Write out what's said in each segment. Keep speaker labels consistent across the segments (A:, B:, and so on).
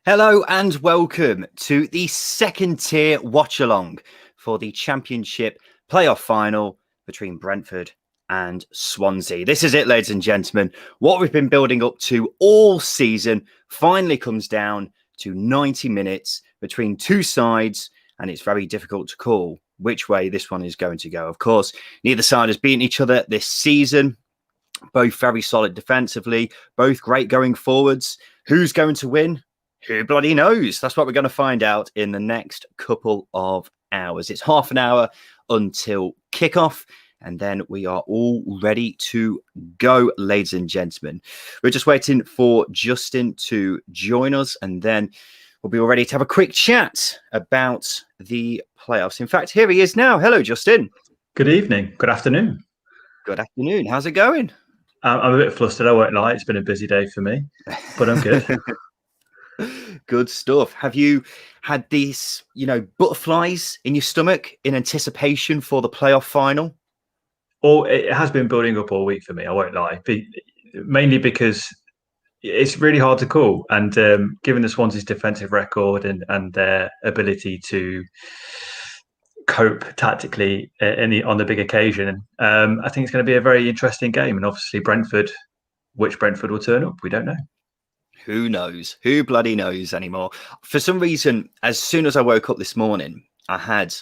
A: Hello and welcome to the second tier watch along for the Championship playoff final between Brentford and Swansea. This is it, ladies and gentlemen. What we've been building up to all season finally comes down to 90 minutes between two sides, and it's very difficult to call which way this one is going to go. Of course, neither side has beaten each other this season. Both very solid defensively, both great going forwards. Who's going to win? Who bloody knows? That's what we're going to find out in the next couple of hours. It's half an hour until kickoff, and then we are all ready to go, ladies and gentlemen. We're just waiting for Justin to join us, and then we'll be all ready to have a quick chat about the playoffs. In fact, here he is now. Hello, Justin.
B: Good evening. Good afternoon.
A: Good afternoon. How's it going?
B: I'm a bit flustered. I won't lie. It's been a busy day for me, but I'm good.
A: Good stuff. Have you had these, butterflies in your stomach in anticipation for the playoff final?
B: Or it has been building up all week for me. I won't lie. Mainly because it's really hard to call. And given the Swansea's defensive record and their ability to cope tactically on the big occasion, I think it's going to be a very interesting game. And obviously which Brentford will turn up, we don't know.
A: Who knows? Who bloody knows anymore? For some reason, as soon as I woke up this morning, I had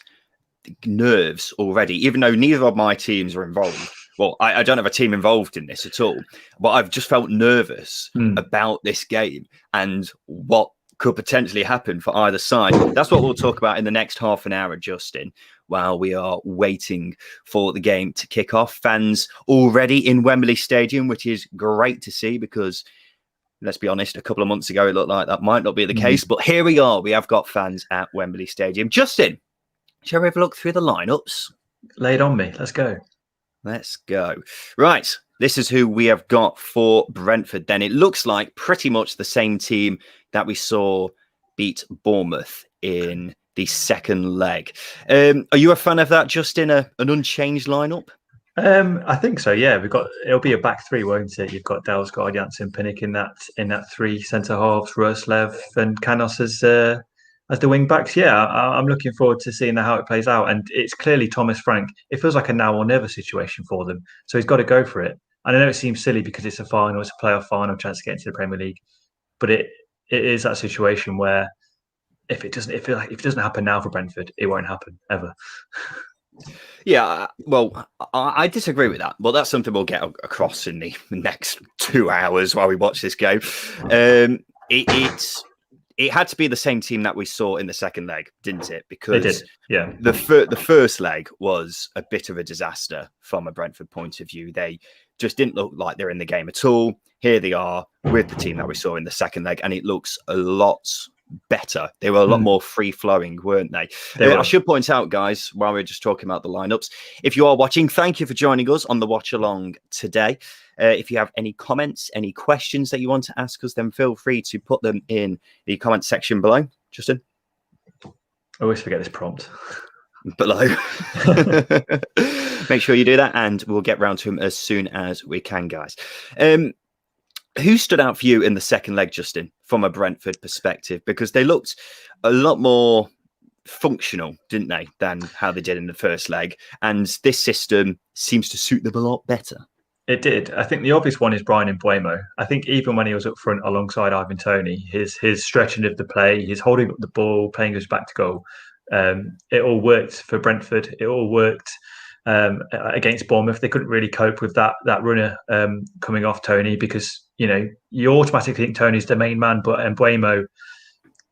A: nerves already, even though neither of my teams are involved. Well, I don't have a team involved in this at all, but I've just felt nervous about this game and what could potentially happen for either side. That's what we'll talk about in the next half an hour, Justin, while we are waiting for the game to kick off. Fans already in Wembley Stadium, which is great to see because, let's be honest, a couple of months ago, it looked like that might not be the case. But here we are. We have got fans at Wembley Stadium. Justin, shall we have a look through the lineups?
B: Lay it on me. Let's go.
A: Let's go. Right. This is who we have got for Brentford then. It looks like pretty much the same team that we saw beat Bournemouth in the second leg. Are you a fan of that, Justin? An unchanged lineup?
B: I think so. Yeah, it'll be a back three, won't it? You've got Dalsgaard, Janssen, Pinnock in that three centre halves, Roerslev and Canos as the wing backs. Yeah, I'm looking forward to seeing how it plays out. And it's clearly Thomas Frank. It feels like a now or never situation for them. So he's got to go for it. And I know it seems silly because it's a final, it's a playoff final, chance to get into the Premier League, but it is that situation where if it doesn't happen now for Brentford, it won't happen ever.
A: Yeah, well, I disagree with that. Well, that's something we'll get across in the next 2 hours while we watch this game. It had to be the same team that we saw in the second leg, didn't it? Because
B: it did. Yeah.
A: The first leg was a bit of a disaster from a Brentford point of view. They just didn't look like they're in the game at all. Here they are with the team that we saw in the second leg, and it looks a lot better. They were a lot more free-flowing, weren't they? I should point out, guys, while we're just talking about the lineups, if you are watching, thank you for joining us on the watch along today. If you have any comments, any questions that you want to ask us, then feel free to put them in the comment section below. Justin?
B: I always forget this prompt.
A: Below. Make sure you do that, and we'll get round to them as soon as we can, guys. Who stood out for you in the second leg, Justin, from a Brentford perspective? Because they looked a lot more functional, didn't they, than how they did in the first leg. And this system seems to suit them a lot better.
B: It did. I think the obvious one is Brian Mbeumo. I think even when he was up front alongside Ivan Toney, his stretching of the play, his holding up the ball, playing us back to goal, it all worked for Brentford. It all worked against Bournemouth. They couldn't really cope with that runner coming off Toney because, you automatically think Toney's the main man, but Mbeumo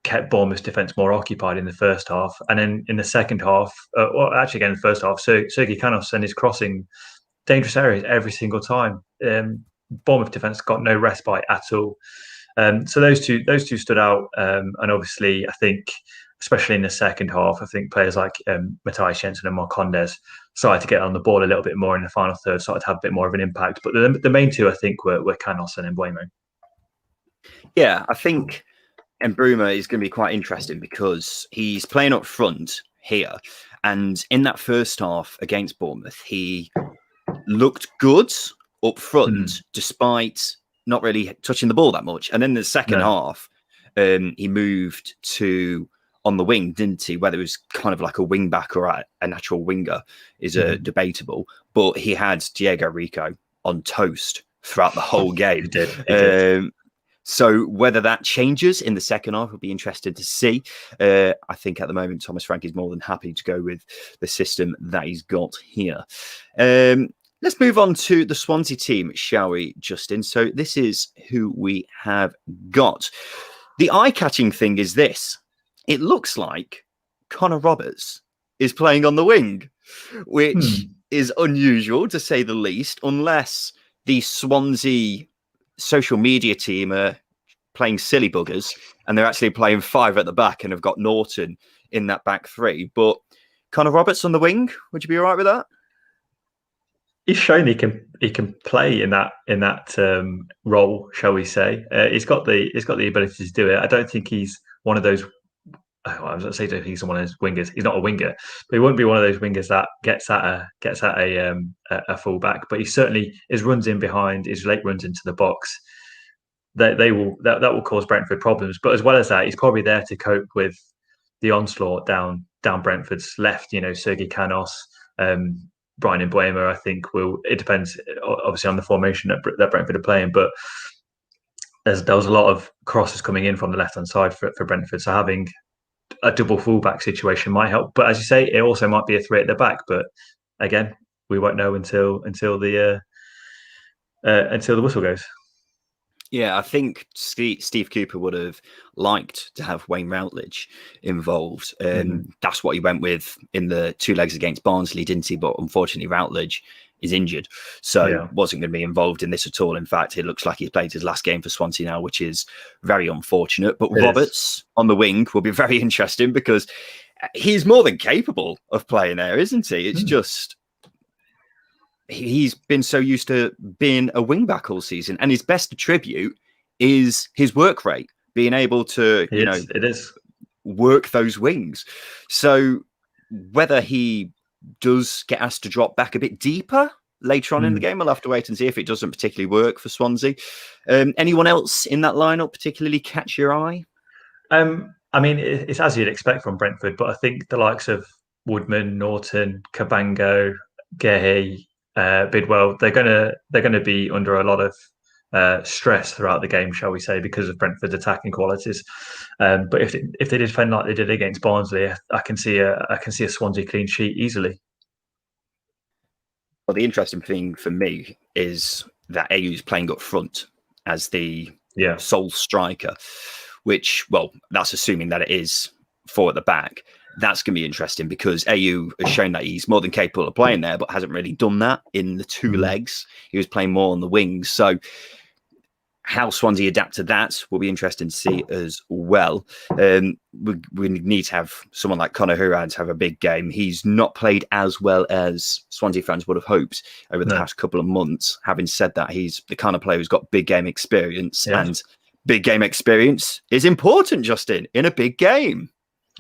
B: kept Bournemouth's defence more occupied in the first half. And then in the second half, again, in the first half, Sergi Canos and his crossing dangerous areas every single time. Bournemouth defence got no respite at all. So those two stood out. And obviously, I think, especially in the second half, I think players like Matthias Jensen and Marcondes started to get on the ball a little bit more in the final third, started to have a bit more of an impact. But the main two, I think, were Canos and Mbeumo.
A: Yeah, I think Mbeumo is going to be quite interesting because he's playing up front here. And in that first half against Bournemouth, he looked good up front, despite not really touching the ball that much. And then the second half, he moved to on the wing, didn't he? Whether it was kind of like a wing back or a natural winger is debatable. But he had Diego Rico on toast throughout the whole game.
B: He did.
A: So whether that changes in the second half will be interesting to see. I think at the moment, Thomas Frank is more than happy to go with the system that he's got here. Let's move on to the Swansea team, shall we, Justin? So this is who we have got. The eye-catching thing is this. It looks like Connor Roberts is playing on the wing, which is unusual to say the least, unless the Swansea social media team are playing silly buggers and they're actually playing 5 at the back and have got Norton in that back 3. But Connor Roberts on the wing, would you be all right with that?
B: He's shown he can play in that role, shall we say? He's got the ability to do it. I don't think he's one of those. I was going to say he's one of those wingers. He's not a winger, but he won't be one of those wingers that gets at a fullback. But he certainly his runs in behind, his late runs into the box. That will cause Brentford problems. But as well as that, he's probably there to cope with the onslaught down Brentford's left. Sergi Canos, Brian Mbeumo. I think it depends obviously on the formation that Brentford are playing, but there was a lot of crosses coming in from the left hand side for Brentford. So having a double fullback situation might help. But as you say, it also might be a 3 at the back. But again, we won't know until the whistle goes.
A: Yeah, I think Steve Cooper would have liked to have Wayne Routledge involved. That's what he went with in the 2 legs against Barnsley, didn't he? But unfortunately, Routledge is injured, so wasn't going to be involved in this at all. In fact, it looks like he's played his last game for Swansea now, which is very unfortunate. But Roberts on the wing will be very interesting because he's more than capable of playing there, isn't he? It's just... He's been so used to being a wing back all season, and his best attribute is his work rate, being able to,
B: it is
A: work those wings. So whether he does get asked to drop back a bit deeper later on in the game, we'll have to wait and see if it doesn't particularly work for Swansea. Anyone else in that lineup particularly catch your eye?
B: I mean, it's as you'd expect from Brentford, but I think the likes of Woodman, Norton, Cabango, Gehi, Bidwell, they're gonna be under a lot of stress throughout the game, shall we say, because of Brentford's attacking qualities. But if they defend like they did against Barnsley, I can see a Swansea clean sheet easily.
A: Well, the interesting thing for me is that AU's playing up front as the sole striker, which, well, that's assuming that it is 4 at the back. That's going to be interesting because AU has shown that he's more than capable of playing there, but hasn't really done that in the 2 legs. He was playing more on the wings. So how Swansea adapt to that will be interesting to see as well. We need to have someone like Conor Hourihane have a big game. He's not played as well as Swansea fans would have hoped over the past couple of months. Having said that, he's the kind of player who's got big game experience, and big game experience is important, Justin, in a big game.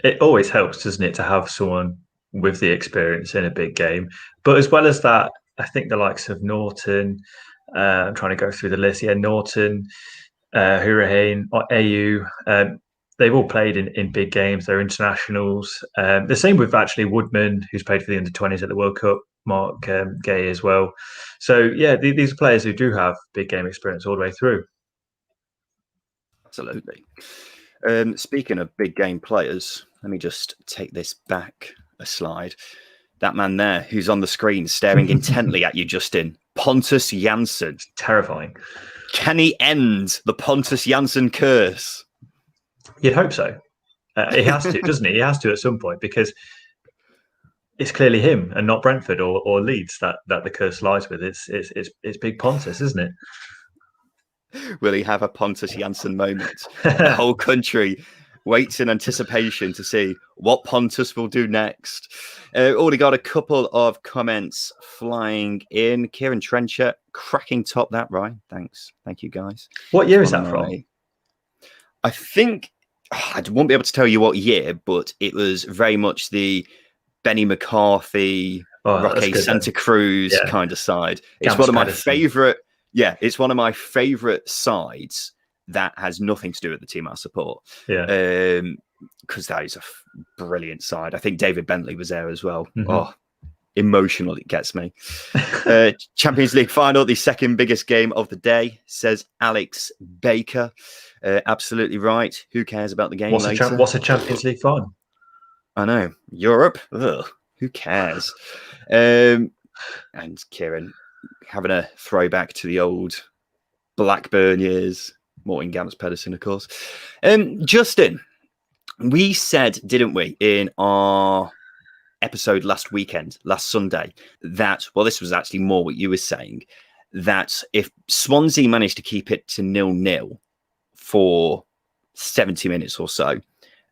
B: It always helps, doesn't it, to have someone with the experience in a big game. But as well as that, I think the likes of Norton, I'm trying to go through the list. Norton, Hourihane, AU, they've all played in big games. They're internationals. The same with actually Woodman, who's played for the under-20s at the World Cup, Mark Gay as well. So, these are players who do have big game experience all the way through.
A: Absolutely. Speaking of big game players, let me just take this back a slide. That man there who's on the screen staring intently at you, Justin, Pontus Jansson.
B: It's terrifying.
A: Can he end the Pontus Jansson curse?
B: You'd hope so. He has to, doesn't he? He has to at some point, because it's clearly him and not Brentford or Leeds that the curse lies with. It's big Pontus, isn't it?
A: Will he have a Pontus Jansson moment? The whole country waits in anticipation to see what Pontus will do next. Already got a couple of comments flying in. Kieran Trencher, cracking top that, Ryan. Thanks. Thank you, guys.
B: What year is that from?
A: I think, I won't be able to tell you what year, but it was very much the Benny McCarthy, Roque Santa Cruz kind of side. It's one of my favourite. Yeah, it's one of my favourite sides that has nothing to do with the team I support.
B: Yeah.
A: Because that is a brilliant side. I think David Bentley was there as well.
B: Mm-hmm.
A: Oh, emotional, it gets me. Champions League final, the second biggest game of the day, says Alex Baker. Absolutely right. Who cares about the game later?
B: What's a Champions League final?
A: I know. Europe? Ugh, who cares? And Kieran having a throwback to the old Blackburn years. Morton Gams Pedersen, of course. Justin, we said, didn't we, in our episode last Sunday, that, well, this was actually more what you were saying, that if Swansea managed to keep it to 0-0 for 70 minutes or so,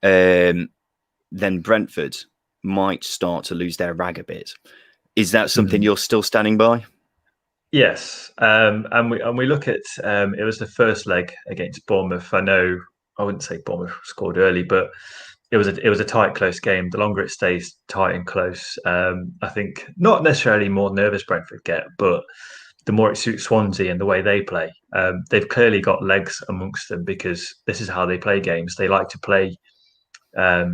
A: then Brentford might start to lose their rag a bit. Is that something you're still standing by?
B: Yes, and we look at it was the first leg against Bournemouth. I know I wouldn't say Bournemouth scored early, but it was a tight, close game. The longer it stays tight and close, I think not necessarily more nervous Brentford get, but the more it suits Swansea and the way they play. They've clearly got legs amongst them because this is how they play games. They like to play. They're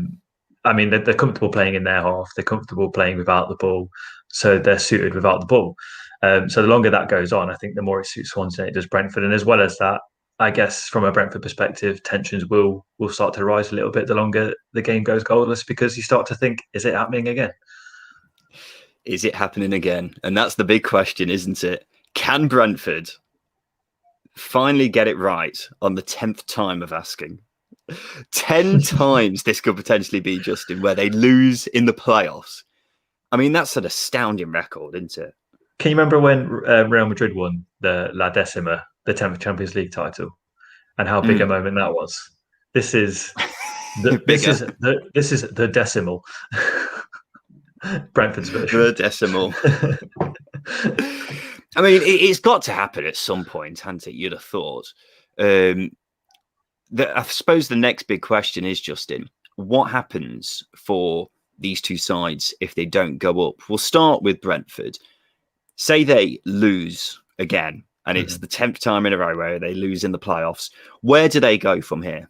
B: comfortable playing in their half. They're comfortable playing without the ball, so they're suited without the ball. So the longer that goes on, I think the more it suits Swansea than it does Brentford. And as well as that, I guess from a Brentford perspective, tensions will start to rise a little bit the longer the game goes goalless, because you start to think, is it happening again?
A: Is it happening again? And that's the big question, isn't it? Can Brentford finally get it right on the 10th time of asking? 10 times this could potentially be, Justin, where they lose in the playoffs. I mean, that's an astounding record, isn't it?
B: Can you remember when Real Madrid won the La Decima, the 10th Champions League title, and how big a moment that was? This is the decimal. Brentford's version.
A: The decimal. I mean, it's got to happen at some point, hasn't it? You'd have thought. I suppose the next big question is, Justin, what happens for these two sides if they don't go up? We'll start with Brentford. Say they lose again, and it's the 10th time in a row where they lose in the playoffs. Where do they go from here?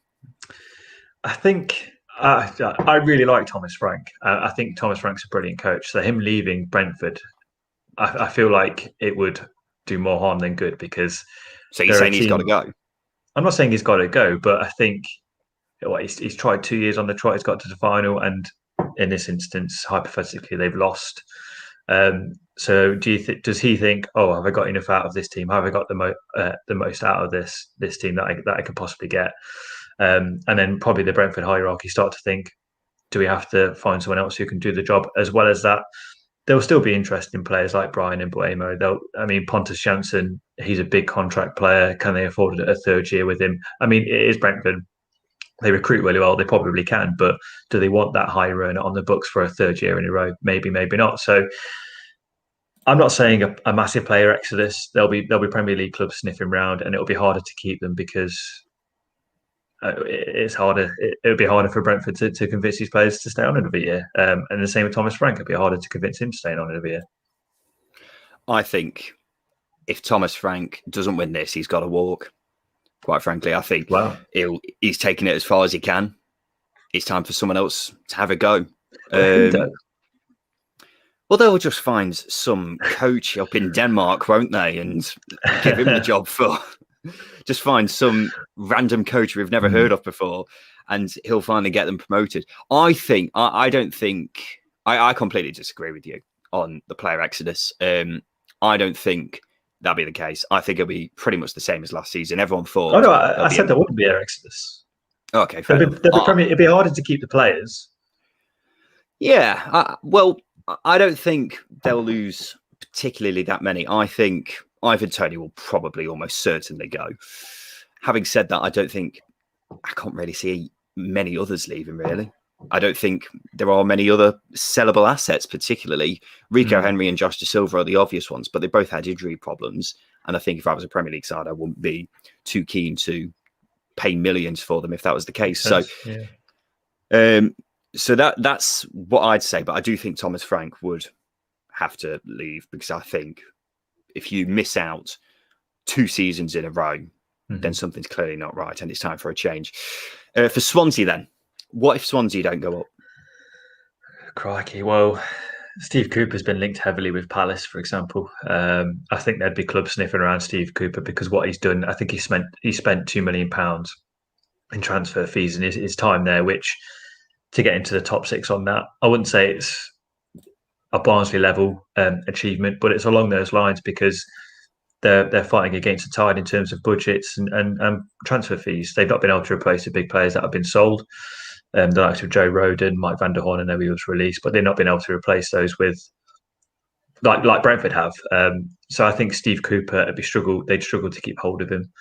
B: I think I really like Thomas Frank. I think Thomas Frank's a brilliant coach. So him leaving Brentford, I feel like it would do more harm than good, because.
A: So you're saying he's got to go?
B: I'm not saying he's got to go, but I think he's tried 2 years on the trot. He's got to the final, and in this instance, hypothetically, they've lost. So does he think, oh, have I got enough out of this team? Have I got the most out of this team that I could possibly get? And then probably the Brentford hierarchy start to think, do we have to find someone else who can do the job? As well as that, there'll still be interesting players like Brian and Buemo. Pontus Jansson, he's a big contract player. Can they afford a third year with him? I mean, it is Brentford. They recruit really well. They probably can, but do they want that high earner on the books for a third year in a row? Maybe, maybe not. So I'm not saying a massive player exodus. There'll be Premier League clubs sniffing around, and it'll be harder to keep them because it's harder. It'll be harder for Brentford to convince these players to stay on another year. And the same with Thomas Frank. It'll be harder to convince him to stay on another year.
A: I think if Thomas Frank doesn't win this, he's got to walk. Quite frankly, I think he's taking it as far as he can. It's time for someone else to have a go. Well, they'll just find some coach up in Denmark, won't they? And give him the job for... Just find some random coach we've never heard of before, and he'll finally get them promoted. I completely disagree with you on the player exodus. I don't think that'll be the case. I think it'll be pretty much the same as last season. Everyone thought...
B: Oh, no, I said there wouldn't be an exodus.
A: Okay,
B: fair enough. It'd be harder to keep the players.
A: Yeah, I don't think they'll lose particularly that many. I think Ivan Toney will probably almost certainly go. Having said that, I can't really see many others leaving, really. I don't think there are many other sellable assets, particularly. Rico Henry and Josh Da Silva are the obvious ones, but they both had injury problems. And I think if I was a Premier League side, I wouldn't be too keen to pay millions for them if that was the case. So that's what I'd say. But I do think Thomas Frank would have to leave, because I think if you miss out 2 seasons in a row then something's clearly not right and it's time for a change. For Swansea then, what if Swansea don't go up?
B: Crikey. Well, Steve Cooper's been linked heavily with Palace, for example. I think there'd be clubs sniffing around Steve Cooper because what he's done, I think he spent £2 million in transfer fees in his time there, which to get into the top six on that, I wouldn't say it's a Barnsley level achievement, but it's along those lines because they're fighting against the tide in terms of budgets and transfer fees. They've not been able to replace the big players that have been sold. The likes of Joe Rodon, Mike van der Horn, and he was released, but they've not been able to replace those with like Brentford have. So I think Steve Cooper they'd struggle to keep hold of him.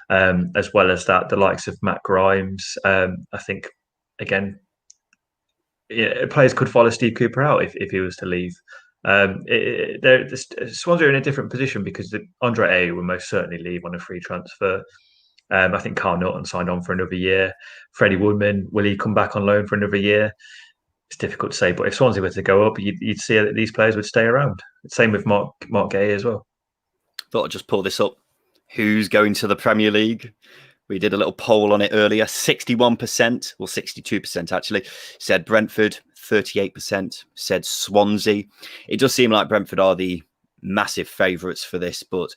B: As well as that, the likes of Matt Grimes. I think again, players could follow Steve Cooper out if he was to leave. Swansea are in a different position because Andre Ayew will most certainly leave on a free transfer. I think Carl Norton signed on for another year. Freddie Woodman, will he come back on loan for another year? It's difficult to say, but if Swansea were to go up, you'd see that these players would stay around. Same with Mark Gay as well.
A: Thought I'd just pull this up. Who's going to the Premier League? We did a little poll on it earlier. 61%, or 62% actually, said Brentford. 38% said Swansea. It does seem like Brentford are the massive favourites for this, but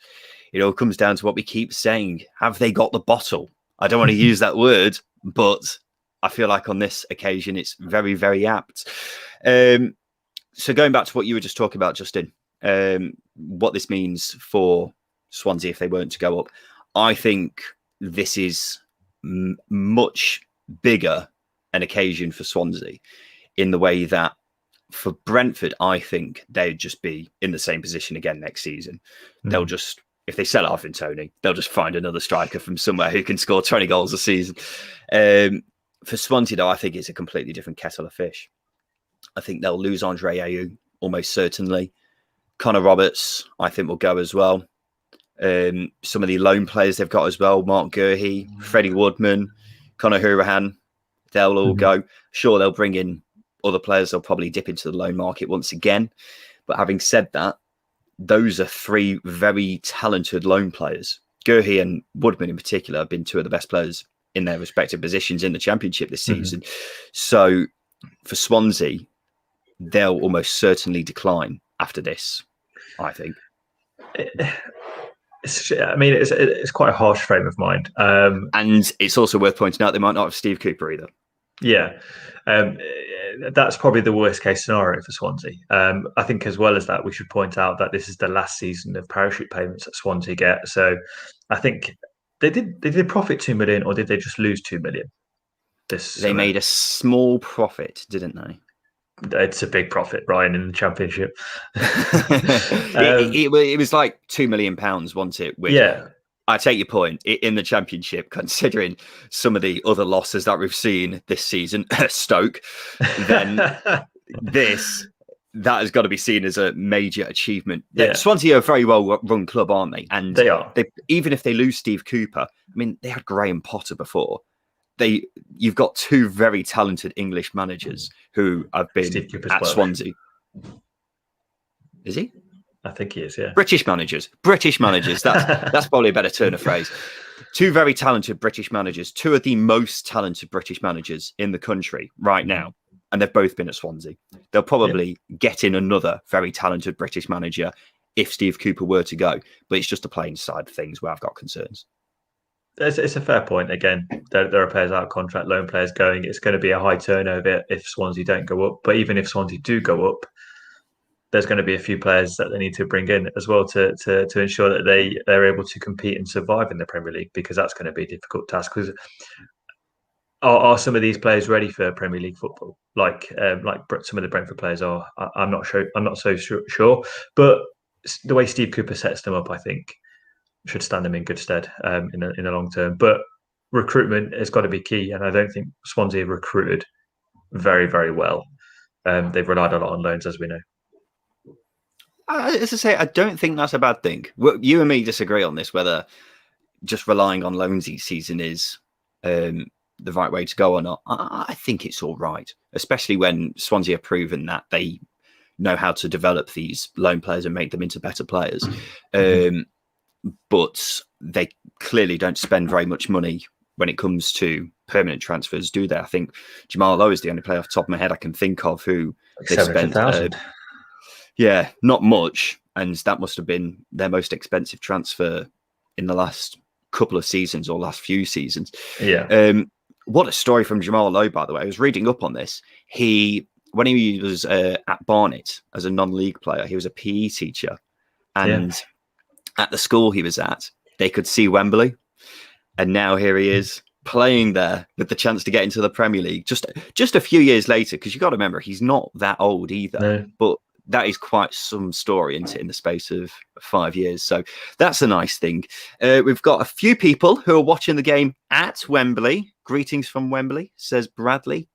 A: it all comes down to what we keep saying. Have they got the bottle? I don't want to use that word, but I feel like on this occasion, it's very, very apt. So going back to what you were just talking about, Justin, what this means for Swansea if they weren't to go up, I think this is much bigger an occasion for Swansea in the way that for Brentford, I think they'd just be in the same position again next season. They'll just, if they sell Arvin Toney, they'll just find another striker from somewhere who can score 20 goals a season. For Swansea, though, I think it's a completely different kettle of fish. I think they'll lose Andre Ayew, almost certainly. Connor Roberts, I think, will go as well. Some of the loan players they've got as well, Mark Gurhey, Freddie Woodman, Conor Hourihane, they'll all go. Sure, they'll bring in other players. They'll probably dip into the loan market once again. But having said that, those are three very talented loan players. Gurhey and Woodman in particular have been two of the best players in their respective positions in the Championship this season. So for Swansea, they'll almost certainly decline after this, I think.
B: It's quite a harsh frame of mind.
A: And it's also worth pointing out they might not have Steve Cooper either.
B: Yeah. That's probably the worst case scenario for Swansea. I think as well as that, we should point out that this is the last season of parachute payments that Swansea get. So I think did they profit 2 million or did they just lose 2 million?
A: They made a small profit, didn't they?
B: It's a big profit, Ryan, in the Championship.
A: It was like £2 million, wasn't it? Which,
B: yeah. I
A: take your point. In the Championship, considering some of the other losses that we've seen this season, Stoke, then that has got to be seen as a major achievement. Yeah. Swansea are a very well-run club, aren't they? And
B: they are.
A: Even if they lose Steve Cooper, I mean, they had Graham Potter before. You've got two very talented English managers who have been at Swansea. Is he?
B: I think he is, yeah.
A: British managers. That's probably a better turn of phrase. Two very talented British managers, two of the most talented British managers in the country right now. And they've both been at Swansea. They'll probably get in another very talented British manager if Steve Cooper were to go. But it's just the playing side of things where I've got concerns.
B: It's a fair point. Again, there are players out of contract, loan players going. It's going to be a high turnover if Swansea don't go up. But even if Swansea do go up, there's going to be a few players that they need to bring in as well to ensure that they're able to compete and survive in the Premier League, because that's going to be a difficult task. Because are some of these players ready for Premier League football? Like some of the Brentford players are. I'm not sure. I'm not so sure. But the way Steve Cooper sets them up, I think, should stand them in good stead in the long term. But recruitment has got to be key, and I don't think Swansea have recruited very, very well. They've relied a lot on loans, as we know.
A: As I say, I don't think that's a bad thing. You and me disagree on this, whether just relying on loans each season is the right way to go or not. I think it's all right, especially when Swansea have proven that they know how to develop these loan players and make them into better players. but they clearly don't spend very much money when it comes to permanent transfers, do they? I think Jamal Lowe is the only player off the top of my head I can think of who
B: Like
A: they spent.
B: 700,000.
A: Yeah, not much. And that must have been their most expensive transfer in the last couple of seasons or last few seasons.
B: Yeah.
A: What a story from Jamal Lowe, by the way. I was reading up on this. When he was at Barnet as a non-league player, he was a PE teacher. And at the school he was at, they could see Wembley. And now here he is playing there with the chance to get into the Premier League just a few years later, because you got to remember, he's not that old either.
B: No.
A: But that is quite some story in the space of 5 years. So that's a nice thing. We've got a few people who are watching the game at Wembley. Greetings from Wembley, says Bradley.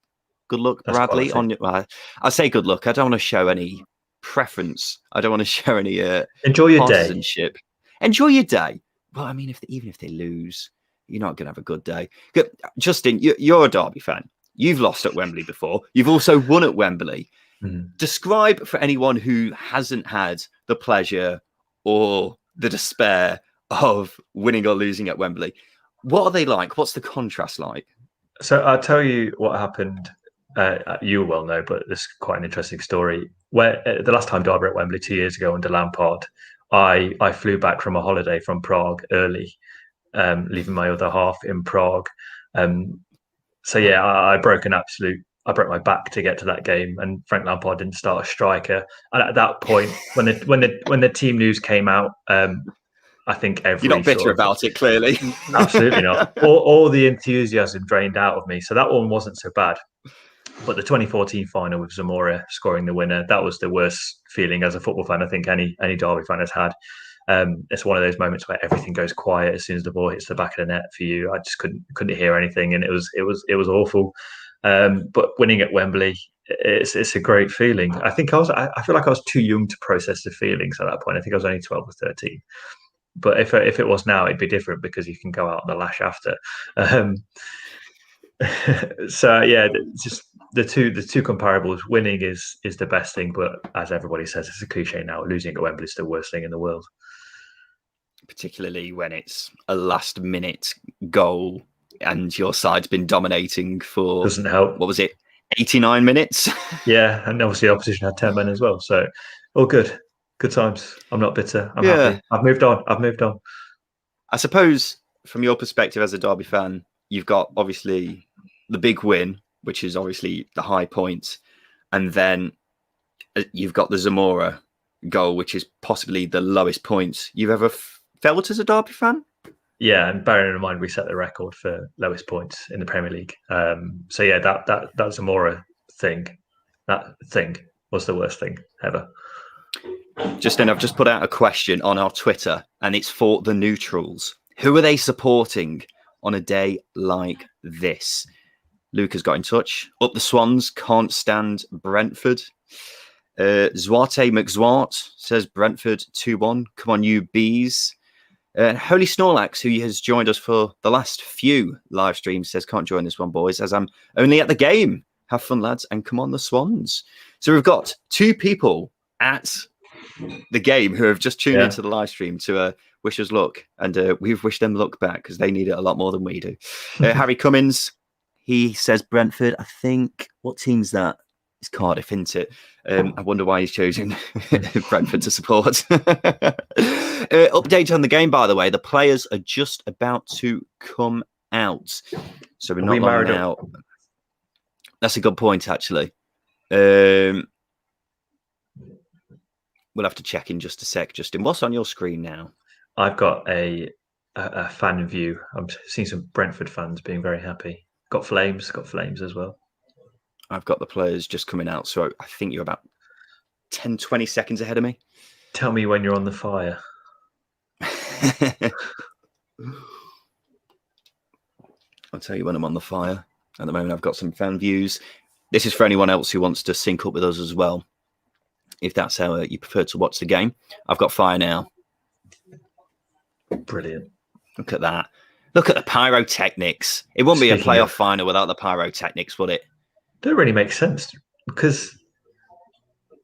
A: Good luck,
B: That's
A: Bradley. I say good luck. I don't want to show any preference. I don't want to show any
B: enjoy your
A: partisanship. Enjoy your day. Well, I mean, even if they lose, you're not going to have a good day. Justin, you're a Derby fan. You've lost at Wembley before. You've also won at Wembley. Describe for anyone who hasn't had the pleasure or the despair of winning or losing at Wembley. What are they like? What's the contrast like?
B: So I'll tell you what happened. You well know, but this is quite an interesting story. Where the last time Derby were at Wembley 2 years ago under Lampard, I flew back from a holiday from Prague early, leaving my other half in Prague. So yeah, I broke my back to get to that game, and Frank Lampard didn't start a striker. And at that point, when the team news came out, I think you're
A: not bitter about it, clearly.
B: Absolutely not. All the enthusiasm drained out of me. So that one wasn't so bad. But the 2014 final with Zamora scoring the winner, that was the worst feeling as a football fan I think any Derby fan has had. It's one of those moments where everything goes quiet as soon as the ball hits the back of the net for you. I just couldn't hear anything, and it was awful. But winning at Wembley, it's a great feeling. I feel like I was too young to process the feelings at that point. I think I was only 12 or 13. But if it was now, it'd be different because you can go out on the lash after. So yeah, just the two comparables. Winning is the best thing, but as everybody says, it's a cliche now. Losing at Wembley is the worst thing in the world,
A: particularly when it's a last minute goal and your side's been dominating for
B: doesn't help.
A: What was it, 89 minutes?
B: Yeah, and obviously the opposition had 10 men as well. So all good times. I'm not bitter. I'm happy. I've moved on.
A: I suppose from your perspective as a Derby fan, you've got obviously the big win, which is obviously the high point, and then you've got the Zamora goal, which is possibly the lowest points you've ever felt as a Derby fan.
B: Yeah, and bearing in mind we set the record for lowest points in the Premier League. So yeah, that Zamora thing, was the worst thing ever.
A: Justin, I've just put out a question on our Twitter, and it's for the neutrals. Who are they supporting on a day like this? Luke has got in touch. Up the Swans, can't stand Brentford. Zwarte McZwart says Brentford 2-1. Come on, you bees. Holy Snorlax, who has joined us for the last few live streams, says can't join this one, boys, as I'm only at the game. Have fun, lads, and come on the Swans. So we've got two people at the game who have just tuned into the live stream to wish us luck, and we've wished them luck back because they need it a lot more than we do. Harry Cummins, he says Brentford. I think, what team's that? It's Cardiff, isn't it? I wonder why he's choosing Brentford to support. Update on the game, by the way. The players are just about to come out. So we're not long now. That's a good point, actually. We'll have to check in just a sec. Justin, what's on your screen now?
B: I've got a fan view. I'm seeing some Brentford fans being very happy. Got flames as well.
A: I've got the players just coming out. So I think you're about 10, 20 seconds ahead of me.
B: Tell me when you're on the fire.
A: I'll tell you when I'm on the fire. At the moment, I've got some fan views. This is for anyone else who wants to sync up with us as well, if that's how you prefer to watch the game. I've got fire now.
B: Brilliant.
A: Look at that. Look at the pyrotechnics. It wouldn't be a playoff final without the pyrotechnics, would it?
B: Don't really make sense, because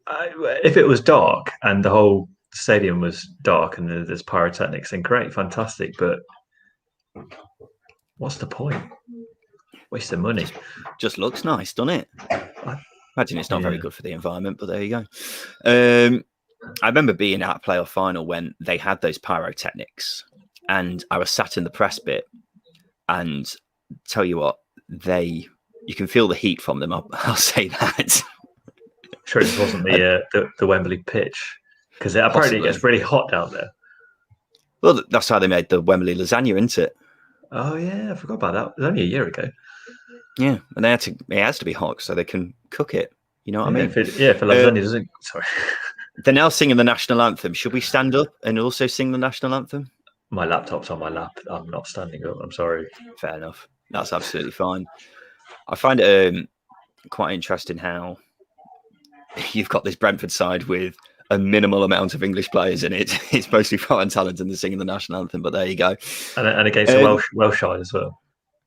B: if it was dark and the whole stadium was dark and there's pyrotechnics, then great, fantastic. But what's the point? Waste of money.
A: Just looks nice, doesn't it? Imagine it's not very good for the environment, but there you go. I remember being at a playoff final when they had those pyrotechnics, and I was sat in the press bit, and tell you what, you can feel the heat from them. I'll say that.
B: Sure, it wasn't the Wembley pitch, because apparently it gets really hot down there.
A: Well, that's how they made the Wembley lasagna, isn't it?
B: Oh yeah, I forgot about that. It was only a year ago.
A: Yeah, and it has to be hot so they can cook it. You know what I mean?
B: If lasagna doesn't. Sorry.
A: They're now singing the national anthem. Should we stand up and also sing the national anthem?
B: My laptop's on my lap. I'm not standing up. I'm sorry.
A: Fair enough. That's absolutely fine. I find it quite interesting how you've got this Brentford side with a minimal amount of English players in it. It's mostly foreign talent and they're singing the national anthem, but there you go.
B: And against the Welsh side as well.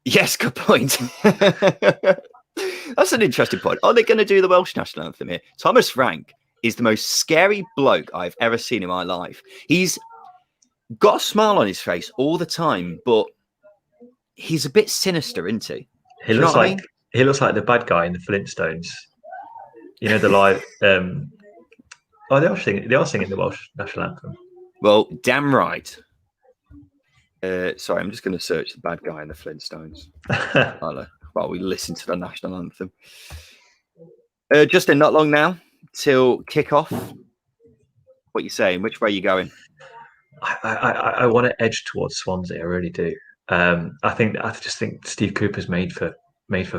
A: Yes, good point. That's an interesting point. Are they going to do the Welsh national anthem here? Thomas Frank is the most scary bloke I've ever seen in my life. He's got a smile on his face all the time, but he's a bit sinister, isn't he?
B: He looks like the bad guy in the Flintstones. You know, the live. They are singing the Welsh national anthem.
A: Well, damn right. Sorry, I'm just going to search the bad guy in the Flintstones while we listen to the national anthem. Justin, not long now till kick-off. What are you saying? Which way are you going?
B: I want to edge towards Swansea. I really do. I just think Steve Cooper's made for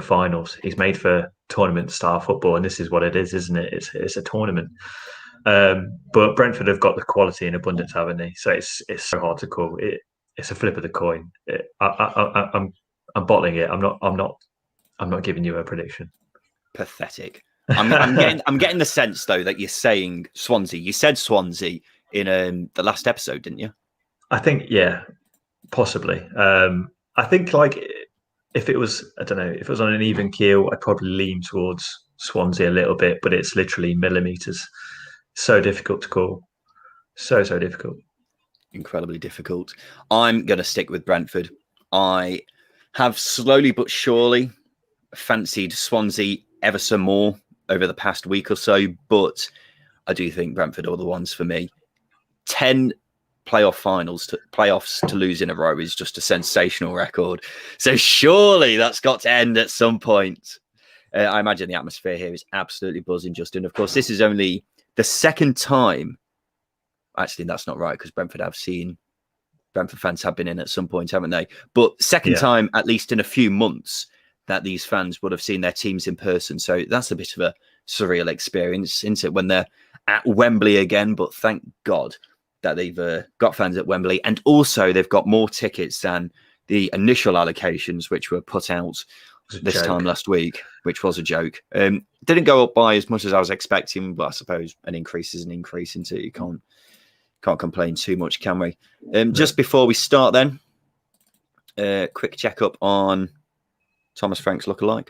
B: finals. He's made for tournament style football, and this is what it is, isn't it? It's a tournament. But Brentford have got the quality in abundance, haven't they? So it's so hard to call. It's a flip of the coin. I'm bottling it. I'm not giving you a prediction.
A: Pathetic. I'm getting the sense though that you're saying Swansea. You said Swansea in the last episode, didn't you?
B: I think, yeah, possibly. I think if it was on an even keel, I'd probably lean towards Swansea a little bit, but it's literally millimeters. So difficult to call. So difficult.
A: Incredibly difficult. I'm going to stick with Brentford. I have slowly but surely fancied Swansea ever so more over the past week or so, but I do think Brentford are the ones for me. 10 playoffs to lose in a row is just a sensational record. So surely that's got to end at some point. I imagine the atmosphere here is absolutely buzzing, Justin. Of course, this is only the second time. Actually, that's not right because Brentford fans have been in at some point, haven't they? But second time, at least in a few months, that these fans would have seen their teams in person. So that's a bit of a surreal experience, isn't it, when they're at Wembley again? But thank God that they've got fans at Wembley. And also they've got more tickets than the initial allocations, which were put out this time last week, which was a joke. Didn't go up by as much as I was expecting, but I suppose an increase is an increase into it. You can't complain too much, can we? Just before we start then, quick check-up on Thomas Frank's lookalike.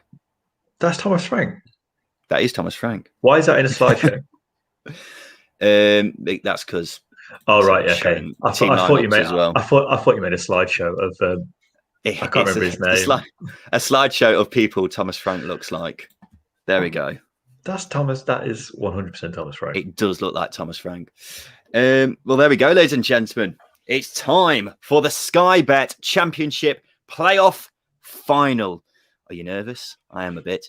B: That's Thomas Frank?
A: That is Thomas Frank.
B: Why is that in a slideshow?
A: That's because...
B: Oh, right, okay. I thought you made a slideshow of... I can't remember his name.
A: A slideshow of people Thomas Frank looks like. There we go.
B: That's Thomas. That is 100% Thomas Frank.
A: It does look like Thomas Frank. Well, there we go, ladies and gentlemen. It's time for the Sky Bet Championship Playoff Final. Are you nervous? I am a bit.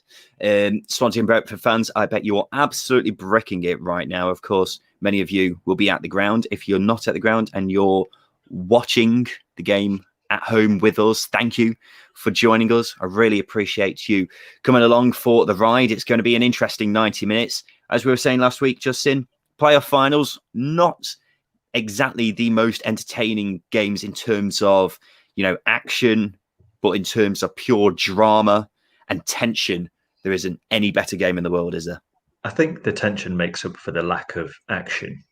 A: Swansea and Brentford fans, I bet you are absolutely bricking it right now. Of course, many of you will be at the ground. If you're not at the ground and you're watching the game at home with us, thank you for joining us. I really appreciate you coming along for the ride. It's going to be an interesting 90 minutes. As we were saying last week, Justin, playoff finals, not exactly the most entertaining games in terms of, action, but in terms of pure drama and tension, there isn't any better game in the world, is there?
B: I think the tension makes up for the lack of action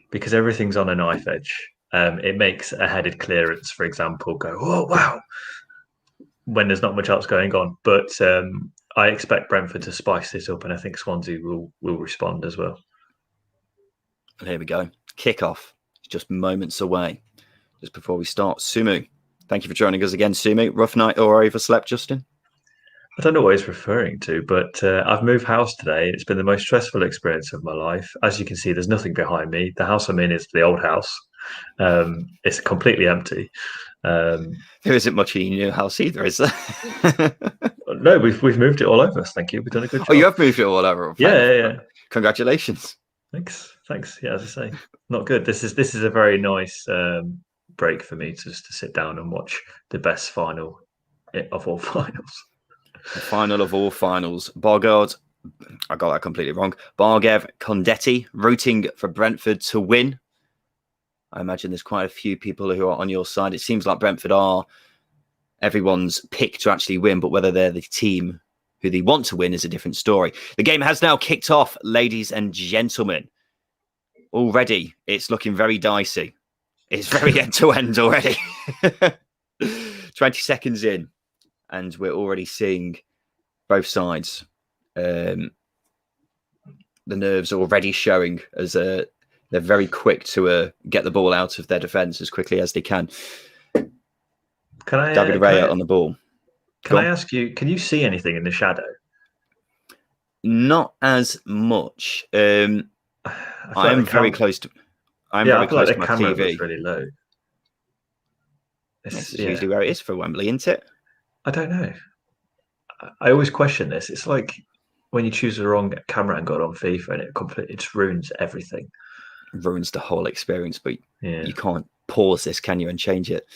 B: because everything's on a knife edge. It makes a headed clearance, for example, go, oh, wow, when there's not much else going on. But I expect Brentford to spice this up, and I think Swansea will respond as well.
A: And here we go. Kickoff. It's just moments away. Just before we start. Sumu, thank you for joining us again, Sumu. Rough night or overslept, Justin?
B: I don't know what he's referring to, but I've moved house today. It's been the most stressful experience of my life. As you can see, there's nothing behind me. The house I'm in is the old house. It's completely empty.
A: There isn't much in your new house either, is there?
B: No, we've moved it all over. Thank you. We've done a good job.
A: Oh, you have moved it all over.
B: Yeah.
A: Congratulations.
B: Thanks. Yeah, as I say, not good. This is a very nice break for me just to sit down and watch the best final of all finals.
A: The final of all finals. Bargard, I got that completely wrong. Bargev Condetti rooting for Brentford to win. I imagine there's quite a few people who are on your side. It seems like Brentford are everyone's pick to actually win, but whether they're the team who they want to win is a different story. The game has now kicked off, ladies and gentlemen. Already, it's looking very dicey. It's very end-to-end already. 20 seconds in, and we're already seeing both sides. The nerves already showing as they're very quick to get the ball out of their defence as quickly as they can. David Raya on the ball.
B: Can I ask you, can you see anything in the shadow?
A: Not as much. I'm very close to. I'm very close to my TV.
B: It's really low.
A: This is usually where it is for Wembley, isn't it?
B: I don't know. I always question this. It's like when you choose the wrong camera angle on FIFA, and it just ruins everything.
A: Ruins the whole experience, but you can't pause this, can you, and change it.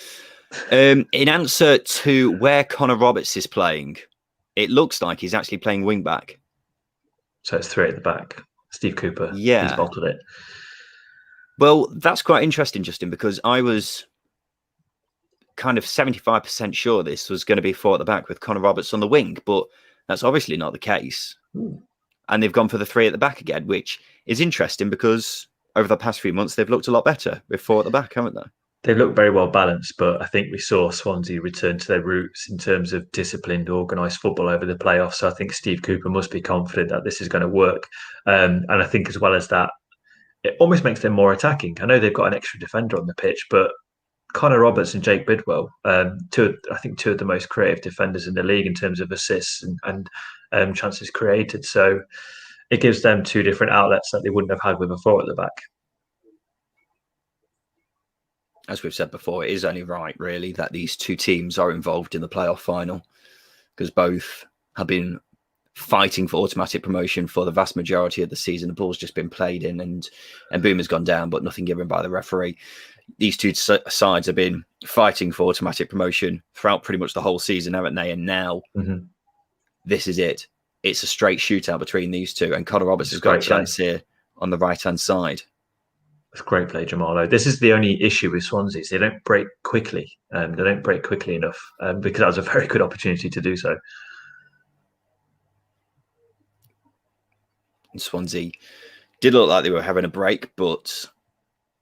A: In answer to where Connor Roberts is playing, it looks like he's actually playing wing back. So
B: it's 3 at the back. Steve Cooper.
A: Yeah.
B: He's bolted it.
A: Well, that's quite interesting, Justin, because I was kind of 75% sure this was going to be 4 at the back with Connor Roberts on the wing, but that's obviously not the case.
B: Ooh.
A: And they've gone for the 3 at the back again, which is interesting because over the past few months, they've looked a lot better with 4 at the back, haven't they?
B: They look very well balanced, but I think we saw Swansea return to their roots in terms of disciplined, organised football over the playoffs. So I think Steve Cooper must be confident that this is going to work. And I think as well as that, it almost makes them more attacking. I know they've got an extra defender on the pitch, but Connor Roberts and Jake Bidwell, two of the most creative defenders in the league in terms of assists and chances created. So it gives them 2 different outlets that they wouldn't have had with a 4 at the back.
A: As we've said before, it is only right, really, that these 2 teams are involved in the playoff final because both have been fighting for automatic promotion for the vast majority of the season. The ball's just been played in and boom has gone down, but nothing given by the referee. These 2 sides have been fighting for automatic promotion throughout pretty much the whole season, haven't they? And now this is it. It's a straight shootout between these 2, and Connor Roberts has got a chance here on the right-hand side.
B: It's great play, Jamalo. This is the only issue with Swansea. They don't break quickly. They don't break quickly enough because that was a very good opportunity to do so.
A: And Swansea did look like they were having a break, but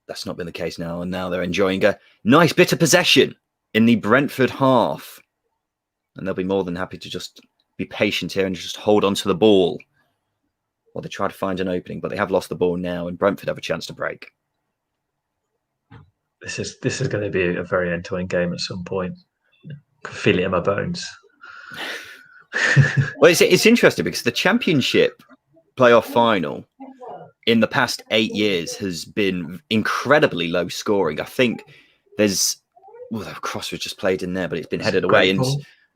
A: that's not been the case now. And now they're enjoying a nice bit of possession in the Brentford half. And they'll be more than happy to just be patient here and just hold on to the ball while they try to find an opening. But they have lost the ball now, and Brentford have a chance to break.
B: This is going to be a very end-to-end game at some point. I can feel it in my bones.
A: Well, it's interesting because the Championship playoff final in the past 8 years has been incredibly low scoring. I think there's the cross was just played in there, but it's been headed away. And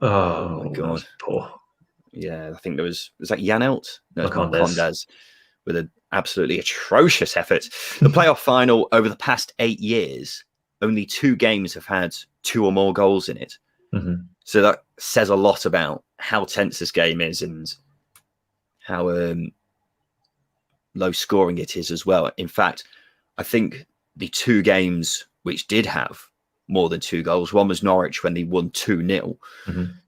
B: oh my god, poor.
A: Yeah, I think was that Janelt? No, it's
B: Condes.
A: Condes with an absolutely atrocious effort. The playoff final over the past 8 years, only 2 games have had 2 or more goals in it. So that says a lot about how tense this game is and how low scoring it is as well. In fact, I think the 2 games which did have more than 2 goals, one was Norwich when they won 2-0.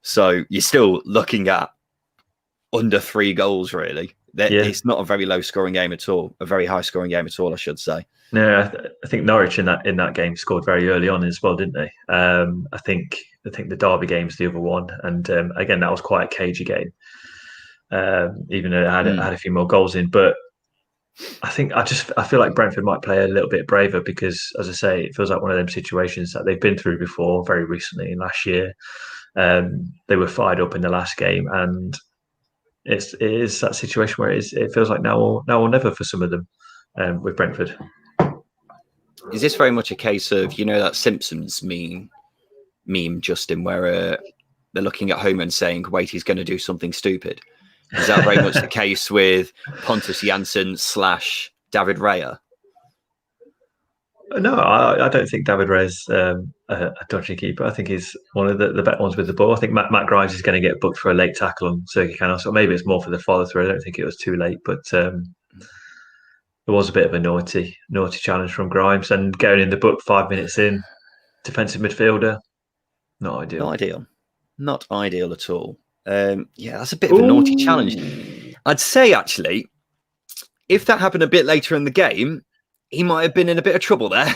A: So you're still looking at under 3 goals, really. It's not a very low scoring game at all, a very high scoring game at all, I should say.
B: No, I think Norwich in that game scored very early on as well, didn't they? I think the Derby game's the other one, and again that was quite a cagey game, even though it had a few more goals in. But I think I feel like Brentford might play a little bit braver because, as I say, it feels like one of them situations that they've been through before, very recently. Last year, they were fired up in the last game, and it is that situation where it feels like now or never for some of them with Brentford.
A: Is this very much a case of, that Simpsons meme, Justin, where they're looking at Homer and saying, wait, he's going to do something stupid? Is that very much the case with Pontus Jansson / David Raya?
B: No, I don't think David Ray's a dodgy keeper. I think he's one of the better ones with the ball. I think Matt Grimes is going to get booked for a late tackle on Sergio Canos, or maybe it's more for the follow through. I don't think it was too late, but it was a bit of a naughty challenge from Grimes, and going in the book 5 minutes in, defensive midfielder, not ideal.
A: Not ideal at all. That's a bit of a naughty challenge. I'd say, actually, if that happened a bit later in the game, he might have been in a bit of trouble there.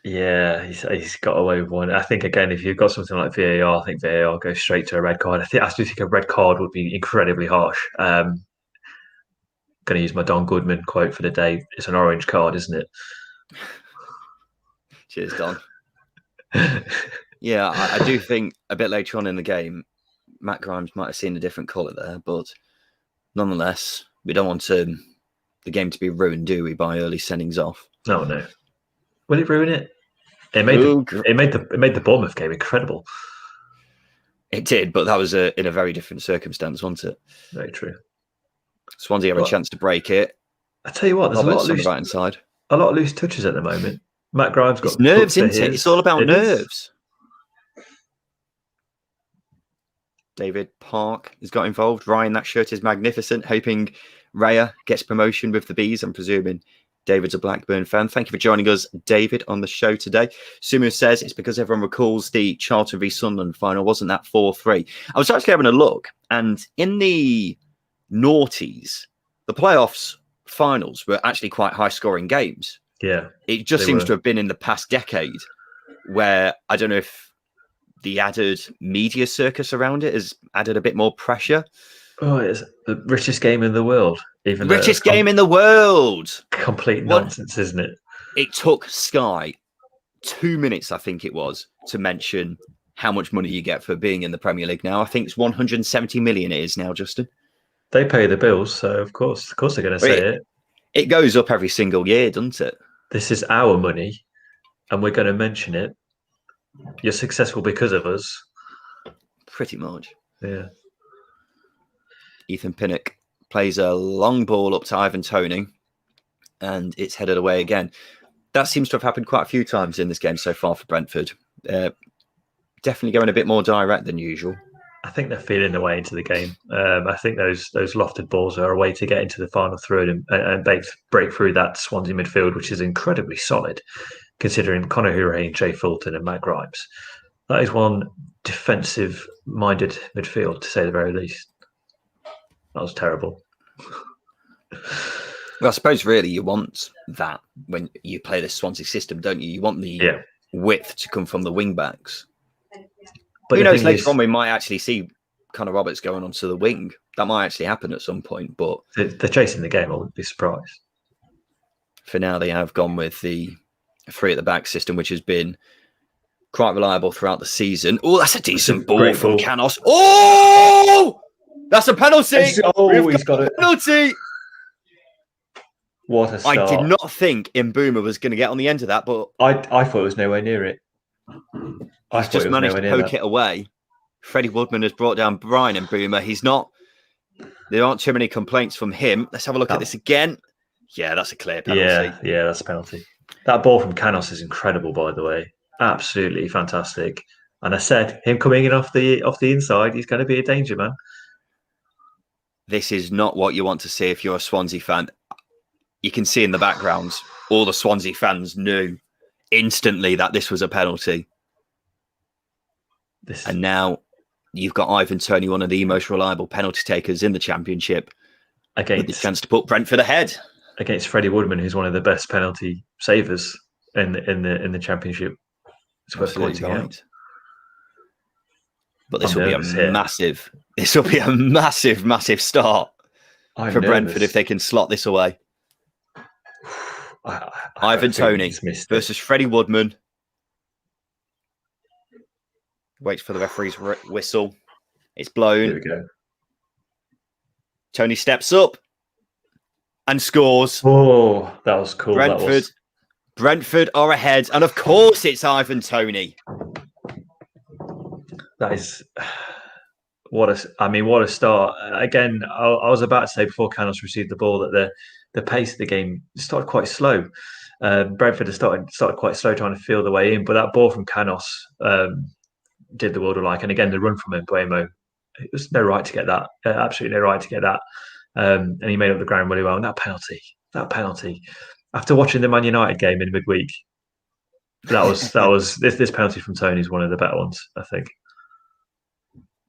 B: Yeah, he's got away with one. I think, again, if you've got something like VAR, I think VAR goes straight to a red card. I actually think a red card would be incredibly harsh. Going to use my Don Goodman quote for the day. It's an orange card, isn't it?
A: Cheers, Don. Yeah, I do think a bit later on in the game, Matt Grimes might have seen a different colour there, but nonetheless, we don't want the game to be ruined, do we, by early sendings off?
B: No. Will it ruin it? It made the Bournemouth game incredible.
A: It did, but that was in a very different circumstance, wasn't it?
B: Very true.
A: Swansea have a chance to break it.
B: I tell you what, there's
A: Roberts on the right hand side.
B: A lot of loose touches at the moment. Matt Grimes got
A: nerves, isn't it? It's all about nerves. David Park has got involved. Ryan, that shirt is magnificent. Hoping Raya gets promotion with the Bees. I'm presuming David's a Blackburn fan. Thank you for joining us, David, on the show today. Sumu says it's because everyone recalls the Charlton v Sunderland final. Wasn't that 4-3? I was actually having a look, and in the noughties, the playoffs finals were actually quite high-scoring games.
B: Yeah.
A: It just seems to have been in the past decade where, I don't know if the added media circus around it has added a bit more pressure.
B: Oh, it's the richest game in the world.
A: Richest game in the world.
B: Complete nonsense, isn't it?
A: It took Sky 2 minutes, I think it was, to mention how much money you get for being in the Premier League now. I think it's 170 million it is now, Justin.
B: They pay the bills, so of course they're going to say it.
A: It goes up every single year, doesn't it?
B: This is our money, and we're going to mention it. You're successful because of us.
A: Pretty much.
B: Yeah.
A: Ethan Pinnock plays a long ball up to Ivan Toney, and it's headed away again. That seems to have happened quite a few times in this game so far for Brentford. Definitely going a bit more direct than usual.
B: I think they're feeling their way into the game. I think those lofted balls are a way to get into the final third and break through that Swansea midfield, which is incredibly solid, considering Conor Hourihane, Jay Fulton and Matt Grimes. That is one defensive-minded midfield, to say the very least. That was terrible.
A: Well, I suppose really you want that when you play this Swansea system, don't you? You want the width to come from the wing-backs. But who knows, later on we might actually see Conor Roberts going onto the wing. That might actually happen at some point. But
B: they're chasing the game. I wouldn't be surprised.
A: For now, they have gone with the three at the back system, which has been quite reliable throughout the season. Oh, that's a decent ball from Canos. Oh, that's a penalty.
B: Oh, he's got it.
A: Penalty.
B: What a start.
A: I did not think Mbeumo was going to get on the end of that, but
B: I thought it was nowhere near it.
A: He's just managed to poke it away. Freddie Woodman has brought down Brian Mbeumo. There aren't too many complaints from him. Let's have a look at this again. Yeah, that's a clear penalty.
B: Yeah, that's a penalty. That ball from Canos is incredible, by the way. Absolutely fantastic. And I said, him coming in off the inside, he's going to be a danger, man.
A: This is not what you want to see if you're a Swansea fan. You can see in the background, all the Swansea fans knew instantly that this was a penalty. And now you've got Ivan Toney, one of the most reliable penalty takers in the Championship, with the chance to put Brentford ahead
B: against Freddie Woodman, who's one of the best penalty savers in the Championship. It's worth pointing out.
A: But this will be a massive. This will be a massive start for Brentford if they can slot this away. Ivan Toney versus Freddie Woodman. Waits for the referee's whistle. It's blown.
B: Here we go.
A: Toney steps up and scores.
B: Oh, that was cool.
A: Brentford are ahead, and of course it's Ivan Toney.
B: That is what a start. Again, I was about to say before Canos received the ball that the pace of the game started quite slow. Brentford had started quite slow trying to feel the way in, but that ball from Canos did the world of like. And again, the run from Mbeumo, it was no right to get that. Absolutely no right to get that. And he made up the ground really well. And that penalty. After watching the Man United game in midweek, that was this penalty from Toney is one of the better ones, I think.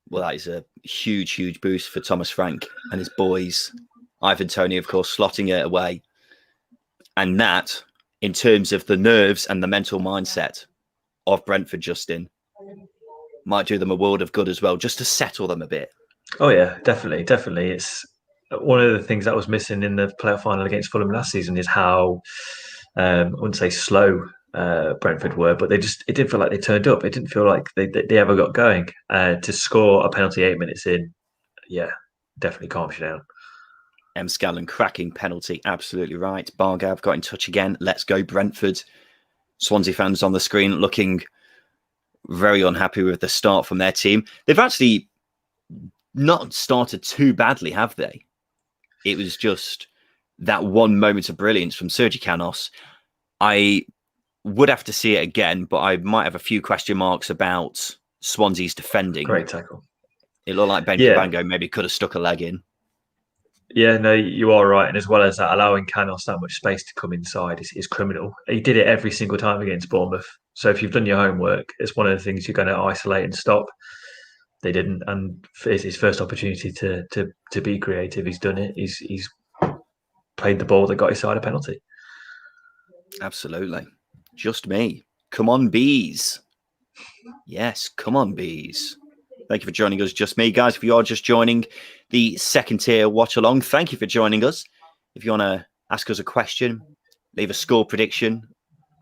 A: Well, that is a huge boost for Thomas Frank and his boys. Ivan Toney, of course, slotting it away. And that, in terms of the nerves and the mental mindset of Brentford, Justin, might do them a world of good as well, just to settle them a bit.
B: Oh, yeah, definitely. It's one of the things that was missing in the playoff final against Fulham last season is how, I wouldn't say slow Brentford were, but it didn't feel like they turned up. It didn't feel like they ever got going. To score a penalty 8 minutes in, yeah, definitely calms you down.
A: M. Scallon cracking penalty, absolutely right. Bargav got in touch again. Let's go Brentford. Swansea fans on the screen looking very unhappy with the start from their team. They've actually not started too badly, have they? It was just that one moment of brilliance from Sergi Canos. I would have to see it again, but I might have a few question marks about Swansea's defending.
B: Great tackle.
A: It looked like Ben Cabango maybe could have stuck a leg in.
B: Yeah, no, you are right. And as well as that, allowing Canos that much space to come inside is criminal. He did it every single time against Bournemouth. So if you've done your homework, it's one of the things you're going to isolate and stop. They didn't, and it's his first opportunity to be creative. He's done it. He's played the ball that got his side a penalty.
A: Absolutely. Just me. Come on, bees. Yes, come on, bees. Thank you for joining us. Just me, guys. If you are just joining the second tier watch along, thank you for joining us. If you want to ask us a question, leave a score prediction,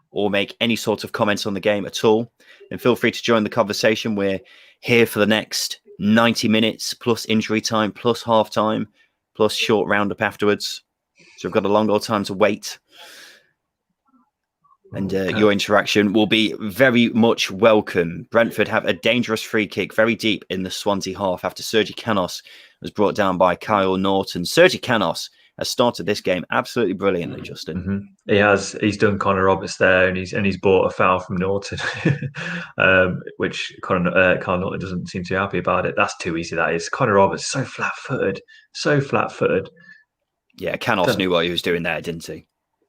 A: or make any sort of comments on the game at all, then feel free to join the conversation. We're here for the next 90 minutes, plus injury time, plus half time, plus short roundup afterwards. So we've got a long old time to wait. And your interaction will be very much welcome. Brentford have a dangerous free kick very deep in the Swansea half after Sergi Canos was brought down by Kyle Norton. Sergi Canos has started this game absolutely brilliantly, Justin.
B: Mm-hmm. He's done Connor Roberts there, and he's bought a foul from Norton, which Kyle Norton doesn't seem too happy about it. That's too easy, that is. Connor Roberts, so flat-footed.
A: Yeah, Canos knew what he was doing there, didn't he?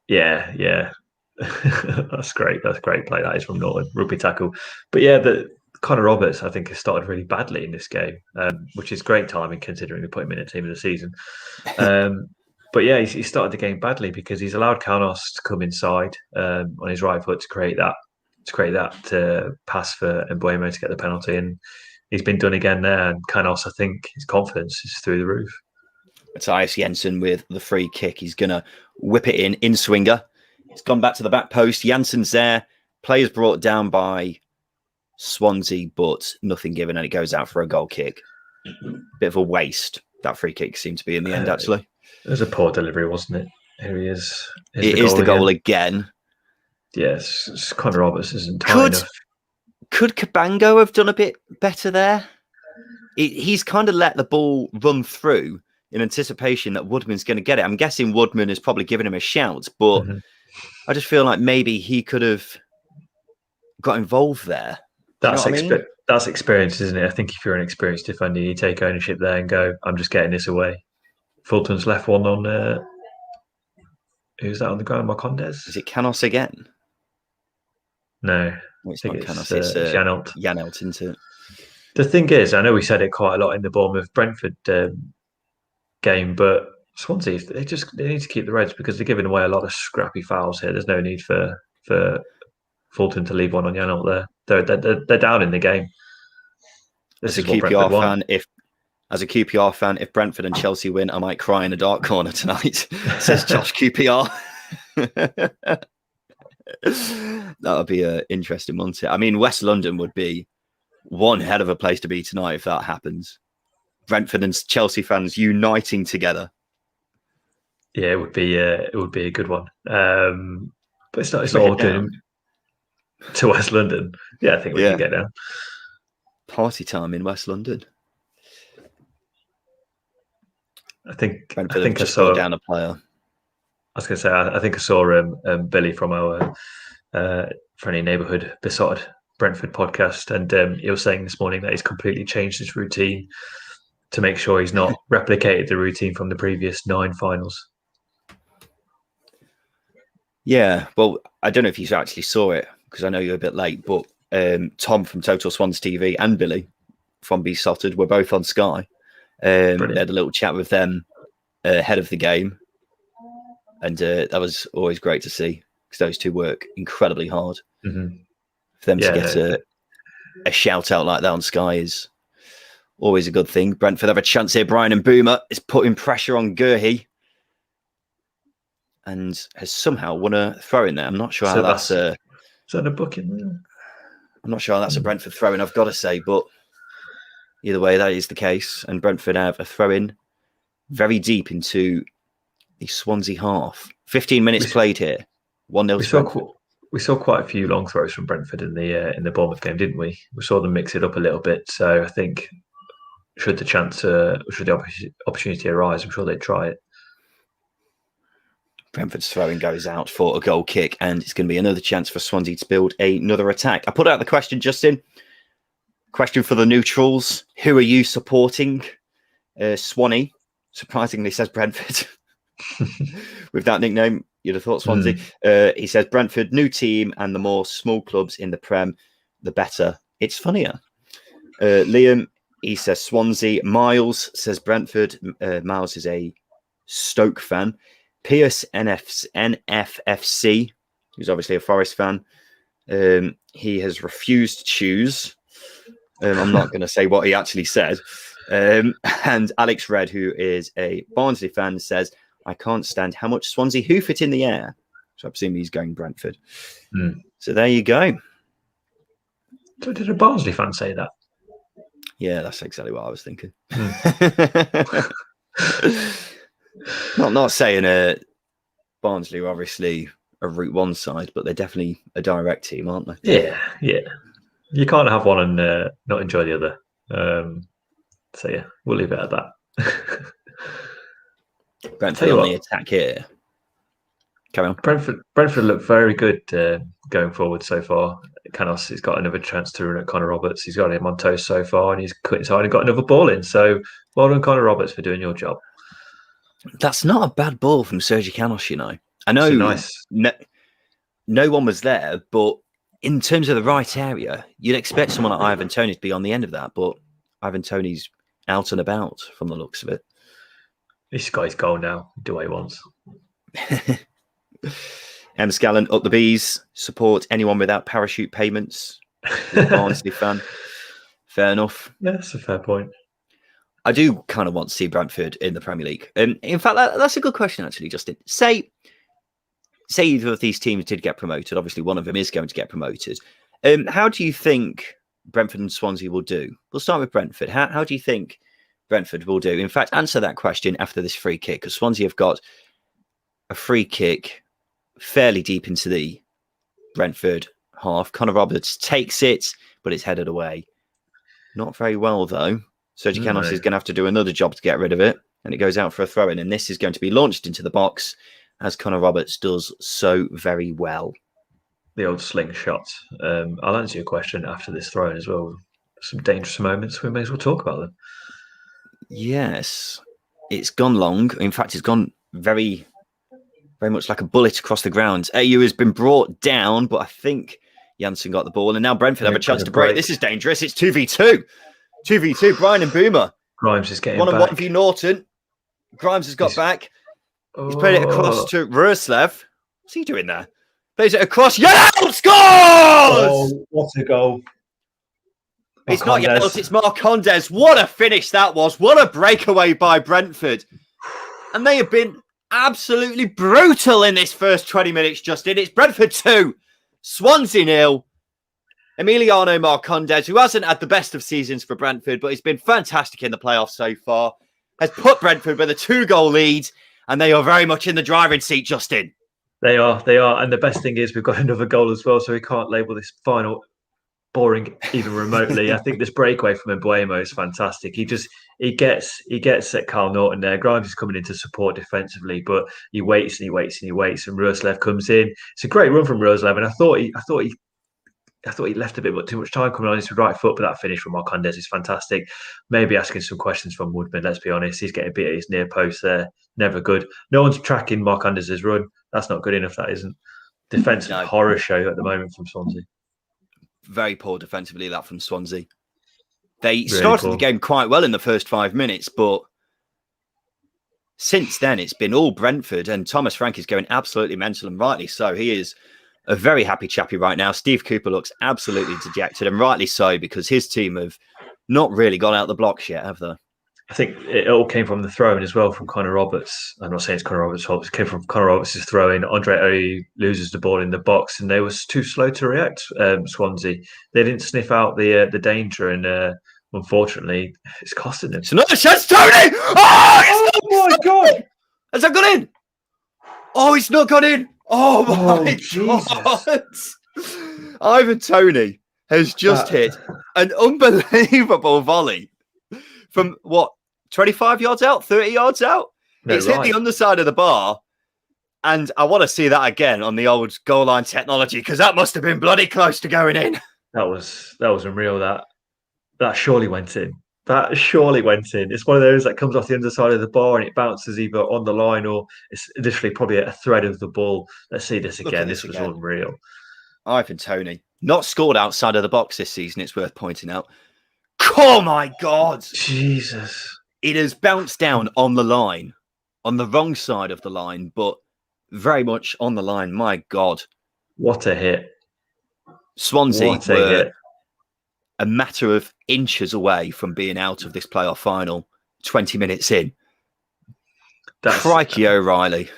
B: Yeah. That's great. That's great play. That is from Norton. Rugby tackle. But yeah, Connor Roberts, I think, has started really badly in this game, which is great timing considering they put him in a team of the season. But yeah, he started the game badly because he's allowed Canos to come inside on his right foot to create that pass for Mbeumo to get the penalty, and he's been done again there. And Canos, I think, his confidence is through the roof.
A: Matthias Jensen with the free kick. He's gonna whip it in swinger. It's gone back to the back post. Jansen's there. Players brought down by Swansea, but nothing given, and it goes out for a goal kick. Bit of a waste. That free kick seemed to be in the end, actually.
B: It was a poor delivery, wasn't it? Here he is.
A: It is the goal again.
B: Yes, Connor Roberts isn't tight enough.
A: Could Cabango have done a bit better there? He's kind of let the ball run through in anticipation that Woodman's going to get it. I'm guessing Woodman has probably given him a shout, but I just feel like maybe he could have got involved there.
B: That's experience, isn't it? I think if you're an experienced defender, you take ownership there and go, I'm just getting this away. Fulton's left one on... who's that on the ground? Marcondes?
A: Is it Canos again?
B: No.
A: It's not Canos. It's Janelt, isn't it?
B: The thing is, I know we said it quite a lot in the Bournemouth-Brentford game, but Swansea, they need to keep the Reds because they're giving away a lot of scrappy fouls here. There's no need for Fulton to leave one on Janelt there. They're down in the game.
A: As a QPR fan, if Brentford and Chelsea win, I might cry in a dark corner tonight, says Josh QPR. That would be an interesting one. I mean, West London would be one hell of a place to be tonight if that happens. Brentford and Chelsea fans uniting together.
B: Yeah, it would be a good one. But it's not all going to West London. Yeah, I think we can get down.
A: Party time in West London.
B: I think
A: I saw down a player.
B: I was going to say, I think I saw Billy from our Friendly Neighbourhood Besotted Brentford podcast, and he was saying this morning that he's completely changed his routine to make sure he's not replicated the routine from the previous 9 finals.
A: Yeah, well, I don't know if you actually saw it because I know you're a bit late, but Tom from Total Swans TV and Billy from Besotted were both on Sky. They had a little chat with them ahead of the game, and that was always great to see because those two work incredibly hard.
B: Mm-hmm.
A: For them to get a shout out like that on Sky is always a good thing. Brentford have a chance here. Brian and Boomer is putting pressure on Gurhey and has somehow won a throw in there. I'm not sure how that's
B: is that a booking there?
A: I'm not sure how that's a Brentford throw in, I've got to say, but either way, that is the case. And Brentford have a throw in very deep into the Swansea half. 15 minutes played here. 1-0 to Brentford.
B: We saw quite a few long throws from Brentford in the Bournemouth game, didn't we? We saw them mix it up a little bit. So I think should the opportunity arise, I'm sure they'd try it.
A: Brentford's throwing goes out for a goal kick, and it's going to be another chance for Swansea to build another attack. I put out the question, Justin. Question for the neutrals. Who are you supporting? Swanee, surprisingly, says Brentford. With that nickname, you'd have thought Swansea. He says Brentford, new team, and the more small clubs in the Prem, the better. It's funnier. Liam, he says Swansea. Miles says Brentford. Miles is a Stoke fan. Pierce, NFFC, who's obviously a Forest fan. He has refused to choose. I'm not going to say what he actually said. And Alex Red, who is a Barnsley fan, says, I can't stand how much Swansea hoof it in the air. So I presume he's going Brentford. So there you go.
B: So did a Barnsley fan say that?
A: Yeah, that's exactly what I was thinking. Not saying Barnsley are obviously a Route 1 side, but they're definitely a direct team, aren't
B: they? Yeah. You can't have one and not enjoy the other. So yeah, we'll leave it at that.
A: Brentford on the attack here. Carry on.
B: Brentford look very good going forward so far. Canos has got another chance to run at Connor Roberts. He's got him on toast so far, and he's cut inside and got another ball in. So well done, Connor Roberts, for doing your job.
A: That's not a bad ball from Sergi Canos, you know. I know
B: nice.
A: No one was there, but in terms of the right area, you'd expect someone like Ivan Toney to be on the end of that, but Ivan Toney's out and about from the looks of it.
B: This guy's goal now. Do what he wants.
A: M. Scallon, up the bees. Support anyone without parachute payments. Barnsley fan. Fair enough.
B: Yeah, that's a fair point.
A: I do kind of want to see Brentford in the Premier League. In fact, that's a good question, actually, Justin. Say either of these teams did get promoted. Obviously, one of them is going to get promoted. How do you think Brentford and Swansea will do? We'll start with Brentford. How do you think Brentford will do? In fact, answer that question after this free kick, because Swansea have got a free kick fairly deep into the Brentford half. Connor Roberts takes it, but it's headed away. Not very well, though. Sergi Canos is going to have to do another job to get rid of it, and it goes out for a throw-in, and this is going to be launched into the box, as Connor Roberts does so very well.
B: The old slingshot. I'll answer your question after this throw-in as well. Some dangerous moments. We may as well talk about them.
A: Yes. It's gone long. In fact, it's gone very, very much like a bullet across the ground. AU has been brought down, but I think Janssen got the ball, and now Brentford have a chance to break. This is dangerous. It's 2v2. 2v2, Brian and Boomer.
B: Grimes is getting
A: back. 1-on-1 view Norton. Grimes has got back. He's played it across to Ruslev. What's he doing there? Plays it across. Yeah! Scores!
B: Oh, what a goal.
A: It's not Yellows, it's Marcondes. What a finish that was. What a breakaway by Brentford. And they have been absolutely brutal in this first 20 minutes, Justin. It's Brentford 2, Swansea 0. Emiliano Marcondes, who hasn't had the best of seasons for Brentford, but he's been fantastic in the playoffs so far, has put Brentford with a 2-goal lead, and they are very much in the driving seat, Justin.
B: They are. And the best thing is we've got another goal as well, so we can't label this final boring even remotely. I think this breakaway from Mbuemo is fantastic. He gets at Carl Norton there. Grimes is coming in to support defensively, but he waits and Roslev comes in. It's a great run from Roslev, and I thought he left a bit too much time coming on his right foot, but that finish from Marcondes is fantastic. Maybe asking some questions from Woodman, let's be honest. He's getting beat at his near post there. Never good. No one's tracking Marcondes' run. That's not good enough, that isn't. Defensive horror show at the moment from Swansea.
A: Very poor defensively, that from Swansea. They started the game quite well in the first 5 minutes, but since then it's been all Brentford, and Thomas Frank is going absolutely mental, and rightly so. He is a very happy chappy right now. Steve Cooper looks absolutely dejected, and rightly so, because his team have not really got out the blocks yet, have they?
B: I think it all came from the throw-in as well from Connor Roberts. I'm not saying it's Connor Roberts' fault. It came from Connor Roberts' throw-in. Andre Ayew loses the ball in the box, and they were too slow to react, Swansea. They didn't sniff out the danger, and unfortunately, it's costing them.
A: It's another chance, Tony!
B: Oh my God!
A: Has that gone in? Oh, it's not gone in! Oh my God! Ivan Toney has just hit an unbelievable volley from what, 25 yards out, 30 yards out? It's hit the underside of the bar, and I want to see that again on the old goal line technology, because that must have been bloody close to going in.
B: That was unreal. That surely went in. That surely went in. It's one of those that comes off the underside of the bar and it bounces either on the line or it's literally probably a thread of the ball. Let's see this again. This was unreal.
A: Ivan Toney, not scored outside of the box this season, it's worth pointing out. Oh my God!
B: Jesus.
A: It has bounced down on the line, on the wrong side of the line, but very much on the line. My God.
B: What a hit.
A: Swansea were a matter of inches away from being out of this playoff final 20 minutes in. Crikey O'Reilly.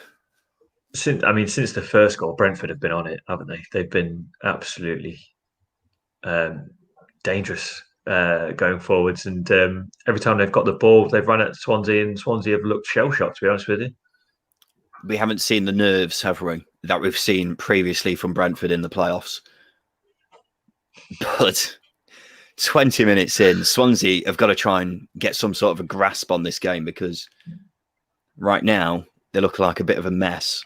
B: Since the first goal, Brentford have been on it, haven't they? They've been absolutely dangerous going forwards. And every time they've got the ball, they've run at Swansea, and Swansea have looked shell-shocked, to be honest with you.
A: We haven't seen the nerves, have we, that we've seen previously from Brentford in the playoffs. But 20 minutes in, Swansea have got to try and get some sort of a grasp on this game, because right now they look like a bit of a mess.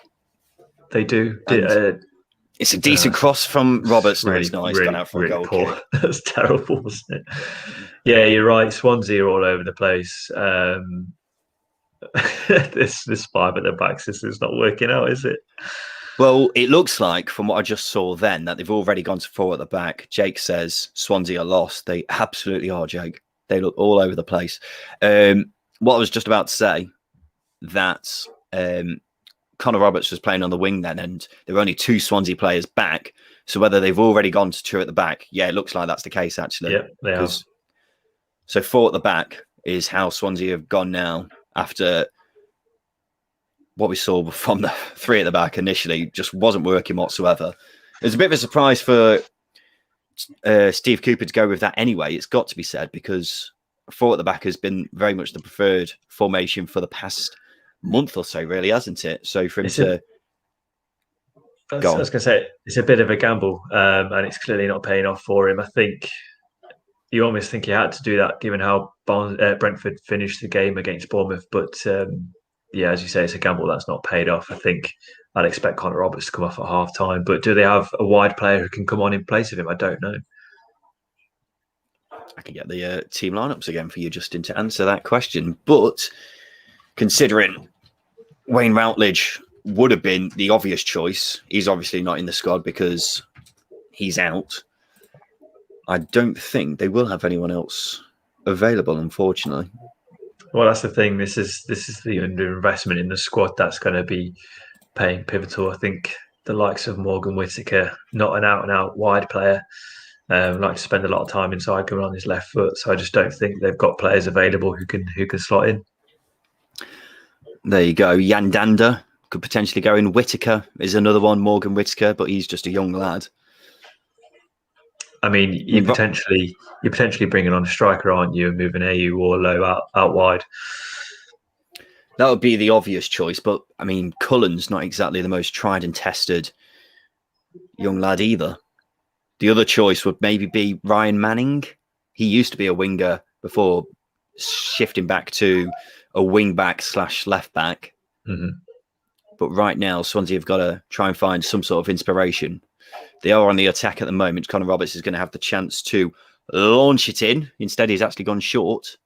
B: They do.
A: It's a decent cross from Roberts. No, it's not. He's gone out for a goal kick.
B: That's terrible, wasn't it? Yeah, you're right. Swansea are all over the place. This 5 at the back system is not working out, is it?
A: Well, it looks like, from what I just saw then, that they've already gone to 4 at the back. Jake says Swansea are lost. They absolutely are, Jake. They look all over the place. What I was just about to say, that Connor Roberts was playing on the wing then, and there were only 2 Swansea players back. So whether they've already gone to 2 at the back, yeah, it looks like that's the case, actually.
B: Yeah, they are.
A: So 4 at the back is how Swansea have gone now, after what we saw from the 3 at the back initially just wasn't working whatsoever. It was a bit of a surprise for Steve Cooper to go with that anyway. It's got to be said, because 4 at the back has been very much the preferred formation for the past month or so, really, hasn't it? So for him
B: I was going to say, it's a bit of a gamble, and it's clearly not paying off for him. I think you almost think he had to do that, given how Brentford finished the game against Bournemouth. But yeah, as you say, it's a gamble that's not paid off. I think I'd expect Connor Roberts to come off at half time, but do they have a wide player who can come on in place of him? I don't know.
A: I can get the team lineups again for you, Justin, to answer that question. But considering Wayne Routledge would have been the obvious choice, he's obviously not in the squad because he's out. I don't think they will have anyone else available, unfortunately.
B: Well, that's the thing. This is the underinvestment in the squad that's going to be paying pivotal. I think the likes of Morgan Whittaker, not an out-and-out wide player, like to spend a lot of time inside going on his left foot. So I just don't think they've got players available who can slot in.
A: There you go. Yandanda could potentially go in. Whittaker is another one. Morgan Whittaker, but he's just a young lad.
B: I mean, you're potentially bringing on a striker, aren't you, and moving AU or Low out wide.
A: That would be the obvious choice, but I mean, Cullen's not exactly the most tried and tested young lad either. The other choice would maybe be Ryan Manning. He used to be a winger before shifting back to a wing back / left back.
B: Mm-hmm.
A: But right now, Swansea have got to try and find some sort of inspiration. They are on the attack at the moment. Connor Roberts is going to have the chance to launch it in. Instead, he's actually gone short.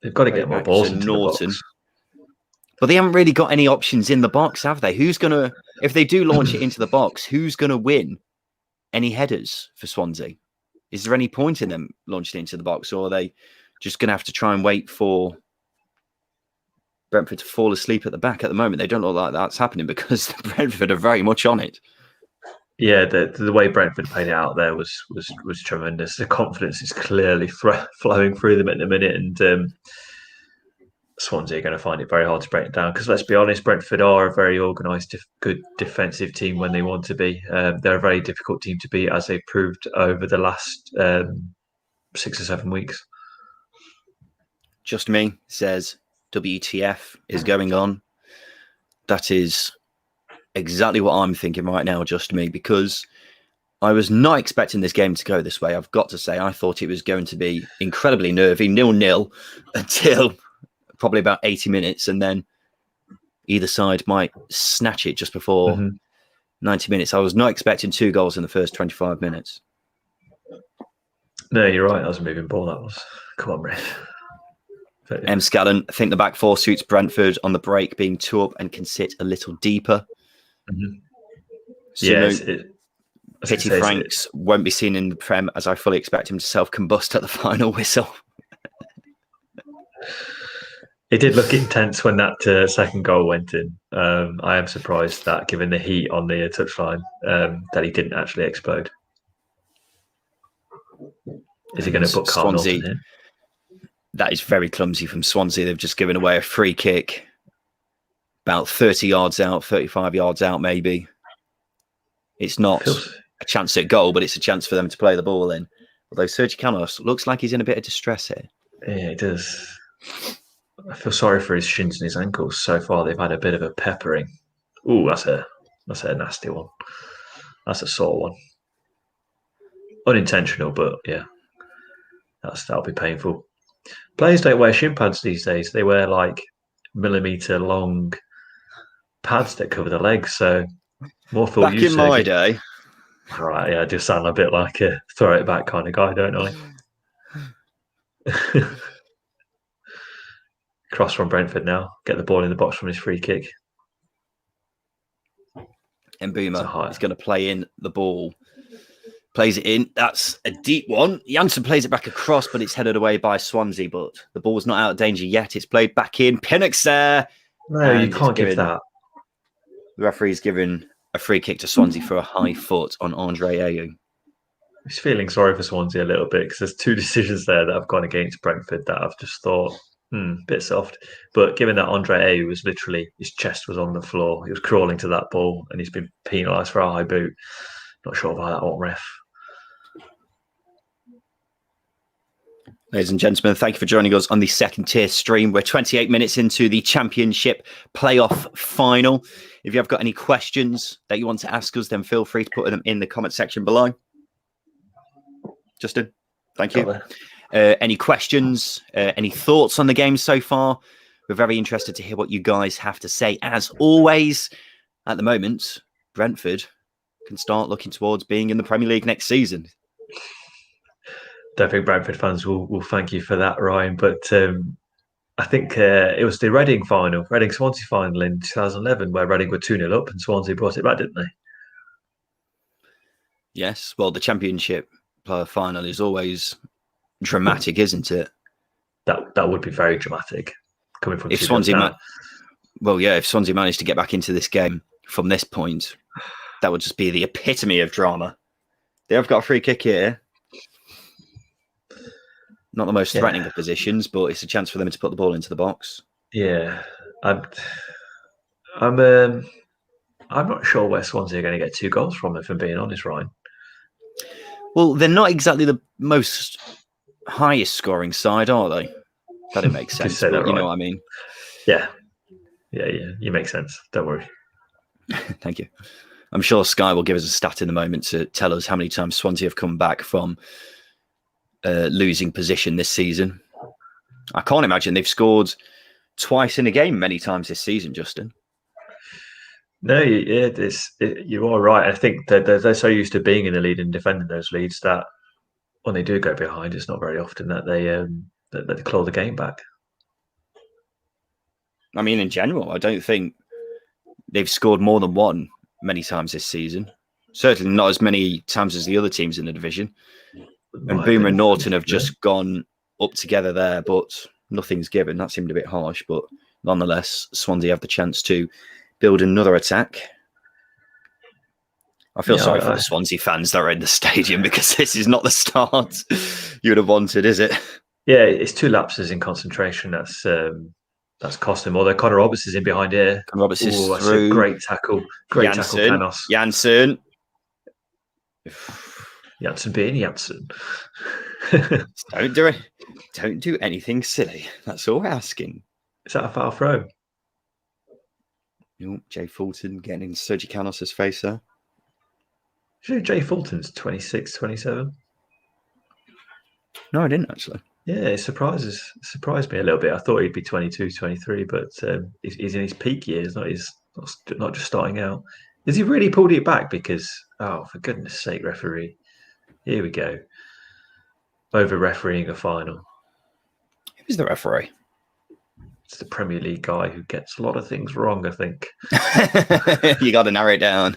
B: They've got to get more balls into
A: Norton.
B: the box.
A: But they haven't really got any options in the box, have they? Who's going to, if they do launch it into the box, who's going to win any headers for Swansea? Is there any point in them launching it into the box, or are they just going to have to try and wait for Brentford to fall asleep at the back? At the moment, they don't look like that's happening because Brentford are very much on it.
B: Yeah, the way Brentford played it out there was tremendous. The confidence is clearly flowing through them at the minute, and Swansea are going to find it very hard to break it down because, let's be honest, Brentford are a very organised, good defensive team when they want to be. They're a very difficult team to beat, as they've proved over the last 6 or 7 weeks.
A: Just Me says WTF is going on. That is exactly what I'm thinking right now, Just Me, because I was not expecting this game to go this way. I've got to say, I thought it was going to be incredibly nervy, 0-0 until probably about 80 minutes, and then either side might snatch it just before 90 minutes. I was not expecting 2 goals in the first 25 minutes.
B: No, you're right. That was a moving ball. That was. Come on, Riff.
A: M. Scallon, I think the back four suits Brentford on the break, being 2 up and can sit a little deeper.
B: Mm-hmm.
A: So Pity Franks won't be seen in the Prem, as I fully expect him to self-combust at the final whistle.
B: It did look intense when that second goal went in. I am surprised that, given the heat on the touchline, that he didn't actually explode. Is he going to put Carl Norton here?
A: That is very clumsy from Swansea. They've just given away a free kick about 30 yards out, 35 yards out maybe. It's not a chance at goal, but it's a chance for them to play the ball in. Although Sergio Canos looks like he's in a bit of distress here.
B: Yeah, he does. I feel sorry for his shins and his ankles. So far, they've had a bit of a peppering. Ooh, that's a nasty one. That's a sore one. Unintentional, but yeah, that'll be painful. Players don't wear shin pads these days. They wear like millimeter long pads that cover the legs. So more for
A: back in my day.
B: All right, yeah, I do sound a bit like a throw it back kind of guy, don't I? Cross from Brentford now. Get the ball in the box from his free kick.
A: And Boomer is going to play in the ball. Plays it in. That's a deep one. Janssen plays it back across, but it's headed away by Swansea. But the ball's not out of danger yet. It's played back in. Pinnock's there.
B: No, you can't give that.
A: The referee's given a free kick to Swansea for a high foot on Andre Ayew.
B: He's feeling sorry for Swansea a little bit because there's 2 decisions there that have gone against Brentford that I've just thought, bit soft. But given that Andre Ayew was literally, his chest was on the floor, he was crawling to that ball and he's been penalised for a high boot. Not sure about that one, ref.
A: Ladies and gentlemen, thank you for joining us on the second tier stream. We're 28 minutes into the Championship playoff final. If you have got any questions that you want to ask us, then feel free to put them in the comment section below. Justin, thank you. Any questions, any thoughts on the game so far? We're very interested to hear what you guys have to say. As always, at the moment, Brentford can start looking towards being in the Premier League next season.
B: Don't think Brentford fans will thank you for that, Ryan. But I think it was the Reading-Swansea final in 2011 where Reading were 2-0 up and Swansea brought it back, didn't they?
A: Yes. Well, the Championship player final is always dramatic, isn't it?
B: That would be very dramatic coming from
A: if Swansea. If Swansea managed to get back into this game from this point, that would just be the epitome of drama. They have got a free kick here. Not the most threatening of positions, but it's a chance for them to put the ball into the box.
B: Yeah. I'm, I'm, I'm not sure where Swansea are going to get 2 goals from, if I'm being honest, Ryan.
A: Well, they're not exactly the most highest scoring side, are they? That didn't make sense, but you know what I mean.
B: Yeah. You make sense. Don't worry.
A: Thank you. I'm sure Sky will give us a stat in a moment to tell us how many times Swansea have come back from losing position this season. I can't imagine they've scored twice in a game many times this season, Justin.
B: No, you are right. I think that they're so used to being in the lead and defending those leads that when they do go behind, it's not very often that they claw the game back.
A: I mean, in general, I don't think they've scored more than one many times this season. Certainly not as many times as the other teams in the division. And Boomer and Norton have just gone up together there, but nothing's given. That seemed a bit harsh, but nonetheless, Swansea have the chance to build another attack. I feel sorry for the Swansea fans that are in the stadium because this is not the start you would have wanted, is it?
B: Yeah, it's 2 lapses in concentration. That's cost him. Although Connor Roberts is in behind here.
A: Connor Roberts is
B: that's
A: through.
B: A great tackle. Great tackle, Canos.
A: Janssen.
B: Janssen being Janssen.
A: Don't do anything silly. That's all we're asking.
B: Is that a foul throw?
A: Jay Fulton getting in Sergi Canos' face there.
B: Jay Fulton's 26, 27?
A: No, I didn't actually.
B: Yeah, it surprised me a little bit. I thought he'd be 22, 23, but he's in his peak years, not just starting out. Has he really pulled it back? Because, for goodness sake, referee. Here we go. Over refereeing a final.
A: Who's the referee?
B: It's the Premier League guy who gets a lot of things wrong, I think.
A: You got to narrow it down.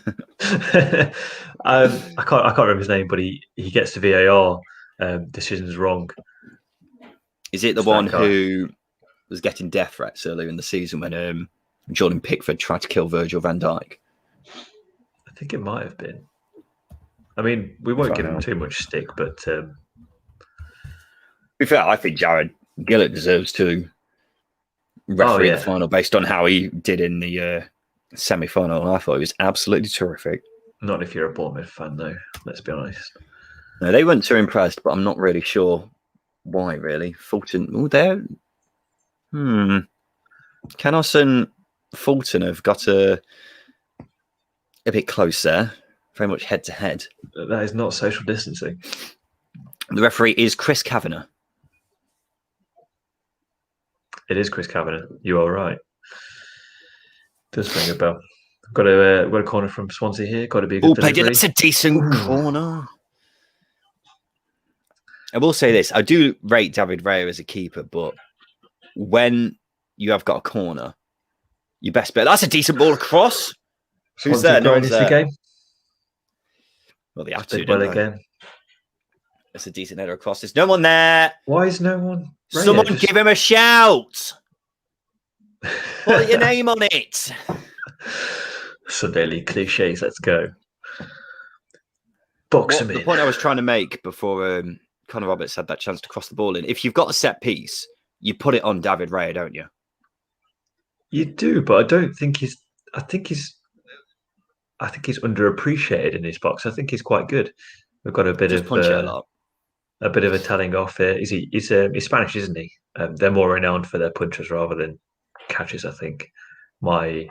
B: I can't remember his name, but he gets the VAR decisions wrong.
A: Is it the one who was getting death threats earlier in the season when Jordan Pickford tried to kill Virgil van Dijk?
B: I think it might have been. I mean, we won't give him too much stick, but to
A: be fair, I think Jared Gillett deserves to referee the final based on how he did in the semi-final. I thought he was absolutely terrific.
B: Not if you're a Bournemouth fan, though. Let's be honest.
A: No, they weren't too impressed, but I'm not really sure why. Really, Fulton. Canos and Fulton have got a bit close there, very much head to head.
B: That is not social distancing.
A: The referee is Chris Kavanagh.
B: It is Chris Kavanagh. You are right. Does ring a bell. Got a corner from Swansea here. Got to be a good delivery.
A: That's a decent corner. I will say this: I do rate David Raya as a keeper, but when you have got a corner, you best bet that's a decent ball across. Who's there? No one's there. Game. Well, they have to.
B: Well, again.
A: That's a decent header across. There's no one there.
B: Why is no one?
A: Someone give him a shout. Put your name on it.
B: Sunday League cliches. Let's go. Box him in.
A: The point I was trying to make before Connor Roberts had that chance to cross the ball in. If you've got a set piece, you put it on David Raya, don't you?
B: You do, but I don't think he's. I think he's underappreciated in his box. I think he's quite good. We've got a bit of a bit of a telling off here. He's Spanish, isn't he? They're more renowned for their punches rather than catches. I think my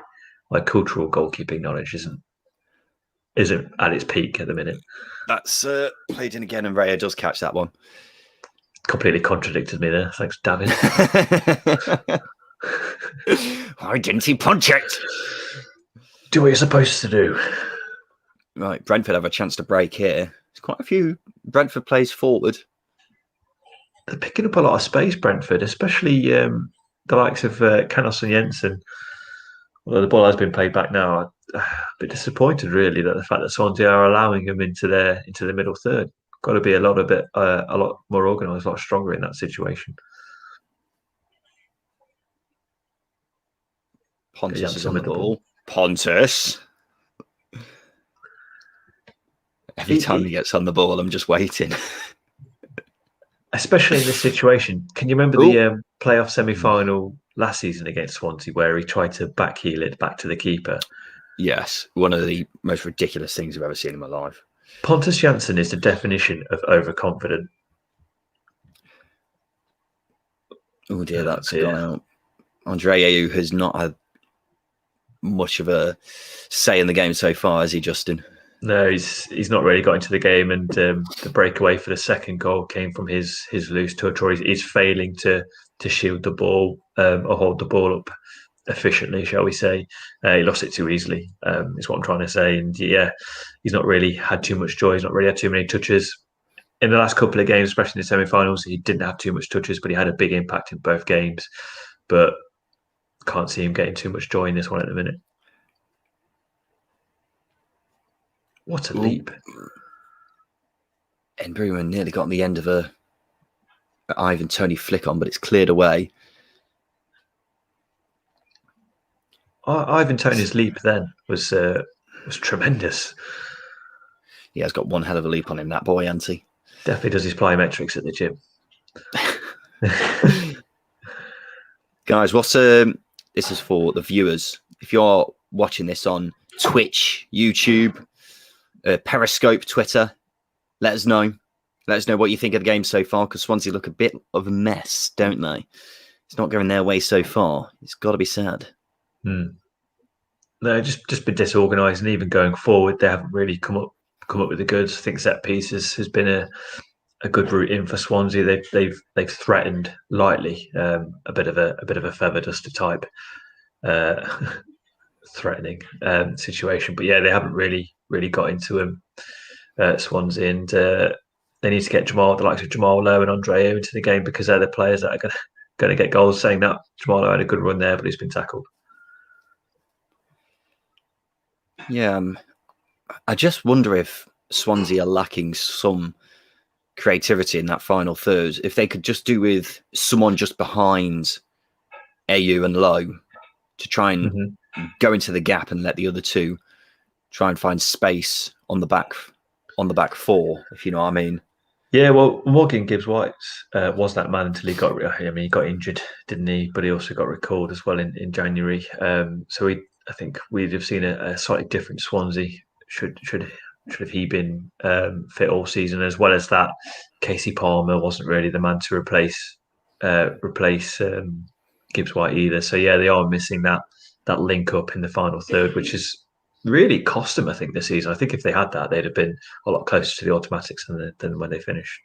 B: cultural goalkeeping knowledge isn't at its peak at the minute.
A: That's played in again, and Raya does catch that one.
B: Completely contradicted me there. Thanks, David.
A: Why didn't he punch it?
B: Do what you're supposed to do.
A: Right, Brentford have a chance to break here. There's quite a few Brentford plays forward.
B: They're picking up a lot of space, Brentford, especially the likes of Canos and Jensen. Although the ball has been played back now, I'm a bit disappointed, really, that the fact that Swansea are allowing them into the middle third. Got to be a lot more organised, a lot stronger in that situation.
A: Pontus is on the ball. Pontus. Every time he gets on the ball, I'm just waiting.
B: Especially in this situation. Can you remember the playoff semi-final last season against Swansea, where he tried to backheel it back to the keeper.
A: Yes, one of the most ridiculous things I've ever seen in my life.
B: Pontus Jansson is the definition of overconfident.
A: Oh dear, that's gone out. Andre Ayew has not had much of a say in the game so far, has he, Justin?
B: No, he's not really got into the game, and the breakaway for the second goal came from his loose touch, or he's failing to shield the ball or hold the ball up efficiently, shall we say. He lost it too easily, is what I'm trying to say. And yeah, he's not really had too much joy. He's not really had too many touches. In the last couple of games, especially in the semi-finals, he didn't have too much touches, but he had a big impact in both games. But can't see him getting too much joy in this one at the minute. What a leap.
A: And Bruman nearly got on the end of a Ivan Toney flick on, but it's cleared away.
B: Ivan Toney's leap then was tremendous.
A: He has got one hell of a leap on him, that boy, Antti.
B: Definitely does his plyometrics at the gym.
A: Guys, this is for the viewers. If you're watching this on Twitch, YouTube, Periscope, Twitter, let us know. Let us know what you think of the game so far, because Swansea look a bit of a mess, don't they? It's not going their way so far. It's got to be sad.
B: No, just been disorganised, and even going forward, they haven't really come up with the goods. I think set pieces has been a good route in for Swansea. They've threatened lightly, a bit of a feather duster type threatening situation, but yeah, they haven't really got into him. Swansea, and they need to get the likes of Jamal Lowe and Andre into the game, because they're the players that are going to get goals. Saying that, Jamal Lowe had a good run there, but he's been tackled.
A: Yeah, I just wonder if Swansea are lacking some creativity in that final third. If they could just do with someone just behind Ayew and Lowe to try and go into the gap and let the other two try and find space on the back four, if you know what I mean.
B: Yeah, well, Morgan Gibbs-White was that man until he got. I mean, he got injured, didn't he? But he also got recalled as well in January. So I think we'd have seen a slightly different Swansea should have he been fit all season. As well as that, Casey Palmer wasn't really the man to replace Gibbs-White either. So yeah, they are missing that link up in the final third, which is really cost them, I think, this season. I think if they had that, they'd have been a lot closer to the automatics than when they finished.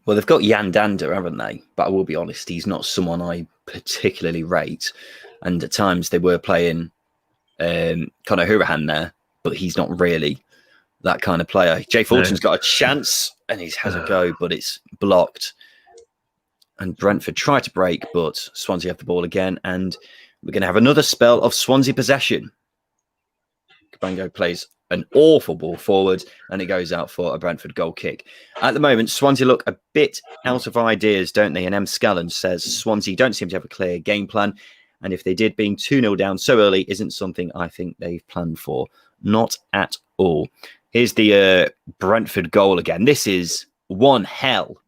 B: Well,
A: they've got Jan Dander, haven't they? But I will be honest, he's not someone I particularly rate. And at times they were playing Conor Hourihane there, but he's not really that kind of player. Jay Fulton's got a chance and he has a go, but it's blocked. And Brentford try to break, but Swansea have the ball again. And we're going to have another spell of Swansea possession. Cabango plays an awful ball forward and it goes out for a Brentford goal kick. At the moment, Swansea look a bit out of ideas, don't they? And M. Scallon says Swansea don't seem to have a clear game plan. And if they did, being 2-0 down so early isn't something I think they've planned for. Not at all. Here's the Brentford goal again. This is one hell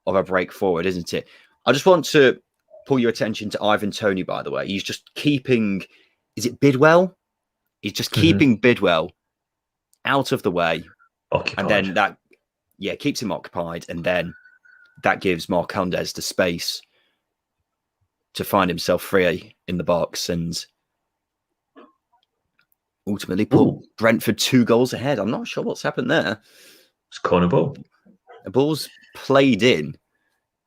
A: of a break forward, isn't it? I just want to pull your attention to Ivan Toney, by the way. He's just keeping, is it Bidwell? He's just keeping Bidwell out of the way.
B: Occupied.
A: And then keeps him occupied. And then that gives Marcondes the space to find himself free in the box and ultimately put Brentford 2 goals ahead. I'm not sure what's happened there.
B: It's a corner ball.
A: The ball's played in.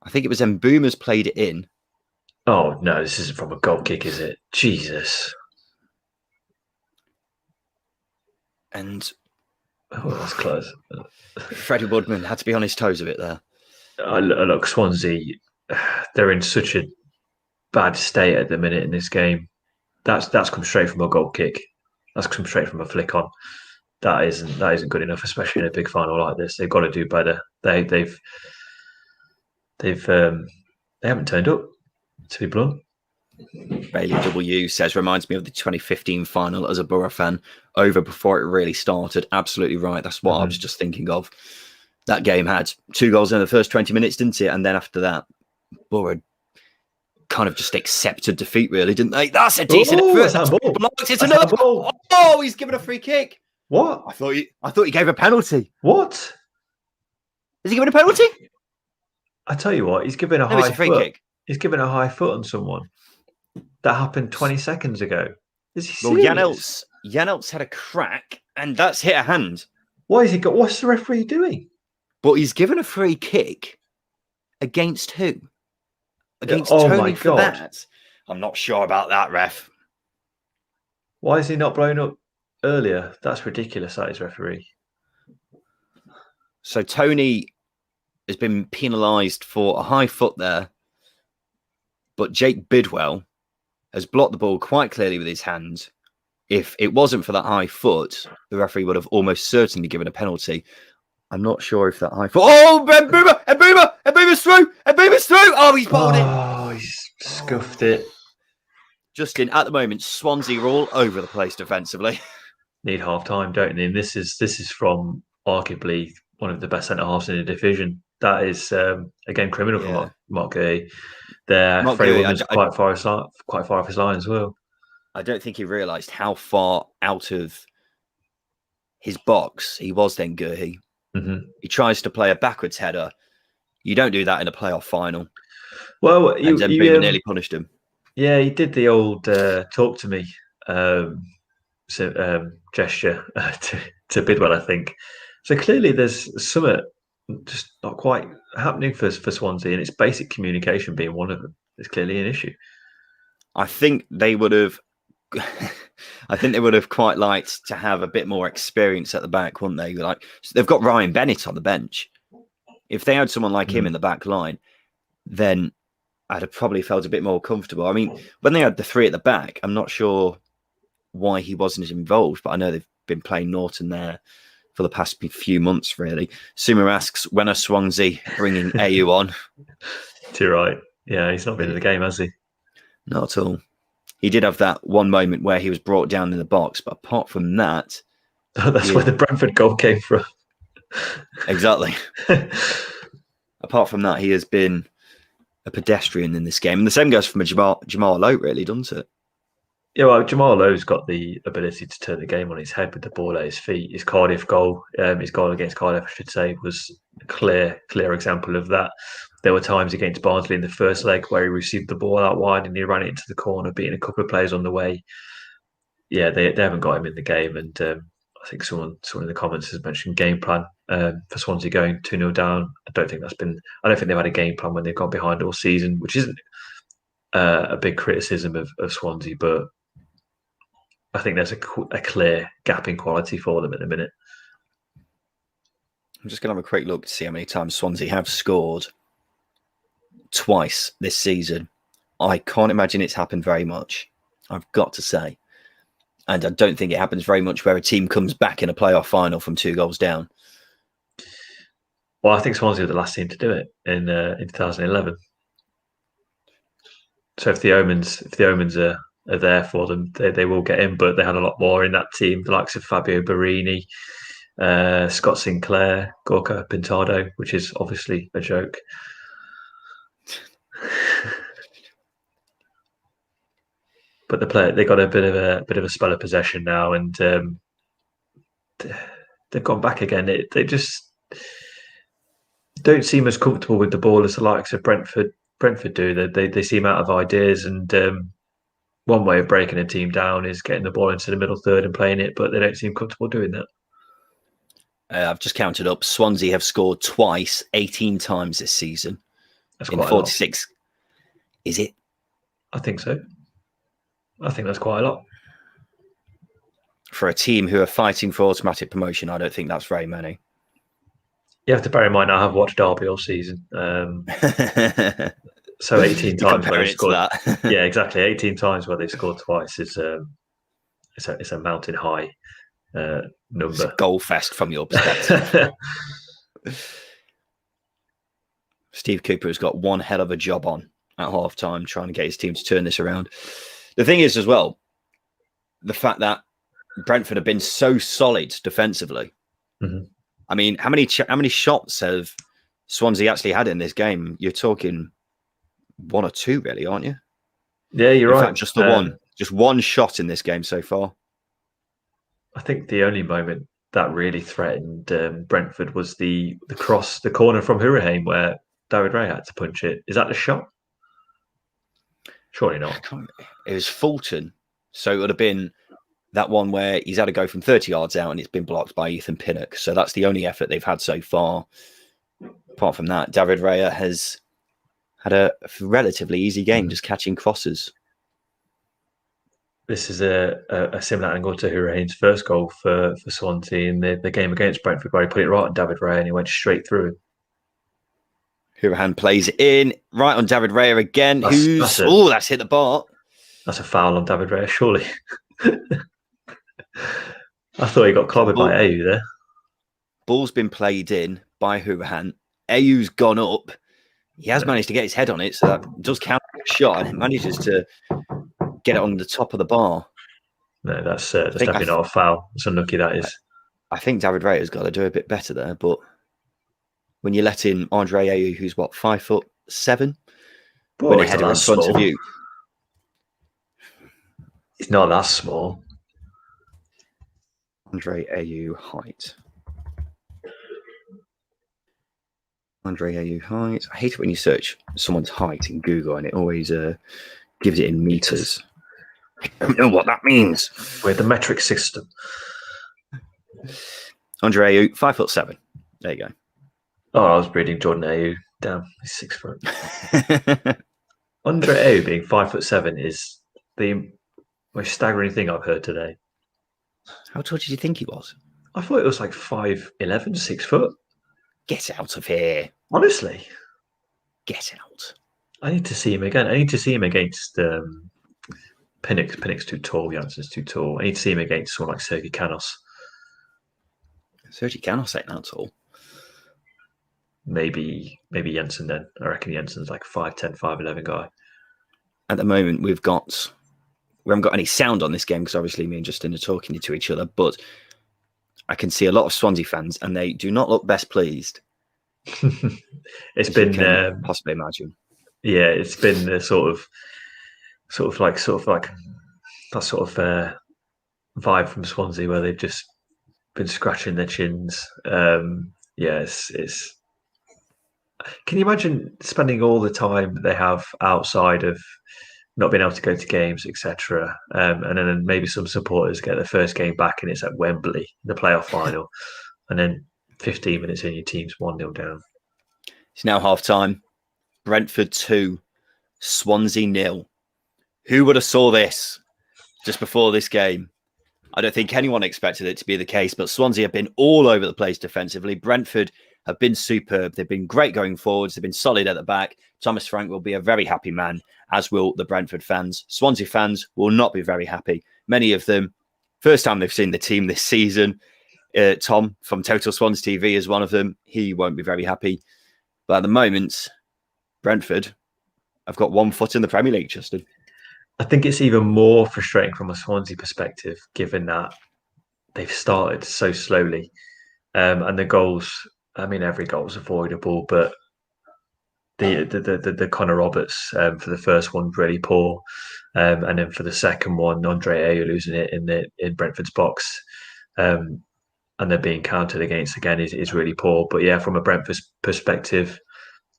A: I think it was Mbeuma's played it in.
B: Oh, no, this isn't from a goal kick, is it? Jesus.
A: And
B: that's close.
A: Freddie Woodman had to be on his toes a bit there.
B: Look, Swansea, they're in such a bad state at the minute in this game. That's come straight from a goal kick. That's come straight from a flick on. That isn't good enough, especially in a big final like this. They've got to do better. They haven't turned up, to be blunt.
A: Bailey W says, reminds me of the 2015 final as a Borough fan, over before it really started. Absolutely right. That's what I was just thinking of. That game had 2 goals in the first 20 minutes, didn't it? And then after that, Borough kind of just accepted defeat, really, didn't they? That's a decent effort.
B: That's handball.
A: It's another ball. Oh, he's given a free kick.
B: What?
A: I thought he gave a penalty.
B: What?
A: Is he giving a penalty?
B: I tell you what, he's given a high free kick. He's given a high foot on someone. That happened 20 seconds ago. Is he serious?
A: Jan Eltz had a crack, and that's hit a hand.
B: What's the referee doing?
A: But he's given a free kick against who? Against Tony for that? I'm not sure about that, ref.
B: Why is he not blown up earlier? That's ridiculous, that is, referee.
A: So Tony has been penalised for a high foot there, but Jake Bidwell has blocked the ball quite clearly with his hand. If it wasn't for that high foot, the referee would have almost certainly given a penalty. I'm not sure if that high foot... Oh, Mbeumo's through! Oh, he's bowled it!
B: Oh, he's scuffed it.
A: Justin, at the moment, Swansea are all over the place defensively.
B: Need half time, don't they? And this is from arguably one of the best centre halves in the division. That is again criminal for Mark Gurley. Freddie Woodman's quite far off his line as well.
A: I don't think he realised how far out of his box he was then, Gurley.
B: Mm-hmm.
A: He tries to play a backwards header. You don't do that in a playoff final.
B: Well,
A: and then Boomer nearly punished him.
B: Yeah, he did the old talk to me gesture to Bidwell, I think. So clearly there's something just not quite happening for Swansea, and it's basic communication being one of them. It's clearly an issue.
A: I think they would have quite liked to have a bit more experience at the back, wouldn't they? They've got Ryan Bennett on the bench. If they had someone like him in the back line, then I'd have probably felt a bit more comfortable. I mean, when they had the three at the back, I'm not sure why he wasn't involved, but I know they've been playing Norton there for the past few months, really. Sumer asks, when are Swansea bringing AU on?
B: Too right. Yeah, he's not been in the game, has he?
A: Not at all. He did have that one moment where he was brought down in the box, but apart from that...
B: That's where the Brentford goal came from.
A: Exactly. Apart from that, he has been a pedestrian in this game. And the same goes from Jamal Lowe, really, doesn't it?
B: Yeah, well, Jamal Lowe's got the ability to turn the game on his head with the ball at his feet. His Cardiff goal, his goal against Cardiff, I should say, was a clear example of that. There were times against Barnsley in the first leg where he received the ball out wide and he ran it into the corner, beating a couple of players on the way. Yeah, they haven't got him in the game. And I think someone in the comments has mentioned game plan for Swansea going 2-0 down. I don't think they've had a game plan when they've gone behind all season, which isn't a big criticism of Swansea, but I think there's a clear gap in quality for them at the minute.
A: I'm just going to have a quick look to see how many times Swansea have scored twice this season. I can't imagine it's happened very much, I've got to say. And I don't think it happens very much where a team comes back in a playoff final from 2 goals down.
B: Well, I think Swansea were the last team to do it in 2011. So if the omens are there for them, they will get in, but they had a lot more in that team, the likes of Fabio Barini, Scott Sinclair, Gorka Pintado, which is obviously a joke. But they got a bit of a spell of possession now, and they've gone back again. They just don't seem as comfortable with the ball as the likes of Brentford do. They seem out of ideas, and one way of breaking a team down is getting the ball into the middle third and playing it, but they don't seem comfortable doing that.
A: I've just counted up. Swansea have scored twice, 18 times this season.
B: That's
A: in
B: quite
A: 46. Is it?
B: I think so. I think that's quite a lot.
A: For a team who are fighting for automatic promotion, I don't think that's very many.
B: You have to bear in mind I have watched Derby all season. So 18 times where they scored. Yeah, exactly. 18 times where they scored twice is it's a mountain high number. It's a
A: goal fest from your perspective. Steve Cooper has got one hell of a job on at half time trying to get his team to turn this around. The thing is as well, the fact that Brentford have been so solid defensively.
B: Mm-hmm.
A: I mean, how many shots have Swansea actually had in this game? You're talking one or two, really, aren't you?
B: Yeah, you're
A: In
B: right.
A: fact, just the one. Just one shot in this game so far.
B: I think the only moment that really threatened Brentford was the cross, the corner from Hurricane, where David Ray had to punch it. Is that the shot? Surely not.
A: It was Fulton. So it would have been that one where he's had to go from 30 yards out and it's been blocked by Ethan Pinnock. So that's the only effort they've had so far. Apart from that, David Raya has had a relatively easy game just catching crosses.
B: This is a similar angle to Hurricane's first goal for Swansea in the game against Brentford, where he put it right on David Raya and he went straight through.
A: Hurahan plays it in right on David Raya again. That's hit the bar.
B: That's a foul on David Raya, surely. I thought he got clobbered by Ayew there.
A: Ball's been played in by Hurahan. Ayew's gone up. He has managed to get his head on it, so that does count as a shot, and it manages to get it on the top of the bar.
B: No, that's definitely not a foul. It's unlucky, that is.
A: I think David Raya's got to do a bit better there, but when you let in Andre Ayew, who's 5'7", when a header in front of you.
B: He's not that small.
A: Andre Ayew height. Andre Ayew height. I hate it when you search someone's height in Google and it always gives it in meters. I don't know what that means.
B: We're the metric system.
A: Andre Ayew, 5'7". There you go.
B: Oh, I was reading Jordan Ayew. Damn, he's 6 foot. Andre Ayew being 5'7" is the most staggering thing I've heard today.
A: How tall did you think he was?
B: I thought it was like 5'11", 6 foot.
A: Get out of here.
B: Honestly.
A: Get out.
B: I need to see him again. I need to see him against Pinnock. Pinnock's too tall. Jansen's too tall. I need to see him against someone like Sergi Canos.
A: Sergi Canos ain't that tall.
B: Maybe Jensen then. I reckon Jensen's like 5'10", 5'11" guy.
A: At the moment, we haven't got any sound on this game because obviously me and Justin are talking to each other, but I can see a lot of Swansea fans and they do not look best pleased.
B: It's been
A: possibly imagine.
B: Yeah, it's been the sort of like that sort of vibe from Swansea where they've just been scratching their chins. It's. Can you imagine spending all the time they have outside of not being able to go to games, etc., and then maybe some supporters get their first game back and it's at Wembley, the playoff final, and then 15 minutes in, your team's 1-0 down.
A: It's now half time. Brentford 2, Swansea 0. Who would have saw this just before this game? I don't think anyone expected it to be the case, but Swansea have been all over the place defensively. Brentford have been superb. They've been great going forwards. They've been solid at the back. Thomas Frank will be a very happy man, as will the Brentford fans. Swansea fans will not be very happy. Many of them, first time they've seen the team this season. Tom from Total Swans TV is one of them. He won't be very happy. But at the moment, Brentford have got 1 foot in the Premier League, Justin.
B: I think it's even more frustrating from a Swansea perspective, given that they've started so slowly. And the goals, I mean, every goal is avoidable, but the Connor Roberts for the first one really poor, and then for the second one, Andre Ayew losing it in Brentford's box, and they're being countered against again is really poor. But yeah, from a Brentford perspective,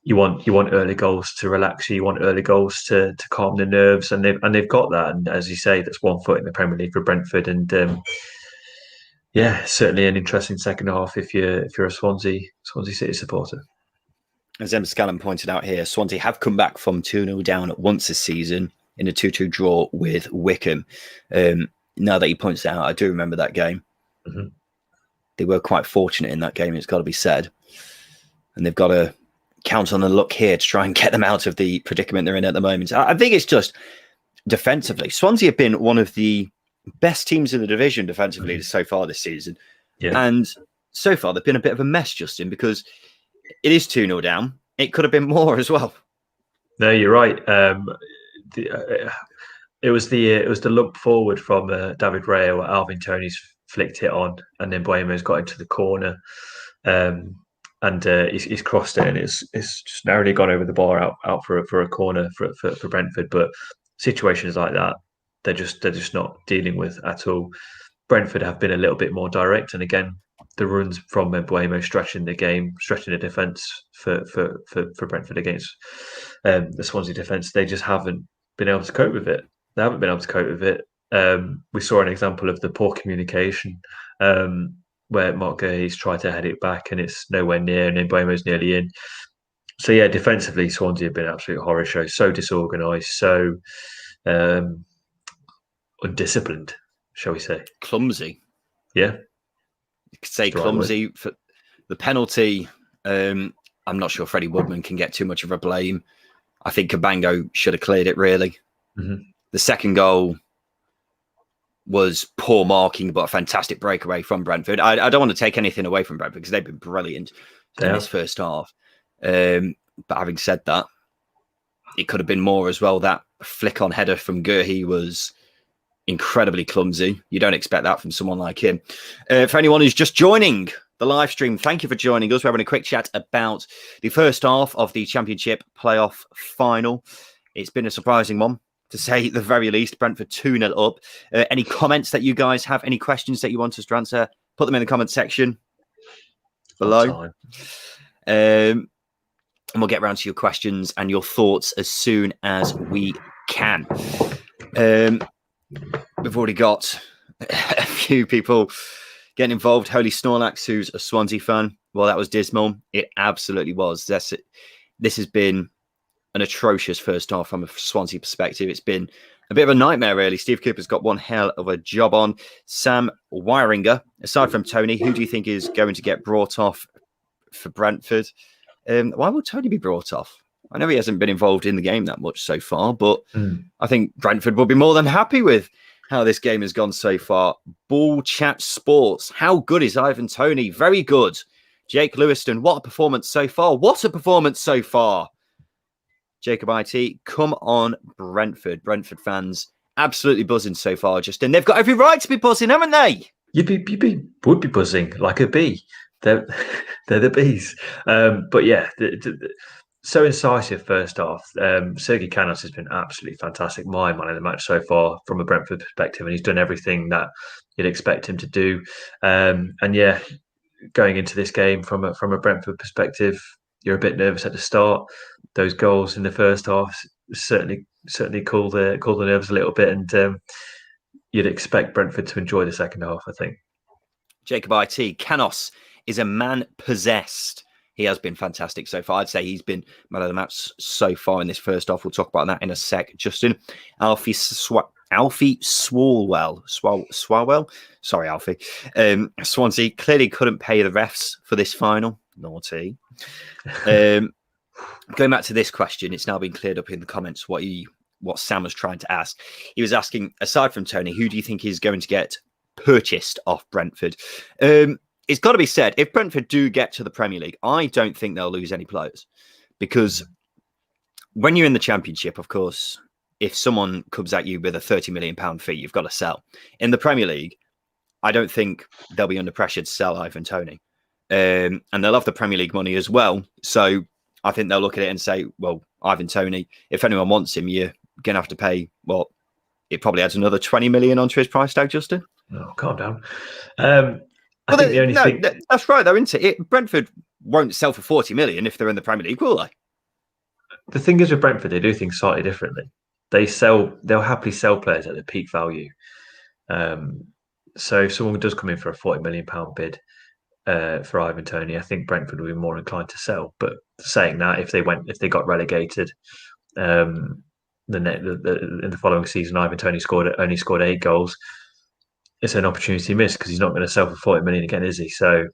B: you want early goals to relax you. You want early goals to calm the nerves, and they've got that. And as you say, that's 1 foot in the Premier League for Brentford, and certainly an interesting second half if you're a Swansea City supporter.
A: As Emma Scallon pointed out here, Swansea have come back from 2-0 down once this season in a 2-2 draw with Wickham. Now that he points out, I do remember that game.
B: Mm-hmm.
A: They were quite fortunate in that game, it's got to be said. And they've got to count on the luck here to try and get them out of the predicament they're in at the moment. I think it's just defensively. Swansea have been one of the best teams in the division defensively so far this season.
B: Yeah.
A: And so far, they've been a bit of a mess, Justin, because it is 2-0 down. It could have been more as well.
B: No, you're right. It was the lump forward from David Raya where Alvin Toney's flicked it on, and then Buemo's got into the corner. And and he's crossed it, and it's just narrowly gone over the bar out for a corner for Brentford. But situations like that, they're just not dealing with at all. Brentford have been a little bit more direct, and again, the runs from Mbeumo stretching the game, stretching the defence for Brentford against the Swansea defence. They just haven't been able to cope with it. They haven't been able to cope with it. We saw an example of the poor communication where Mark Guehi's tried to head it back and it's nowhere near, and Mbeumo's nearly in. So yeah, defensively, Swansea have been an absolute horror show. So disorganised, so undisciplined, shall we say?
A: Clumsy.
B: Yeah.
A: You could say clumsy. For the penalty, I'm not sure Freddie Woodman can get too much of a blame. I think Cabango should have cleared it, really.
B: Mm-hmm.
A: The second goal was poor marking, but a fantastic breakaway from Brentford. I don't want to take anything away from Brentford because they've been brilliant in this first half. But having said that, it could have been more as well. That flick-on header from Guehi was incredibly clumsy. You don't expect that from someone like him. For anyone who's just joining the live stream, thank you for joining us. We're having a quick chat about the first half of the Championship playoff final. It's been a surprising one, to say the very least. Brentford 2-0 up. Any comments that you guys have? Any questions that you want us to answer? Put them in the comment section below. And we'll get around to your questions and your thoughts as soon as we can. We've already got a few people getting involved. Holy Snorlax, who's a Swansea fan. Well, that was dismal. It absolutely was. This has been an atrocious first half from a Swansea perspective. It's been a bit of a nightmare, really. Steve Cooper's got one hell of a job on. Sam Wyringer, aside from Tony, who do you think is going to get brought off for Brentford? Why will Tony be brought off? I know he hasn't been involved in the game that much so far, but I think Brentford will be more than happy with how this game has gone so far. Ball Chat Sports. How good is Ivan Toney? Very good. Jake Lewiston. What a performance so far. What a performance so far. Jacob IT. Come on, Brentford. Brentford fans absolutely buzzing so far, Justin. They've got every right to be buzzing, haven't they?
B: Would be buzzing like a bee. They're the bees. But yeah, so incisive first half. Sergi Canos has been absolutely fantastic. My man of the match so far from a Brentford perspective, and he's done everything that you'd expect him to do. And yeah, going into this game from a Brentford perspective, you're a bit nervous at the start. Those goals in the first half certainly cool the nerves a little bit, and you'd expect Brentford to enjoy the second half, I think.
A: Jacob IT. Canos is a man possessed. He has been fantastic so far. I'd say he's been man of the match so far in this first half. We'll talk about that in a sec. Justin, Alfie Swalwell. Sorry, Alfie. Swansea clearly couldn't pay the refs for this final. Naughty. Going back to this question, it's now been cleared up in the comments what Sam was trying to ask. He was asking, aside from Tony, who do you think is going to get purchased off Brentford? It's got to be said, if Brentford do get to the Premier League, I don't think they'll lose any players, because when you're in the Championship, of course, if someone comes at you with a £30 million fee, you've got to sell. In the Premier League, I don't think they'll be under pressure to sell Ivan Toney. And they'll have the Premier League money as well. So I think they'll look at it and say, well, Ivan Toney, if anyone wants him, you're going to have to pay, well, it probably adds another 20 million onto his price tag, Justin.
B: Oh, calm down. I think the only thing...
A: That's right, though, isn't it? Brentford won't sell for 40 million if they're in the Premier League, will they?
B: The thing is with Brentford, they do things slightly differently. They'll happily sell players at the peak value. So if someone does come in for a £40 million bid for Ivan Toney, I think Brentford will be more inclined to sell. But saying that, if they got relegated, in the following season, Ivan Toney only scored 8 goals. It's an opportunity missed because he's not going to sell for 40 million again, is he? So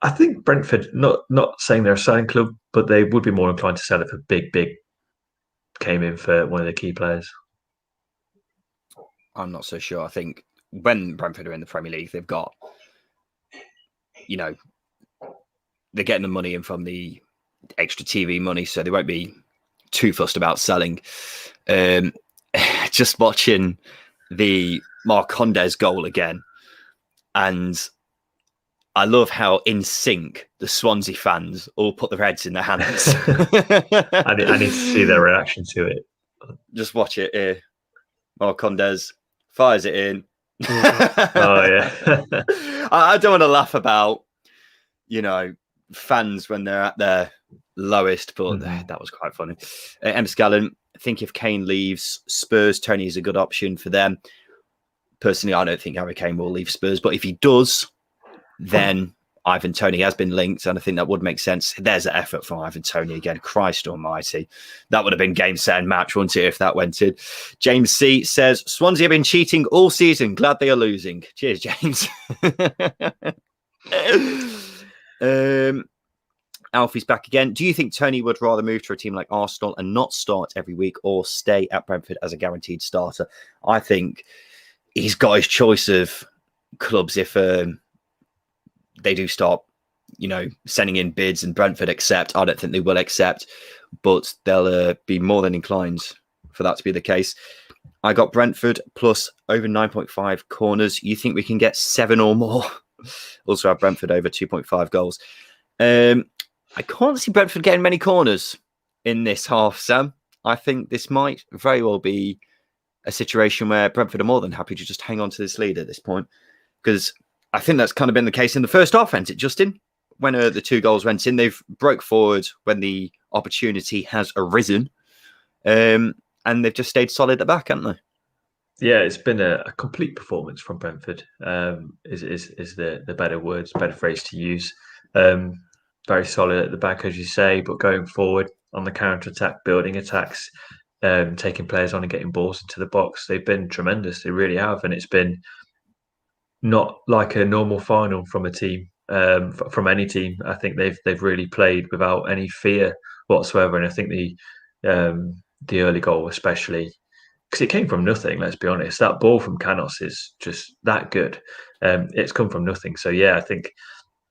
B: I think Brentford, not saying they're a selling club, but they would be more inclined to sell if a big came in for one of the key players.
A: I'm not so sure. I think when Brentford are in the Premier League, they've got, they're getting the money in from the extra TV money, so they won't be too fussed about selling. Just watching the Marcondes goal again, and I love how in sync the Swansea fans all put their heads in their hands.
B: I need to see their reaction to it.
A: Just watch it here. Marcondes fires it in.
B: Oh, yeah.
A: I don't want to laugh about, fans when they're at their lowest, but that was quite funny. M. Scallon, I think if Kane leaves Spurs, Tony is a good option for them. Personally, I don't think Harry Kane will leave Spurs, but if he does, then Ivan Toney has been linked, and I think that would make sense. There's an effort from Ivan Toney again. Christ almighty. That would have been game, set, and match, wouldn't it, if that went in? James C. says, Swansea have been cheating all season. Glad they are losing. Cheers, James. Alfie's back again. Do you think Toney would rather move to a team like Arsenal and not start every week, or stay at Brentford as a guaranteed starter? I think he's got his choice of clubs if they do start, sending in bids and Brentford accept. I don't think they will accept, but they'll be more than inclined for that to be the case. I got Brentford plus over 9.5 corners. You think we can get 7 or more? Also have Brentford over 2.5 goals. I can't see Brentford getting many corners in this half, Sam. I think this might very well be a situation where Brentford are more than happy to just hang on to this lead at this point, because I think that's kind of been the case in the first half, hasn't it, Justin? When the 2 goals went in, they've broke forward when the opportunity has arisen, and they've just stayed solid at the back, haven't they?
B: Yeah, it's been a complete performance from Brentford. Is the better phrase to use. Very solid at the back, as you say, but going forward on the counter attack, building attacks, taking players on and getting balls into the box. They've been tremendous. They really have, and it's been not like a normal final from a team, from any team. I think they've really played without any fear whatsoever, and I think the early goal especially, because it came from nothing. Let's be honest, that ball from Canos is just that good. It's come from nothing. So yeah, I think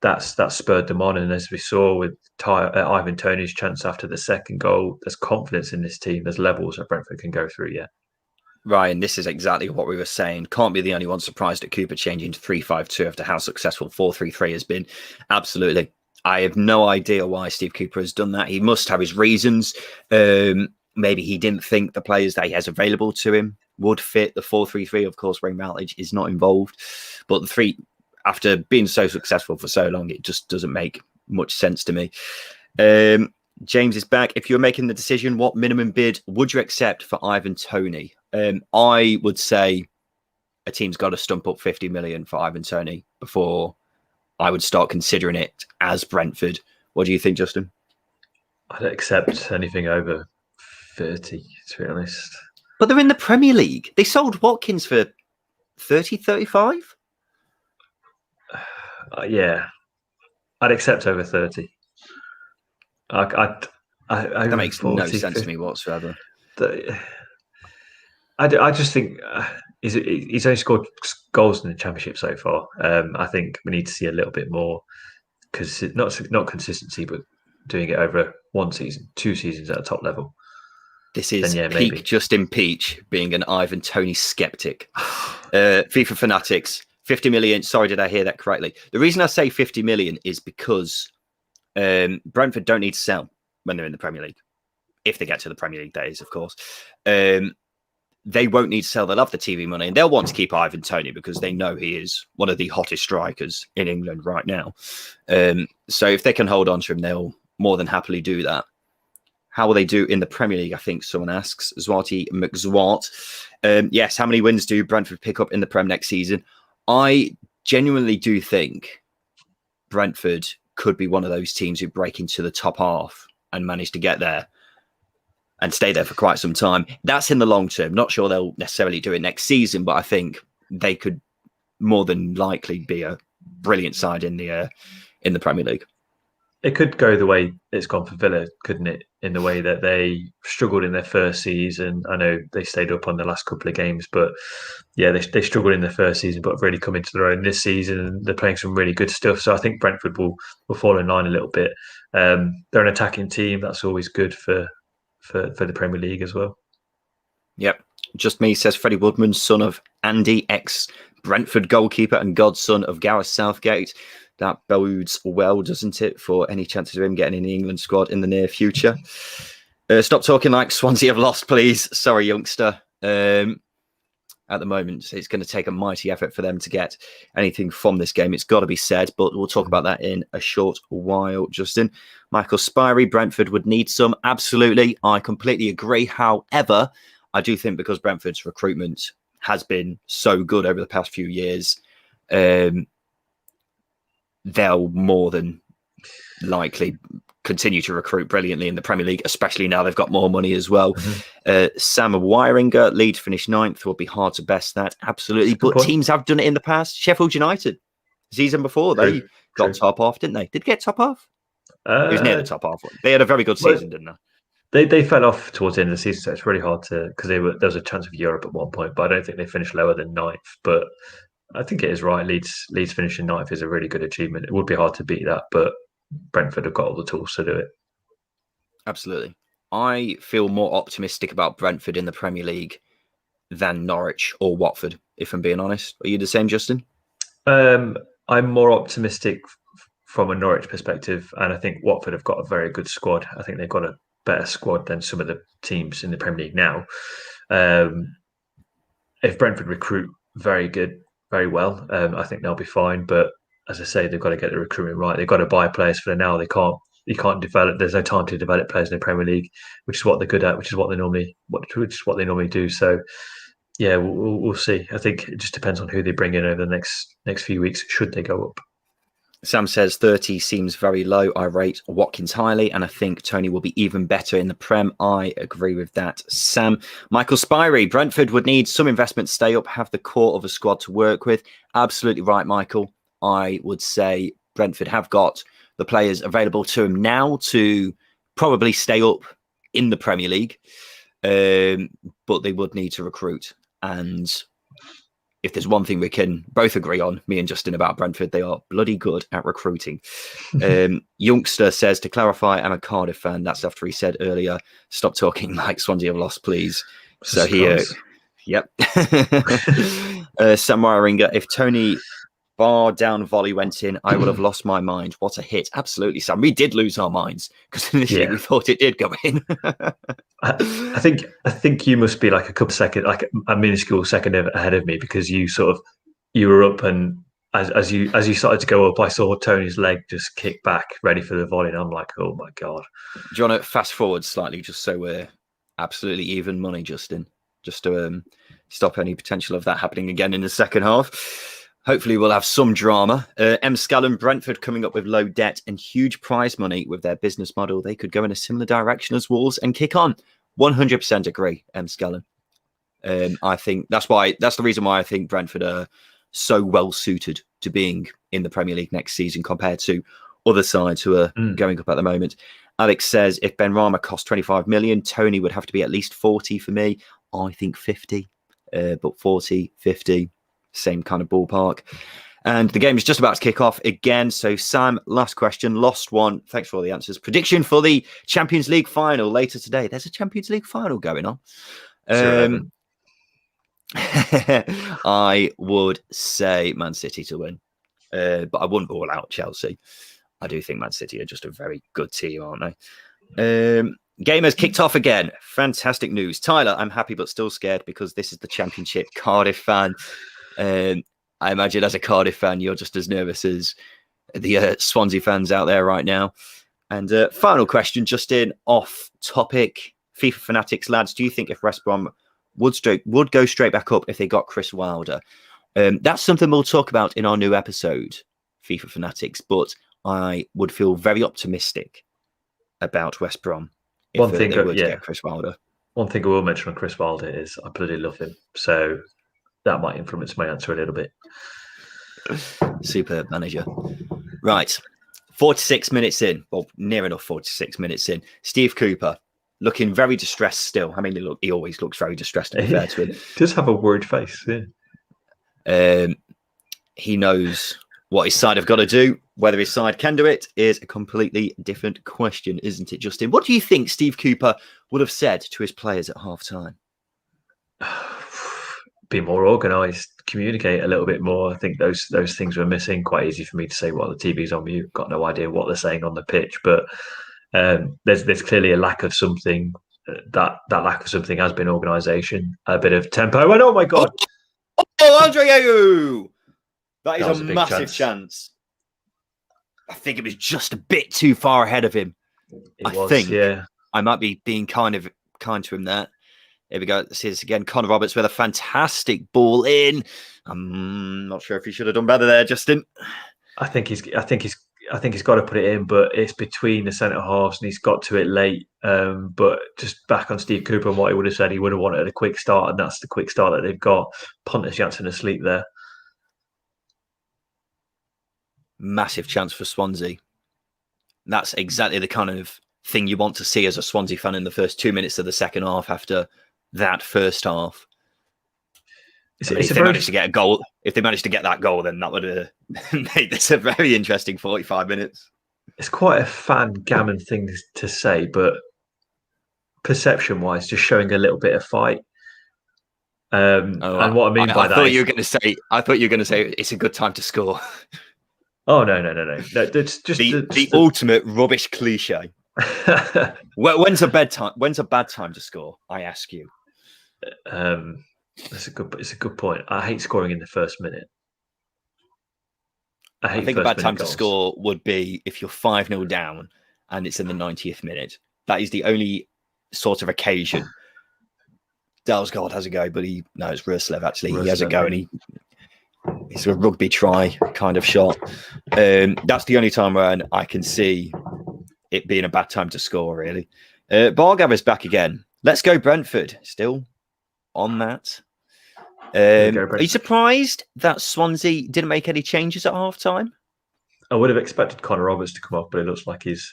B: that's spurred them on, and as we saw with Ivan Toney's chance after the second goal, there's confidence in this team. There's levels that Brentford can go through. Yeah.
A: Ryan, this is exactly what we were saying. Can't be the only one surprised at Cooper changing to 3-5-2 after how successful 4-3-3 has been. Absolutely. I have no idea why Steve Cooper has done that. He must have his reasons. Maybe he didn't think the players that he has available to him would fit the 4-3-3. Of course, Wayne Routledge is not involved. But the 3, after being so successful for so long, it just doesn't make much sense to me. James is back. If you're making the decision, what minimum bid would you accept for Ivan Toney? I would say a team's got to stump up 50 million for Ivan Toney before I would start considering it as Brentford. What do you think, Justin?
B: I'd accept anything over 30, to be honest.
A: But they're in the Premier League. They sold Watkins for 30, 35?
B: Yeah. I'd accept over 30.
A: That makes 40, no sense 50. To me whatsoever.
B: I just think he's only scored goals in the Championship so far. I think we need to see a little bit more, because not consistency, but doing it over 1 season, 2 seasons at a top level.
A: This is peak maybe. Justin Peach being an Ivan Toney skeptic. FIFA Fanatics, 50 million. Sorry, did I hear that correctly? The reason I say 50 million is because Brentford don't need to sell when they're in the Premier League. If they get to the Premier League, that is, of course. They won't need to sell. They'll have the TV money, and they'll want to keep Ivan Toney because they know he is one of the hottest strikers in England right now. So if they can hold on to him, they'll more than happily do that. How will they do in the Premier League? I think someone asks. Zwati McZwart. Yes, how many wins do Brentford pick up in the Prem next season? I genuinely do think Brentford could be one of those teams who break into the top half and manage to get there and stay there for quite some time. That's in the long term. Not sure they'll necessarily do it next season, but I think they could more than likely be a brilliant side in the Premier League.
B: It could go the way it's gone for Villa, couldn't it? In the way that they struggled in their first season. I know they stayed up on the last couple of games, but yeah, they struggled in their first season, but really come into their own this season. They're playing some really good stuff. So I think Brentford will fall in line a little bit. They're an attacking team. That's always good for the Premier League as well.
A: Yep. Just me, says Freddie Woodman, son of Andy, ex-Brentford goalkeeper and godson of Gareth Southgate. that bodes well, doesn't it, for any chances of him getting in the England squad in the near future? Stop talking like Swansea have lost, please. Sorry, youngster. At the moment, it's going to take a mighty effort for them to get anything from this game. It's got to be said, but we'll talk about that in a short while, Justin. Michael Spirey, Brentford would need some. Absolutely. I completely agree. However, I do think because Brentford's recruitment has been so good over the past few years, they'll more than likely continue to recruit brilliantly in the Premier League, especially now they've got more money as well. Sam Wyringer, Leeds finished 9th. Will be hard to best that, absolutely. But teams have done it in the past. Sheffield United, season before, they got top half, didn't they? Did they get top half? It was near the top half. They had a very good season, didn't they?
B: They fell off towards the end of the season, so it's really hard to, because there was a chance of Europe at one point, but I don't think they finished lower than 9th. But I think it is right. Leeds finishing 9th is a really good achievement. It would be hard to beat that, but Brentford have got all the tools to do it.
A: Absolutely. I feel more optimistic about Brentford in the Premier League than Norwich or Watford, if I'm being honest. Are you the same, Justin?
B: I'm more optimistic from a Norwich perspective, and I think Watford have got a very good squad. I think they've got a better squad than some of the teams in the Premier League now. If Brentford recruit very well, I think they'll be fine. But as I say, they've got to get the recruitment right. They've got to buy players for now. You can't develop. There's no time to develop players in the Premier League, which is what they're good at, which is what they normally do. So, yeah, we'll see. I think it just depends on who they bring in over the next few weeks. Should they go up?
A: Sam says 30 seems very low. I rate Watkins highly, and I think Tony will be even better in the Prem. I agree with that, Sam. Michael Spirey, Brentford would need some investment to stay up, have the core of a squad to work with. Absolutely right, Michael. I would say Brentford have got the players available to them now to probably stay up in the Premier League, but they would need to recruit. And if there's one thing we can both agree on, me and Justin, about Brentford, they are bloody good at recruiting. Youngster says, to clarify, I'm a Cardiff fan. That's after he said earlier, stop talking like Swansea have lost, please. So here, yep. Sam Wyringer, if Tony bar down volley went in, I would have lost my mind. What a hit. Absolutely, Sam. We did lose our minds because initially we thought it did go in.
B: I think you must be like a couple seconds, like a minuscule second ahead of me, because you were up, and as you started to go up, I saw Tony's leg just kick back, ready for the volley, and I'm like, oh my god.
A: Do you want to fast forward slightly, just so we're absolutely even money, Justin, just to stop any potential of that happening again in the second half? Hopefully we'll have some drama. M. Scallon, Brentford coming up with low debt and huge prize money with their business model. They could go in a similar direction as Wolves and kick on. 100% agree, M. Scallon. I think that's the reason why I think Brentford are so well suited to being in the Premier League next season compared to other sides who are going up at the moment. Alex says, if Benrahma cost 25 million, Tony would have to be at least 40 for me. I think 50, but 40, 50. Same kind of ballpark. And the game is just about to kick off again. So, Sam, last question, lost one. Thanks for all the answers. Prediction for the Champions League final later today. There's a Champions League final going on. I would say Man City to win, but I wouldn't rule out Chelsea. I do think Man City are just a very good team, aren't they? Game has kicked off again. Fantastic news. Tyler, I'm happy but still scared because this is the Championship. Cardiff fan. I imagine as a Cardiff fan, you're just as nervous as the Swansea fans out there right now. And final question, Justin, off topic. FIFA fanatics, lads, do you think if West Brom would go straight back up if they got Chris Wilder? That's something we'll talk about in our new episode, FIFA fanatics, but I would feel very optimistic about West Brom if they were to get Chris Wilder.
B: One thing I will mention on Chris Wilder is I bloody love him. So that might influence my answer a little bit.
A: Superb manager. Right. 46 minutes in. Well, near enough 46 minutes in. Steve Cooper looking very distressed still. I mean, he always looks very distressed, to be fair to him.
B: He does have a worried face, yeah.
A: He knows what his side have got to do. Whether his side can do it is a completely different question, isn't it, Justin? What do you think Steve Cooper would have said to his players at half-time?
B: Be more organised, communicate a little bit more. I think those things were missing. Quite easy for me to say, well, the TV's on mute, got no idea what they're saying on the pitch, but there's clearly a lack of something. That lack of something has been organisation, a bit of tempo, and oh my god,
A: Andre Ayew! That is a massive chance. I think it was just a bit too far ahead of him. I might be being kind to him there. Here we go. This is again Connor Roberts with a fantastic ball in. I'm not sure if he should have done better there, Justin.
B: I think he's got to put it in, but it's between the centre halves and he's got to it late. But just back on Steve Cooper and what he would have said, he would have wanted a quick start, and that's the quick start that they've got. Pontus Jansson asleep there.
A: Massive chance for Swansea. That's exactly the kind of thing you want to see as a Swansea fan in the first 2 minutes of the second half after that first half. If they managed to get a goal, if they managed to get that goal, then that would have made this a very interesting 45 minutes.
B: It's quite a fan gammon thing to say, but perception-wise, just showing a little bit of fight. And what I mean by that, I thought you were going to say it's a good time to score. Oh no! It's just
A: the ultimate rubbish cliche. When's a bad time to score? I ask you.
B: It's a good point. I hate scoring in the first minute.
A: I think a bad time to score would be if you're 5-0 down and it's in the 90th minute. That is the only sort of occasion. Dalsgaard has a go, but it's Ruslev actually. He has a go and it's a rugby try kind of shot. That's the only time when I can see it being a bad time to score, really. Bargaver's back again. Let's go Brentford. Still on that. Are you surprised that Swansea didn't make any changes at half-time?
B: I would have expected Connor Roberts to come off, but it looks like he's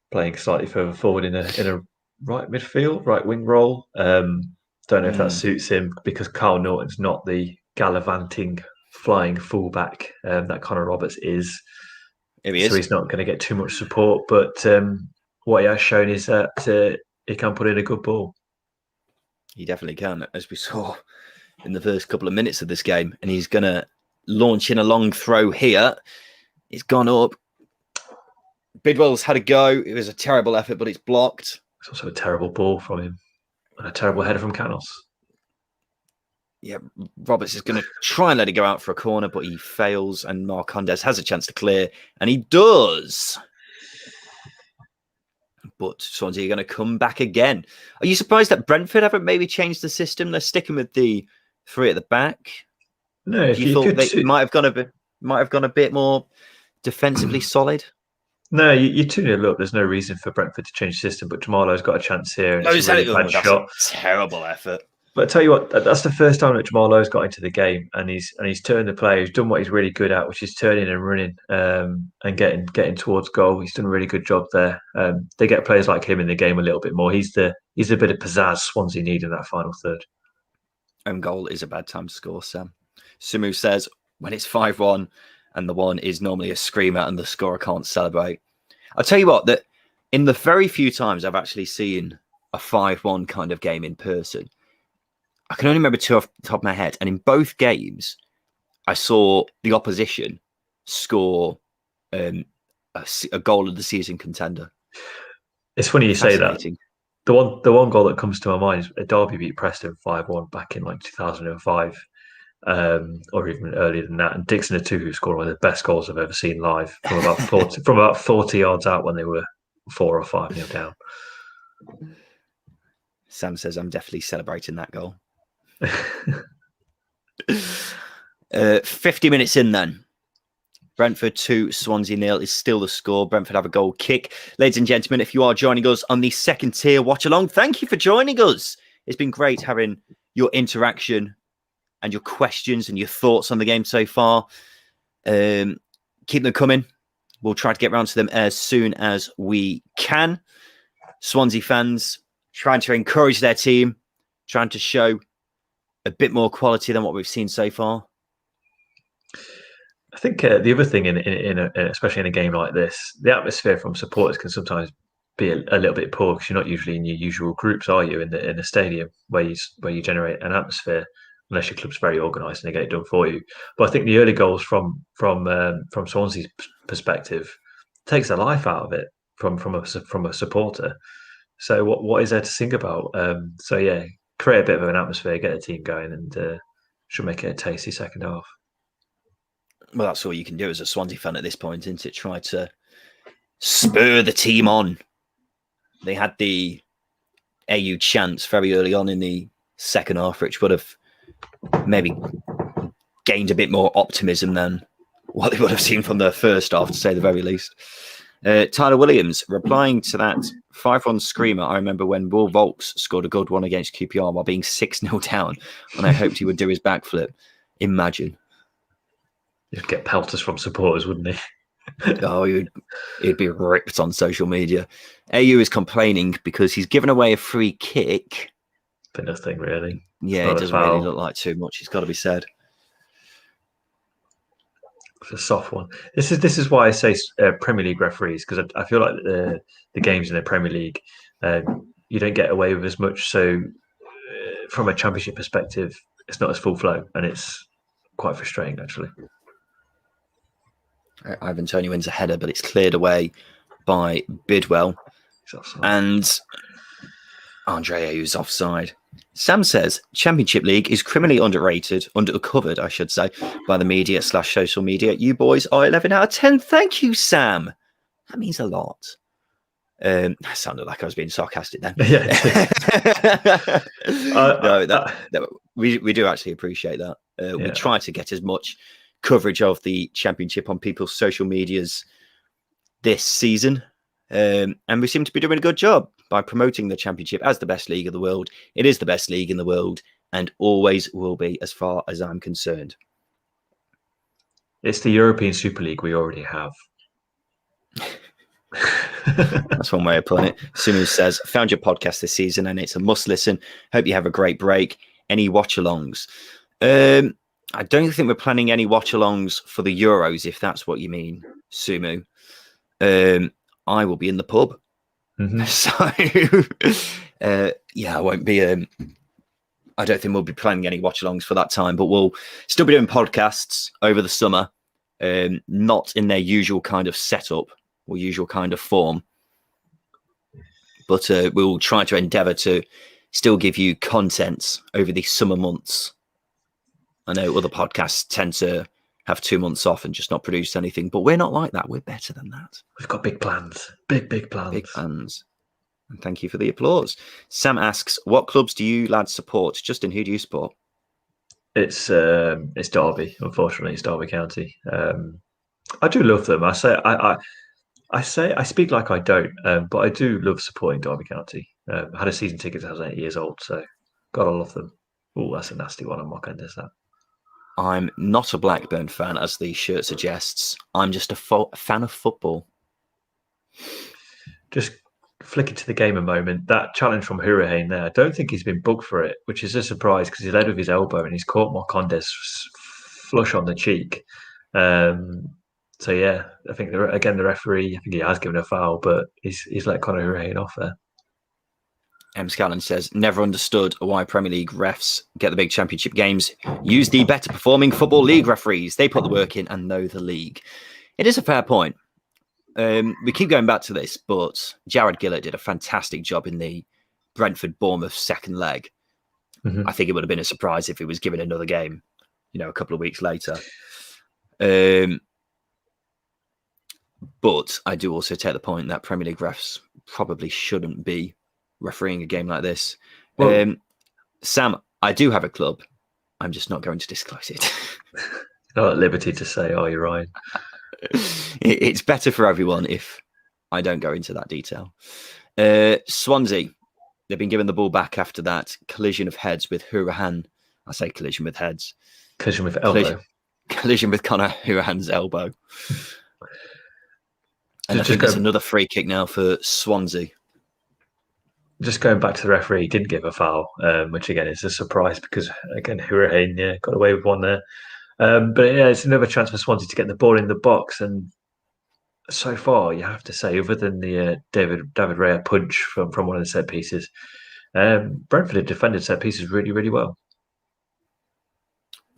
B: playing slightly further forward in a right midfield, right wing role. Don't know if that suits him because Carl Norton's not the gallivanting, flying fullback that Connor Roberts is. So he's not going to get too much support. But what he has shown is that he can put in a good ball.
A: He definitely can, as we saw in the first couple of minutes of this game. And he's going to launch in a long throw here. It's gone up. Bidwell's had a go. It was a terrible effort, but it's blocked.
B: It's also a terrible ball from him. And a terrible header from Canos.
A: Yeah, Roberts is going to try and let it go out for a corner, but he fails, and Marcondes has a chance to clear, and he does. But Swansea are going to come back again. Are you surprised that Brentford haven't maybe changed the system? They're sticking with the three at the back.
B: No,
A: you thought they might have gone a bit more defensively solid.
B: No, you 2-0 up. There's no reason for Brentford to change the system, but Jamalo's got a chance here. And it's a really bad shot.
A: Terrible effort.
B: But I tell you what, that's the first time that Jamal Lowe's got into the game, and he's turned the play. He's done what he's really good at, which is turning and running and getting towards goal. He's done a really good job there. They get players like him in the game a little bit more. He's a bit of pizzazz Swansea need in that final third.
A: Own goal is a bad time to score, Sam. Sumu says when it's 5-1 and the one is normally a screamer and the scorer can't celebrate. I'll tell you what, that in the very few times I've actually seen a 5-1 kind of game in person, I can only remember two off the top of my head. And in both games, I saw the opposition score a goal of the season contender.
B: It's funny you say that. The one goal that comes to my mind is Derby beat Preston 5-1 back in like 2005, or even earlier than that. And Dixon Atuhu scored one of the best goals I've ever seen live from about 40 yards out when they were 4 or 5-0 down.
A: Sam says I'm definitely celebrating that goal. 50 minutes in then. Brentford 2, Swansea 0 is still the score. Brentford have a goal kick. Ladies and gentlemen, if you are joining us on the second tier watch along, thank you for joining us. It's been great having your interaction and your questions and your thoughts on the game so far. Keep them coming. We'll try to get round to them as soon as we can. Swansea fans trying to encourage their team, trying to show a bit more quality than what we've seen so far.
B: I think the other thing, especially in a game like this, the atmosphere from supporters can sometimes be a little bit poor because you're not usually in your usual groups, are you? In the stadium where you generate an atmosphere. unless your club's very organised and they get it done for you. But I think the early goals from Swansea's perspective takes the life out of it from a supporter. So what is there to sing about? So yeah, create a bit of an atmosphere, get the team going, and should make it a tasty second half.
A: Well, that's all you can do as a Swansea fan at this point, isn't it? Try to spur the team on. They had the AU chance very early on in the second half, which would have maybe gained a bit more optimism than what they would have seen from the first half, to say the very least. Tyler Williams, replying to that 5-1 screamer, I remember when Will Volks scored a good one against QPR while being 6-0 down, and I hoped he would do his backflip. Imagine.
B: You'd get pelters from supporters, wouldn't he?
A: Oh, he'd be ripped on social media. AU is complaining because he's given away a free kick.
B: But nothing really.
A: Yeah, it doesn't really look like too much. It's got to be said.
B: It's a soft one. This is why I say Premier League referees, because I feel like the games in the Premier League, you don't get away with as much. So from a Championship perspective, it's not as full flow, and it's quite frustrating actually.
A: Ivan Toney wins a header, but it's cleared away by Bidwell. And Andre Ayew's offside. Sam says, Championship League is criminally underrated, undercovered, I should say, by the media / social media. You boys are 11 out of 10. Thank you, Sam. That means a lot. I sounded like I was being sarcastic then.
B: Yeah.
A: No, we do actually appreciate that. We try to get as much coverage of the Championship on people's social medias this season. And we seem to be doing a good job by promoting the Championship as the best league of the world. It is the best league in the world and always will be, as far as I'm concerned.
B: It's the European Super League we already have.
A: That's one way of putting it. Sunu says, found your podcast this season and it's a must listen. Hope you have a great break. Any watch-alongs? I don't think we're planning any watch-alongs for the Euros, if that's what you mean, Sumu. I will be in the pub. Mm-hmm. So, I won't be... I don't think we'll be planning any watch-alongs for that time, but we'll still be doing podcasts over the summer, not in their usual kind of setup or usual kind of form. But we'll try to endeavour to still give you content over the summer months. I know other podcasts tend to have 2 months off and just not produce anything, but we're not like that. We're better than that.
B: We've got big plans. Big plans.
A: Big plans. And thank you for the applause. Sam asks, what clubs do you lads support? Justin, who do you support?
B: It's Derby, unfortunately. It's Derby County. I do love them. I speak like I don't, but I do love supporting Derby County. I had a season ticket when I was 8 years old, so gotta love them. Oh, that's a nasty one. I'm not going to do that.
A: I'm not a Blackburn fan, as the shirt suggests. I'm just a fan of football.
B: Just flicking to the game a moment. That challenge from Hurahan there, I don't think he's been booked for it, which is a surprise because he led with his elbow and he's caught Marcondes flush on the cheek. So yeah, I think the referee, I think he has given a foul, but he's let Conor Hurahan off there.
A: M. Scallon says, never understood why Premier League refs get the big Championship games. Use the better performing Football League referees. They put the work in and know the league. It is a fair point. We keep going back to this, but Jared Gillett did a fantastic job in the Brentford-Bournemouth second leg. Mm-hmm. I think it would have been a surprise if he was given another game, a couple of weeks later. But I do also take the point that Premier League refs probably shouldn't be refereeing a game like this. Well, Sam, I do have a club. I'm just not going to disclose it.
B: Not at liberty to say, oh, you're right.
A: It's better for everyone if I don't go into that detail. Swansea, they've been given the ball back after that collision of heads with Hurahan. I say collision with heads.
B: Collision with elbow.
A: Collision with Conor Hurahan's elbow. And I think there's another free kick now for Swansea.
B: Just going back to the referee, he didn't give a foul, which again is a surprise because again Hurahan got away with one there. But it's another chance for Swansea to get the ball in the box, and so far you have to say, other than the David Raya punch from one of the set pieces, Brentford have defended set pieces really, really well.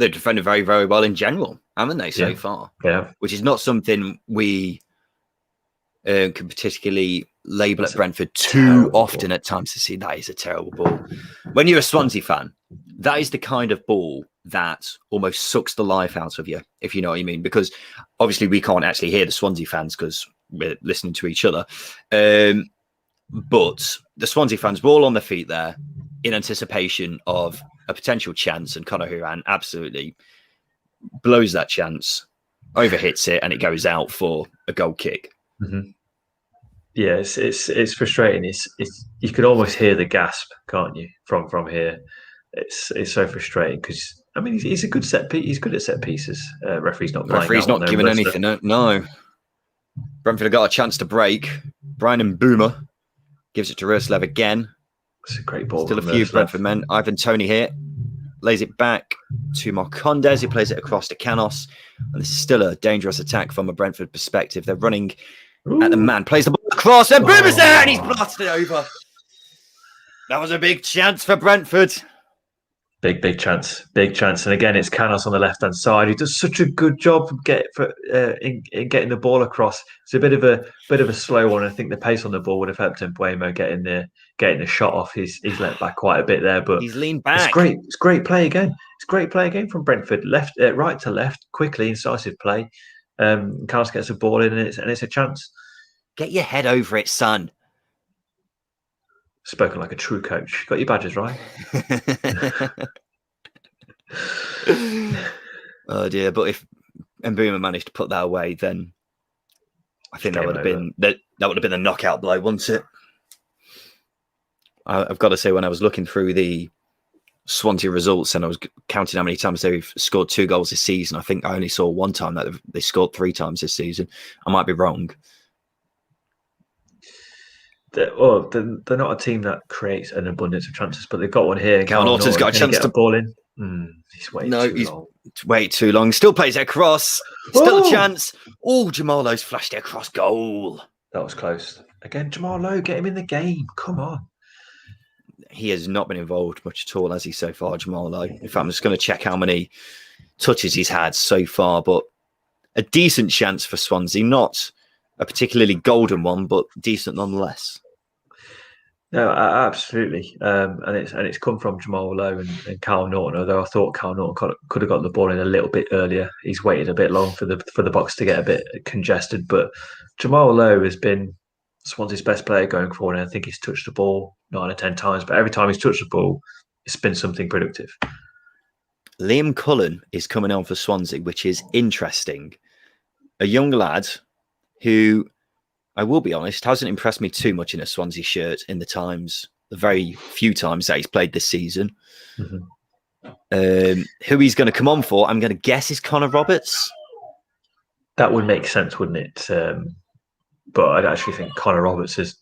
A: they've defended very, very well in general, haven't they, so far?
B: Yeah.
A: Which is not something we can particularly label at Brentford too often at times to see. That is a terrible ball. When you're a Swansea fan, that is the kind of ball that almost sucks the life out of you, if you know what I mean. Because obviously we can't actually hear the Swansea fans because we're listening to each other. But the Swansea fans were all on their feet there in anticipation of a potential chance, and Conor Hourihane absolutely blows that chance, overhits it, and it goes out for a goal kick.
B: Mm-hmm. Yeah, it's frustrating. It's you could almost hear the gasp, can't you, from here? It's so frustrating because I mean he's a good he's good at set pieces. Referee's not
A: giving anything. No. Brentford have got a chance to break. Brian Mbeumo gives it to Roerslev again.
B: It's a great ball.
A: Still a few Brentford men. Ivan Toney here lays it back to Marcondes, who plays it across to Canos. And this is still a dangerous attack from a Brentford perspective. They're running at the man, plays the ball across, and Mbeumo's there, and he's blasted it over. That was a big chance for Brentford.
B: Big chance. And again, it's Canos on the left-hand side. He does such a good job in getting the ball across. It's a bit of a slow one. I think the pace on the ball would have helped Mbeumo getting the shot off. He's let back quite a bit there, but
A: he's leaned back.
B: It's great. It's great play again. It's great play again from Brentford. Right to left, quickly, incisive play. Canos gets the ball in, and it's a chance.
A: Get your head over it, son.
B: Spoken like a true coach. Got your badges right.
A: Oh dear! But if Mbeumo managed to put that away, then I think that would have been the knockout blow, wouldn't it? I've got to say, when I was looking through the Swansea results and I was counting how many times they've scored 2 goals this season, I think I only saw one time that they scored 3 times this season. I might be wrong.
B: They're not a team that creates an abundance of chances, but they've got one here.
A: Cal Norton's got a chance to
B: ball in. He's
A: way too long. Still plays it across. Still a chance. Oh, Jamal Lowe's flashed it across goal.
B: That was close. Again, Jamal Lowe, get him in the game. Come on.
A: He has not been involved much at all, has he, so far, Jamal Lowe? In fact, I'm just going to check how many touches he's had so far, but a decent chance for Swansea. Not a particularly golden one, but decent nonetheless.
B: No, absolutely, and it's come from Jamal Lowe and Cal Norton. Although I thought Cal Norton could have got the ball in a little bit earlier. He's waited a bit long for the box to get a bit congested. But Jamal Lowe has been Swansea's best player going forward, and I think he's touched the ball 9 or 10 times. But every time he's touched the ball, it's been something productive.
A: Liam Cullen is coming on for Swansea, which is interesting. A young lad who, I will be honest, hasn't impressed me too much in a Swansea shirt in the very few times that he's played this season. Mm-hmm. Who he's going to come on for, I'm going to guess, is Connor Roberts.
B: That would make sense, wouldn't it? But I'd actually think Connor Roberts has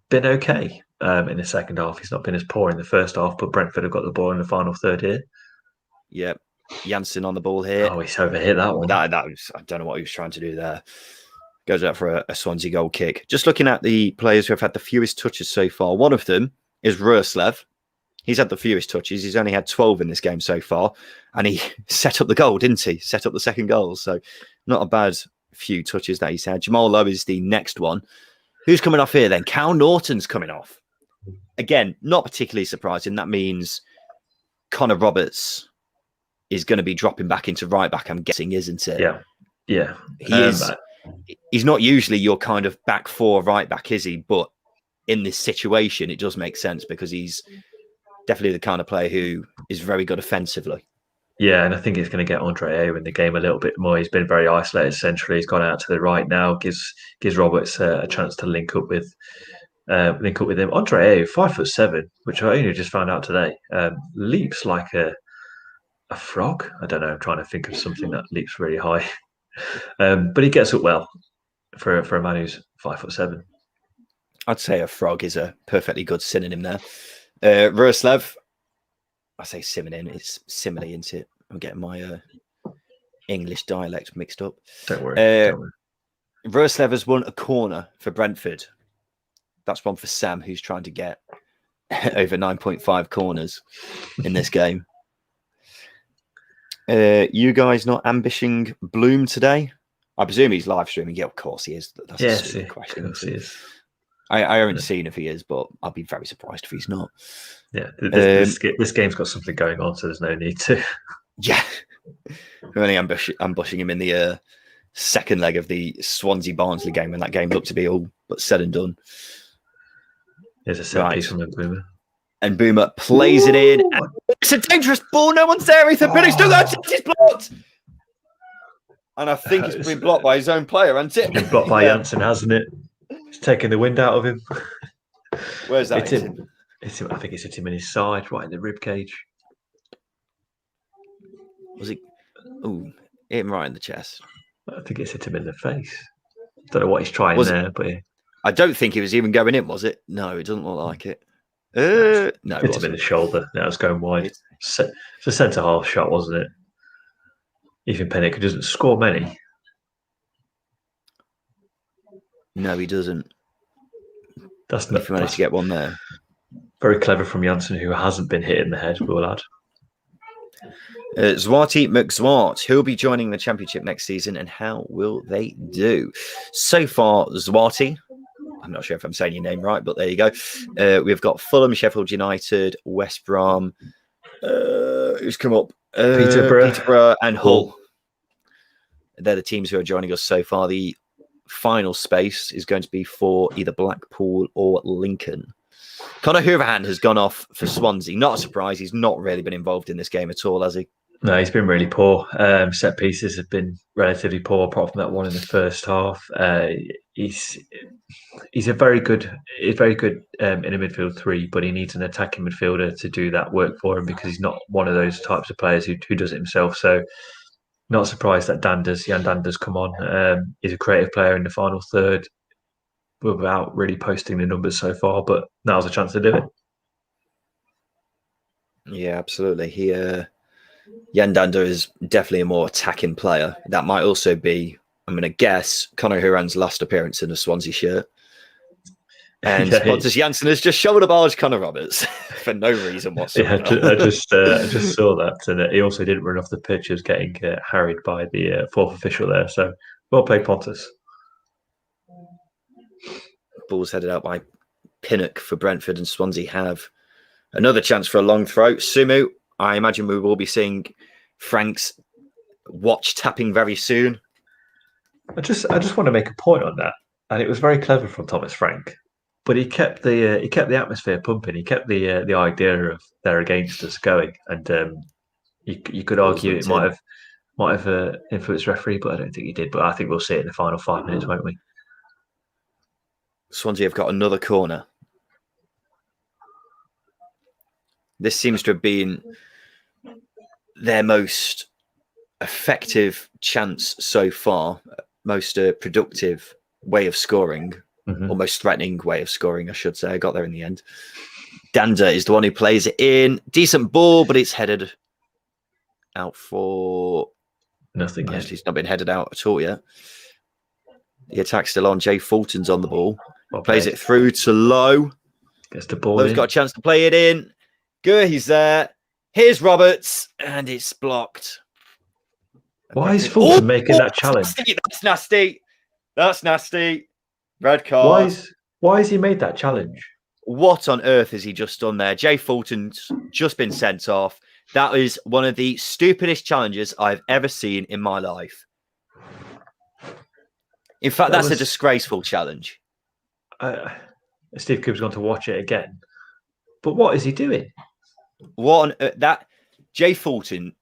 B: been okay in the second half. He's not been as poor in the first half, but Brentford have got the ball in the final third here.
A: Yeah, Janssen on the ball here.
B: Oh, he's overhit that one.
A: That was, I don't know what he was trying to do there. Goes out for a Swansea goal kick. Just looking at the players who have had the fewest touches so far, one of them is Roerslev. He's had the fewest touches. He's only had 12 in this game so far. And he set up the goal, didn't he? Set up the second goal. So not a bad few touches that he's had. Jamal Lowe is the next one. Who's coming off here then? Cal Norton's coming off. Again, not particularly surprising. That means Connor Roberts is going to be dropping back into right back, I'm guessing, isn't it?
B: Yeah.
A: He's not usually your kind of back 4 right back, is he? But in this situation, it does make sense because he's definitely the kind of player who is very good offensively.
B: Yeah, and I think it's going to get Andre Ayew in the game a little bit more. He's been very isolated centrally. He's gone out to the right now. Gives Roberts a chance to link up with him. Andre Ayew, 5'7", which I only just found out today, leaps like a frog. I don't know. I'm trying to think of something that leaps really high. But he gets up well for a man who's 5'7".
A: I'd say a frog is a perfectly good synonym there. Roerslev, I say synonym, it's simile, isn't it? I'm getting my English dialect mixed up.
B: Don't worry.
A: Roerslev has won a corner for Brentford. That's one for Sam, who's trying to get over 9.5 corners in this game. You guys not ambushing Bloom today? I presume he's live streaming. Yeah, of course he is. That's a stupid question.
B: Of course he is.
A: I haven't seen if he is, but I'll be very surprised if he's not.
B: Yeah, this game's got something going on, so there's no need to.
A: Yeah. We're only ambushing him in the second leg of the Swansea-Barnsley game when that game looked to be all but said and done.
B: There's a set piece from Boomer.
A: And Boomer plays it in. And it's a dangerous ball. No one's there. Ethan Pinnock's still there. It's blocked. And I think it's been blocked by his own player, hasn't it?
B: It's been blocked by Janssen, hasn't it? It's taking the wind out of him.
A: Where's that?
B: It's him. I think it's hit him in his side, right in the rib cage.
A: Was it? Oh, hit him right in the chest.
B: I think it's hit him in the face. Don't know what he's trying there, but
A: I don't think he was even going in, was it? No, it doesn't look like it. No,
B: hit him in the shoulder. Now it's going wide. It's a centre half shot, wasn't it? Ethan Pinnock doesn't score many.
A: No, he doesn't.
B: That's not.
A: If you managed to get one there.
B: Very clever from Janssen, who hasn't been hit in the head, we'll add.
A: Zwarte McZwart, who'll be joining the Championship next season, and how will they do? So far, Zwarte, I'm not sure if I'm saying your name right, but there you go. We've got Fulham, Sheffield United, West Brom. Who's come up? Peterborough and Hull. They're the teams who are joining us so far. The final space is going to be for either Blackpool or Lincoln. Conor Hooverhand has gone off for Swansea. Not a surprise. He's not really been involved in this game at all, has he?
B: No, he's been really poor. Set pieces have been relatively poor, apart from that one in the first half. He's a very good in a midfield three, but he needs an attacking midfielder to do that work for him because he's not one of those types of players who does it himself. So, not surprised that Jan Dander's come on. He's a creative player in the final third, without really posting the numbers so far, but now's a chance to do it.
A: Yeah, absolutely. Jan Dander is definitely a more attacking player. That might also be, I'm going to guess, Conor Hooverhand's last appearance in a Swansea shirt. And Pontus Janssen has just shoulder barged Connor Roberts for no reason whatsoever.
B: Yeah, I just saw that. And he also didn't run off the pitch. He was getting harried by the fourth official there. So, well played, Pontus.
A: Ball's headed out by Pinnock for Brentford, and Swansea have another chance for a long throw. Sumu, I imagine we will be seeing Frank's watch tapping very soon.
B: I just want to make a point on that, and it was very clever from Thomas Frank, but he kept the atmosphere pumping. He kept the idea of they're against us going, and you could argue it might have influenced referee, but I don't think he did. But I think we'll see it in the final 5 minutes, won't we?
A: Swansea have got another corner. This seems to have been their most effective chance so far, most productive way of scoring, or most threatening way of scoring, I should say. I got there in the end. Dander is the one who plays it in. Decent ball, but it's headed out for
B: nothing.
A: Actually, it's not been headed out at all yet. The attack's still on. Jay Fulton's on the ball. Plays it through to Lowe.
B: Gets the ball.
A: Lowe's got a chance to play it in. Good, he's there. Here's Roberts, and it's blocked.
B: Why is Fulton making that challenge?
A: That's nasty. That's nasty. Red card.
B: Why has he made that challenge?
A: What on earth has he just done there? Jay Fulton's just been sent off. That is one of the stupidest challenges I've ever seen in my life. In fact, that's a disgraceful challenge.
B: Steve Cooper's gone to watch it again. But what is he doing?
A: What on earth? That Jay Fulton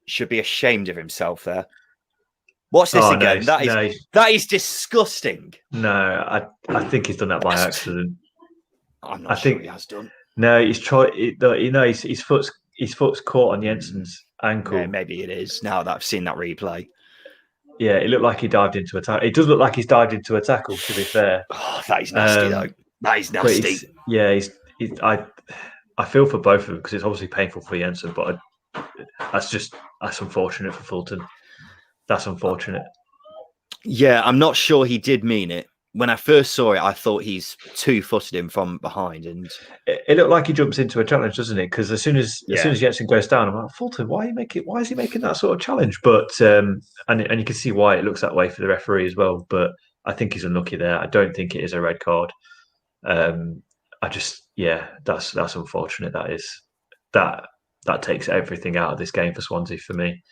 A: should be ashamed of himself there. Watch this again. That is disgusting.
B: No, I think he's done that by accident.
A: I'm not sure he has done.
B: No, he's tried. His foot's caught on Jensen's ankle.
A: Yeah, maybe it is. Now that I've seen that replay.
B: Yeah, it looked like he dived into a tackle. It does look like he's dived into a tackle, to be fair.
A: Oh, that is nasty, though. That is nasty.
B: I feel for both of them because it's obviously painful for Jensen, but that's unfortunate for Fulton. That's unfortunate.
A: Yeah, I'm not sure he did mean it. when I first saw it, I thought he's two-footed him from behind, and
B: it looked like he jumps into a challenge, doesn't it? Because as soon as Jensen goes down, I'm like, Fulton, why is he making that sort of challenge? But and you can see why it looks that way for the referee as well. But I think he's unlucky there. I don't think it is a red card. That's unfortunate. That takes everything out of this game for Swansea for me.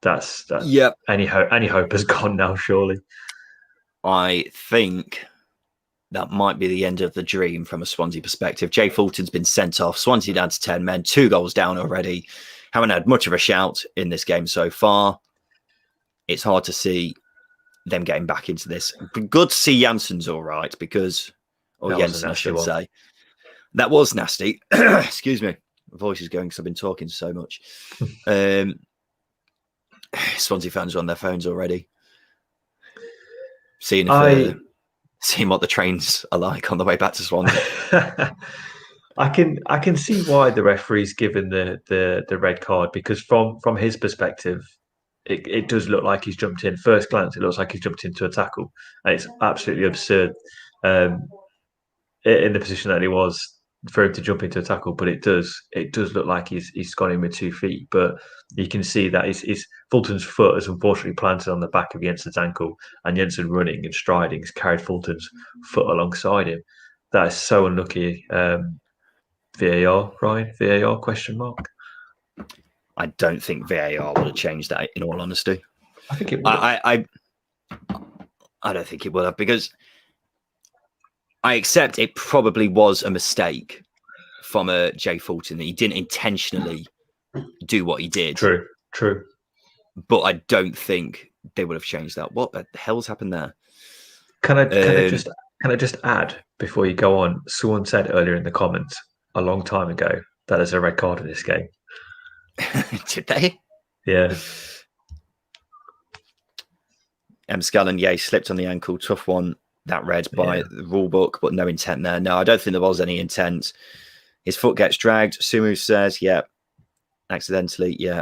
B: That's
A: Yep.
B: Any hope has gone now, surely.
A: I think that might be the end of the dream from a Swansea perspective. Jay Fulton's been sent off. Swansea down to 10 men, 2 goals down already. Haven't had much of a shout in this game so far. It's hard to see them getting back into this. Good to see Jansen's all right because, or Jensen, I should say. That was nasty. Excuse me. My voice is going because I've been talking so much. Swansea fans are on their phones already. Seeing what the trains are like on the way back to Swansea.
B: I can see why the referee's given the red card, because from his perspective, it does look like he's jumped in. First glance, it looks like he's jumped into a tackle, and it's absolutely absurd in the position that he was for him to jump into a tackle. But it does look like he's gone in with 2 feet. But you can see that his Fulton's foot has unfortunately planted on the back of Jensen's ankle, and Jensen running and striding has carried Fulton's foot alongside him. That is so unlucky. VAR, Ryan? VAR question mark?
A: I don't think VAR would have changed that, in all honesty.
B: I think it would have.
A: I don't think it would have, because I accept it probably was a mistake from Jay Fulton. He didn't intentionally do what he did.
B: True.
A: But I don't think they would have changed that. What the hell's happened there?
B: Can I just add before you go on? Someone said earlier in the comments a long time ago that there's a red card in this game.
A: Did they?
B: Yeah.
A: Scallon, slipped on the ankle. Tough one. That read by the rule book, but no intent there. No, I don't think there was any intent. His foot gets dragged. Sumu says, accidentally. Yeah,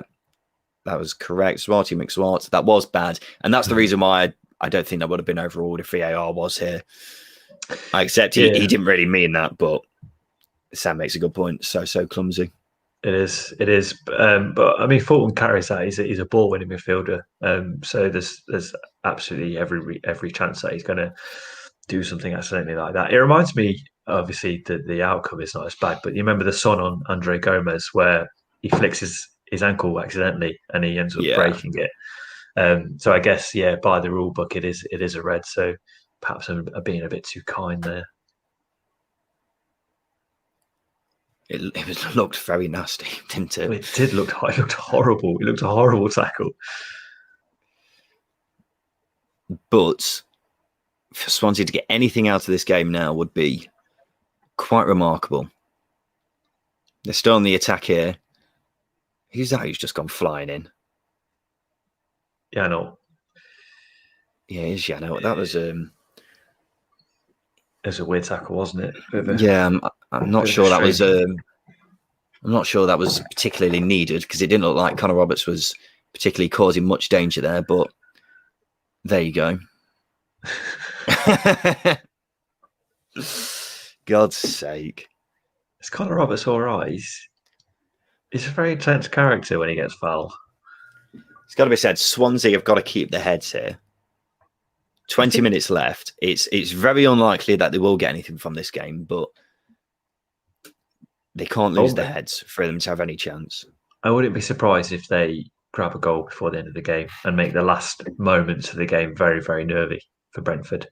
A: that was correct. Swarty McSwart. That was bad. And that's the reason why I don't think that would have been overruled if VAR was here. I accept he didn't really mean that, but Sam makes a good point. So clumsy.
B: It is. But I mean, Fulton carries that. He's a ball-winning midfielder. So there's absolutely every chance that he's going to do something accidentally like that. It reminds me, obviously, that the outcome is not as bad. But you remember the son on Andre Gomez, where he flicks his ankle accidentally and he ends up breaking it. So I guess by the rule book, it is a red. So perhaps I'm being a bit too kind there.
A: It looked very nasty, didn't it?
B: It did look. It looked horrible. It looked a horrible tackle.
A: But for Swansea to get anything out of this game now would be quite remarkable. They're still on the attack here. Who's that? Who's just gone flying in?
B: Jano.
A: Yeah, it's Jano. That was
B: It was a weird tackle, wasn't it?
A: I'm not sure that was. I'm not sure that was particularly needed, because it didn't look like Connor Roberts was particularly causing much danger there. But there you go. God's sake!
B: Is Connor Roberts all right? He's a very intense character when he gets foul.
A: It's got to be said. Swansea have got to keep their heads here. 20 minutes left. It's very unlikely that they will get anything from this game, but they can't lose their heads for them to have any chance.
B: I wouldn't be surprised if they grab a goal before the end of the game and make the last moments of the game very, very nervy for Brentford.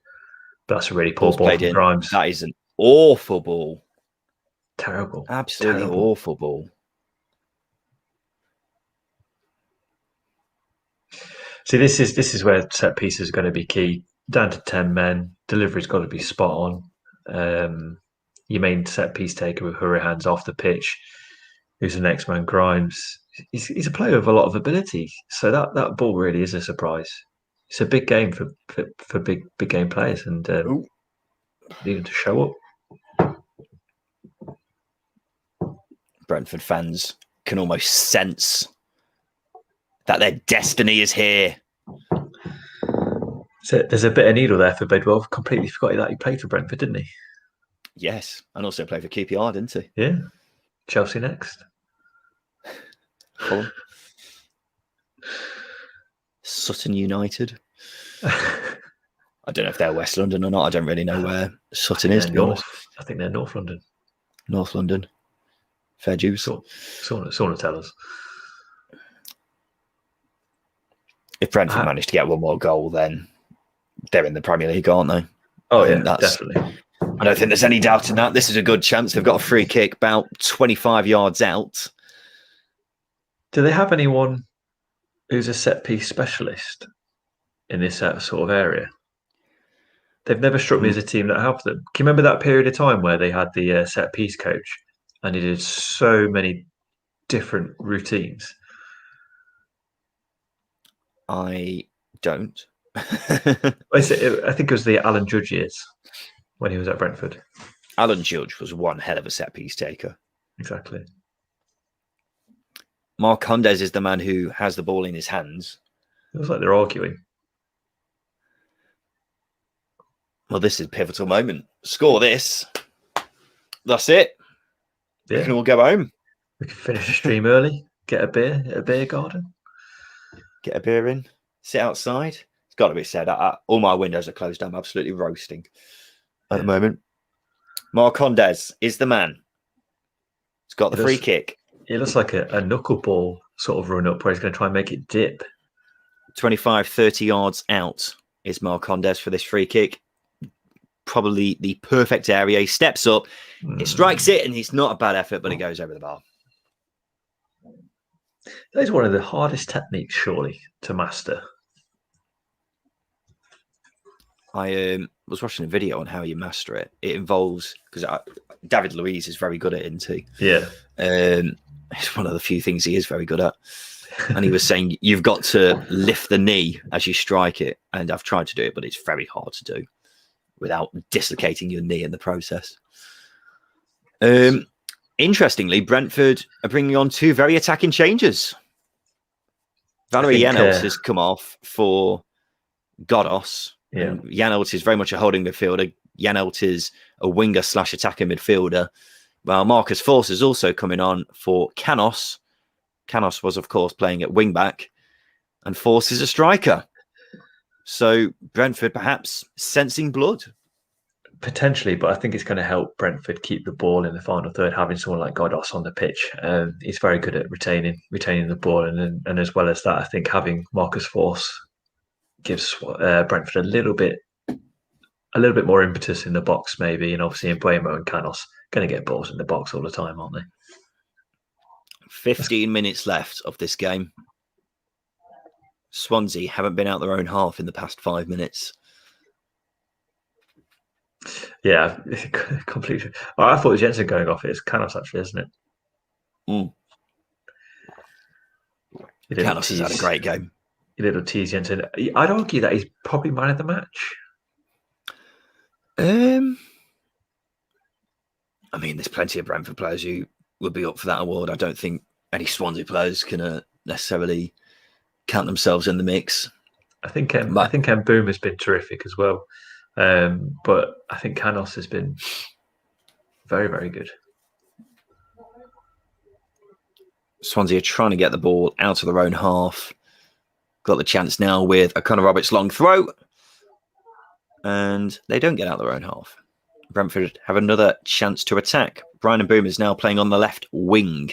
B: But that's a really poor ball from Grimes.
A: That is an awful ball.
B: Terrible.
A: Absolutely awful ball.
B: See, this is where set pieces are going to be key. Down to 10 men, delivery's got to be spot on. Your main set piece taker with her hands off the pitch, who's the next man, Grimes. He's a player with a lot of ability, so that ball really is a surprise. It's a big game for big game players, and need them to show up.
A: Brentford fans can almost sense that their destiny is here.
B: So there's a bit of needle there for Bidwell. Completely forgot that he played for Brentford, didn't he?
A: Yes, and also played for QPR, didn't he?
B: Yeah. Chelsea next.
A: Fulham. Sutton United. I don't know if they're West London or not. I don't really know where Sutton is, to be honest.
B: I think they're North London.
A: North London. Fair dues.
B: Someone will tell us.
A: If Brentford manage to get one more goal, then they're in the Premier League, aren't they?
B: Oh, yeah, definitely.
A: I don't think there's any doubt in that. This is a good chance. They've got a free kick about 25 yards out.
B: Do they have anyone who's a set-piece specialist in this sort of area? They've never struck me as a team that have them. Can you remember that period of time where they had the set-piece coach and he did so many different routines?
A: I don't.
B: I think it was the Alan Judge years when he was at Brentford.
A: Alan Judge was one hell of a set-piece taker.
B: Exactly.
A: Marcondes is the man who has the ball in his hands.
B: It was like they're arguing.
A: Well, this is a pivotal moment. Score this. That's it.
B: Yeah.
A: We can all go home.
B: We can finish the stream early, get a beer at a beer garden.
A: Get a beer in, sit outside. It's got to be said. All my windows are closed. I'm absolutely roasting at the moment. Marcondes is the man. He's got the free kick.
B: It looks like a knuckleball sort of run up where he's going to try and make it dip.
A: 25, 30 yards out is Marcondes for this free kick. Probably the perfect area. He steps up, it strikes it, and it's not a bad effort, but it goes over the bar.
B: That is one of the hardest techniques, surely, to master.
A: I was watching a video on how you master it. It involves, because David Luiz is very good at it, isn't he?
B: Yeah.
A: It's one of the few things he is very good at. And he was saying you've got to lift the knee as you strike it. And I've tried to do it, but it's very hard to do without dislocating your knee in the process. Interestingly, Brentford are bringing on two very attacking changes. Valerie Janelt has come off for Godos.
B: Yeah.
A: Janelt is very much a holding midfielder. Janelt is a winger/attacker midfielder. Well, Marcus Forss is also coming on for Canos. Canos was, of course, playing at wing-back. And Forss is a striker. So Brentford perhaps sensing blood. Potentially,
B: but I think it's going to help Brentford keep the ball in the final third, having someone like Godos on the pitch. He's very good at retaining the ball. And as well as that, I think having Marcus Forss gives Brentford a little bit more impetus in the box, maybe. And obviously, Mbeumo and Canos going to get balls in the box all the time, aren't they?
A: 15 minutes left of this game. Swansea haven't been out their own half in the past 5 minutes.
B: Yeah, completely. I thought it was Jensen going off. It's Canos, actually, isn't it?
A: Canos has had a great game.
B: A little tease Jensen. I'd argue that he's probably man of the match.
A: I mean, there's plenty of Brentford players who would be up for that award. I don't think any Swansea players can necessarily count themselves in the mix.
B: I think Boom has been terrific as well. But I think Canos has been very, very good.
A: Swansea are trying to get the ball out of their own half. Got the chance now with a Connor Roberts long throw. And they don't get out of their own half. Brentford have another chance to attack. Brian Boom is now playing on the left wing.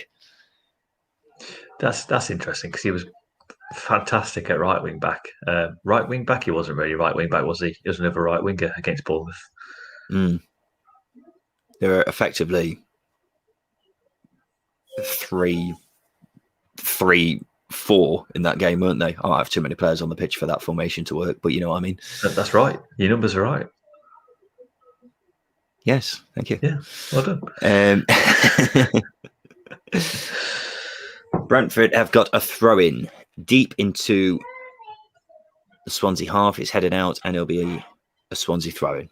B: That's interesting because he was fantastic at right wing back. Right wing back, he wasn't really right wing back, was he? He was another right winger against Bournemouth.
A: They were effectively 3-4 in that game, weren't they? I have too many players on the pitch for that formation to work, but you know what I mean.
B: That's right. Your numbers are right.
A: Yes, thank you.
B: Yeah, well done.
A: Brentford have got a throw-in deep into the Swansea half. It's headed out and it'll be a Swansea throw-in.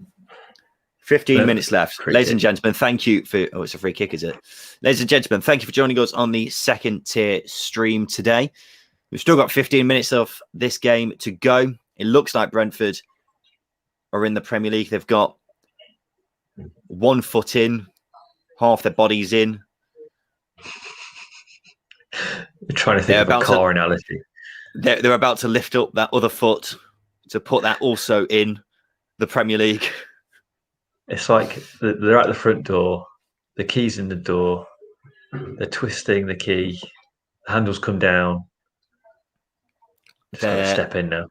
A: 15 minutes left. Ladies and gentlemen, thank you for... Oh, it's a free kick, is it? Ladies and gentlemen, thank you for joining us on the second tier stream today. We've still got 15 minutes of this game to go. It looks like Brentford are in the Premier League. They've got one foot in, half their bodies in.
B: We're trying to think of a car analogy.
A: They're about to lift up that other foot to put that also in the Premier League.
B: It's like they're at the front door, the key's in the door, they're twisting the key, the handles come down. Just got to step in now.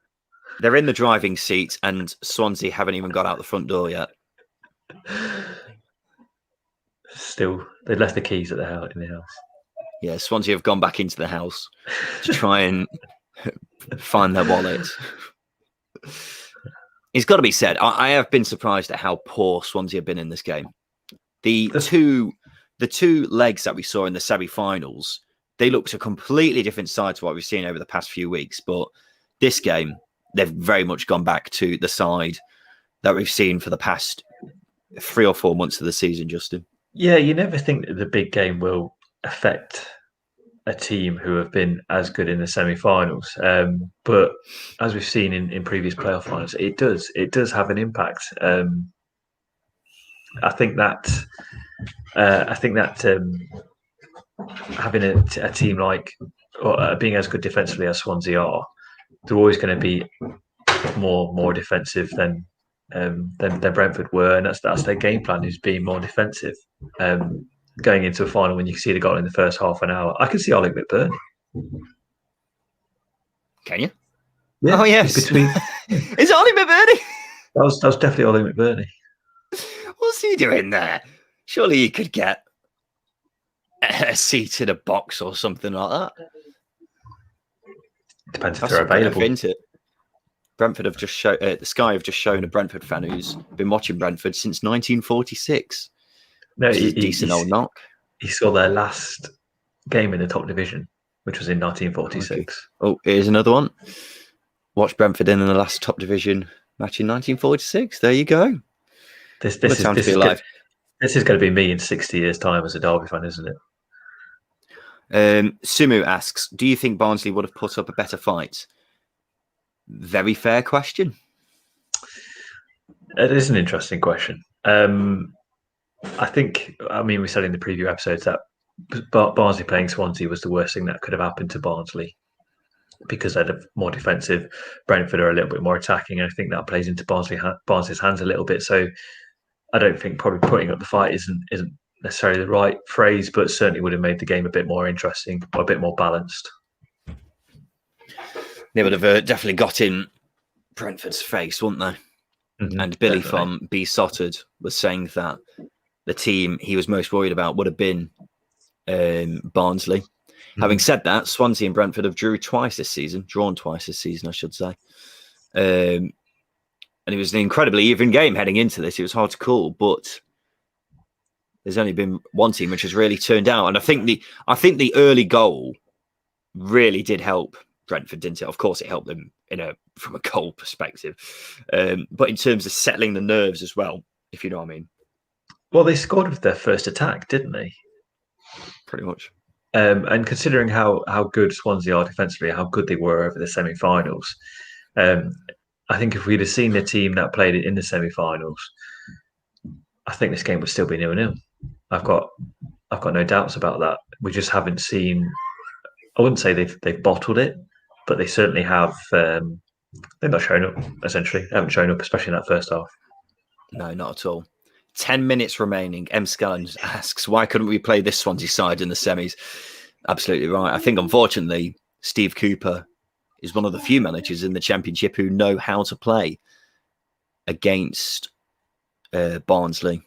A: They're in the driving seat, and Swansea haven't even got out the front door yet.
B: Still, they left the keys in the house.
A: Yeah, Swansea have gone back into the house to try and find their wallet. It's got to be said, I have been surprised at how poor Swansea have been in this game. The two legs that we saw in the semi-finals, they looked a completely different side to what we've seen over the past few weeks. But this game, they've very much gone back to the side that we've seen for the past 3 or 4 months of the season, Justin.
B: Yeah, you never think that the big game will affect a team who have been as good in the semi-finals. But as we've seen in previous playoff finals, it does have an impact. I think that having a team like or being as good defensively as Swansea are, they're always going to be more defensive than Brentford were, and that's their game plan, is being more defensive. Going into a final when you see the goal in the first half an hour, I can see Ollie McBurney.
A: Can you?
B: Yeah.
A: Oh yes.
B: Is
A: it Ollie McBurney?
B: That was definitely Ollie McBurney.
A: What's he doing there? Surely he could get a seat in a box or something like that.
B: Depends if they're available.
A: Brentford have just shown the Sky have just shown a Brentford fan who's been watching Brentford since 1946.
B: No,
A: a decent old knock.
B: He saw their last game in the top division, which was in 1946.
A: Okay. Oh, here's another one. Watched Brentford in the last top division match in 1946. There you go.
B: This is going to be me in 60 years' time as a Derby fan, isn't it?
A: Sumu asks, do you think Barnsley would have put up a better fight? Very fair question.
B: It is an interesting question. I think, we said in the preview episodes that Barnsley playing Swansea was the worst thing that could have happened to Barnsley because they're more defensive. Brentford are a little bit more attacking, and I think that plays into Barnsley's hands a little bit. So I don't think probably putting up the fight isn't necessarily the right phrase, but certainly would have made the game a bit more interesting or a bit more balanced.
A: They would have definitely got in Brentford's face, wouldn't they? Mm-hmm, and Billy from B Sotted was saying that the team he was most worried about would have been Barnsley. Mm-hmm. Having said that, Swansea and Brentford have drawn twice this season, I should say. And it was an incredibly even game heading into this. It was hard to call, but there's only been one team which has really turned out. And I think the early goal really did help Brentford, didn't it? Of course, it helped them from a goal perspective, but in terms of settling the nerves as well, if you know what I mean.
B: Well, they scored with their first attack, didn't they?
A: Pretty much.
B: And considering how good Swansea are defensively, how good they were over the semi-finals, I think if we'd have seen the team that played it in the semi-finals, I think this game would still be 0-0. I've got no doubts about that. We just haven't seen. I wouldn't say they've bottled it, but they certainly have. They've not shown up. Essentially, they haven't shown up, especially in that first half.
A: No, not at all. 10 minutes remaining. M. Scallons asks, why couldn't we play this Swansea side in the semis? Absolutely right. I think, unfortunately, Steve Cooper is one of the few managers in the Championship who know how to play against Barnsley.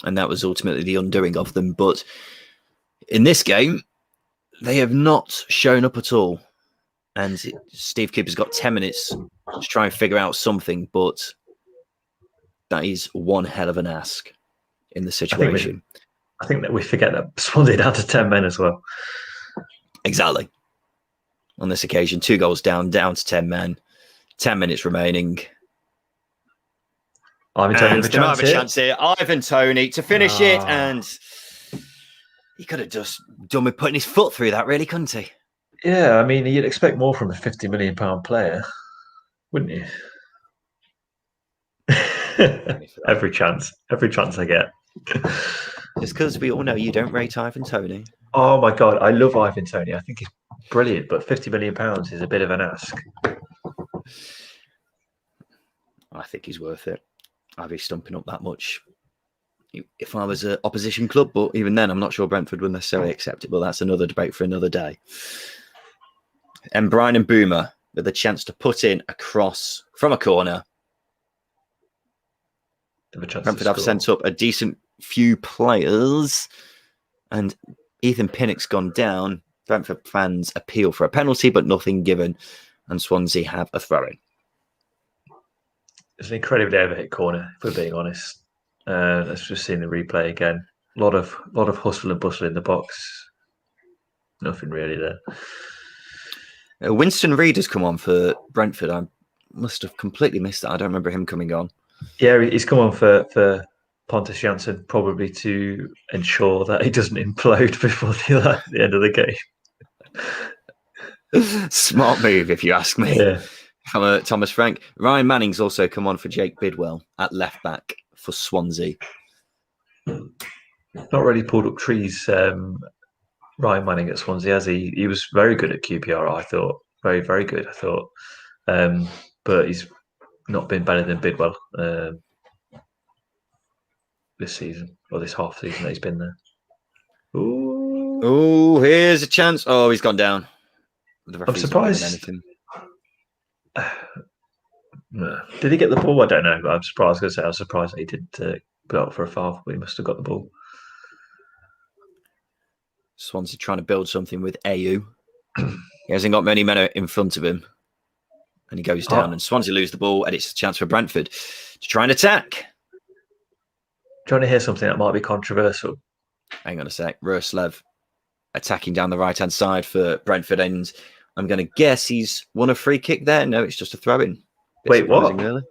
A: And that was ultimately the undoing of them. But in this game, they have not shown up at all. And Steve Cooper's got 10 minutes to try and figure out something, but that is one hell of an ask in the situation.
B: I think that we forget that Swansea down to 10 men as well.
A: Exactly. On this occasion, 2 goals down to 10 men, 10 minutes remaining.
B: Ivan Toney with a
A: chance here. Ivan Toney to finish it, and he could have just done with putting his foot through that, really, couldn't he?
B: Yeah, I mean, you'd expect more from a £50 million player, wouldn't you? Every chance I get.
A: Just because we all know you don't rate Ivan Toney.
B: Oh my god, I love Ivan Toney. I think he's brilliant, but £50 million is a bit of an ask.
A: I think he's worth it. I'd be stumping up that much if I was an opposition club, but even then, I'm not sure Brentford would necessarily accept it. But that's another debate for another day. And Brian and Boomer with a chance to put in a cross from a corner. Brentford have sent up a decent few players, and Ethan Pinnock's gone down. Brentford fans appeal for a penalty, but nothing given, and Swansea have a throw-in.
B: It's an incredibly overhit corner, if we're being honest. Let's just see the replay again. A lot of hustle and bustle in the box. Nothing really there.
A: Winston Reid has come on for Brentford. I must have completely missed that. I don't remember him coming on.
B: Yeah, he's come on for Pontus Jansson, probably to ensure that he doesn't implode before the end of the
A: game. Smart move, if you ask me.
B: Yeah.
A: From Thomas Frank. Ryan Manning's also come on for Jake Bidwell at left back for Swansea.
B: Not really pulled up trees, Ryan Manning at Swansea, has he? He was very good at QPR, I thought. Very, very good, I thought. But he's not been better than Bidwell this season, or this half season that he's been there.
A: Ooh, here's a chance. Oh, he's gone down.
B: I'm surprised. No. Did he get the ball? I don't know, but I'm surprised. I was surprised that he didn't put out for a foul, but he must have got the ball.
A: Swansea trying to build something with Ayew. He hasn't got many men in front of him. And he goes down, and Swansea lose the ball, and it's a chance for Brentford to try and attack.
B: Trying to hear something that might be controversial.
A: Hang on a sec. Ruslev attacking down the right-hand side for Brentford, and I'm going to guess he's won a free kick there. No, it's just a throw-in.
B: Wait, what?
A: Really.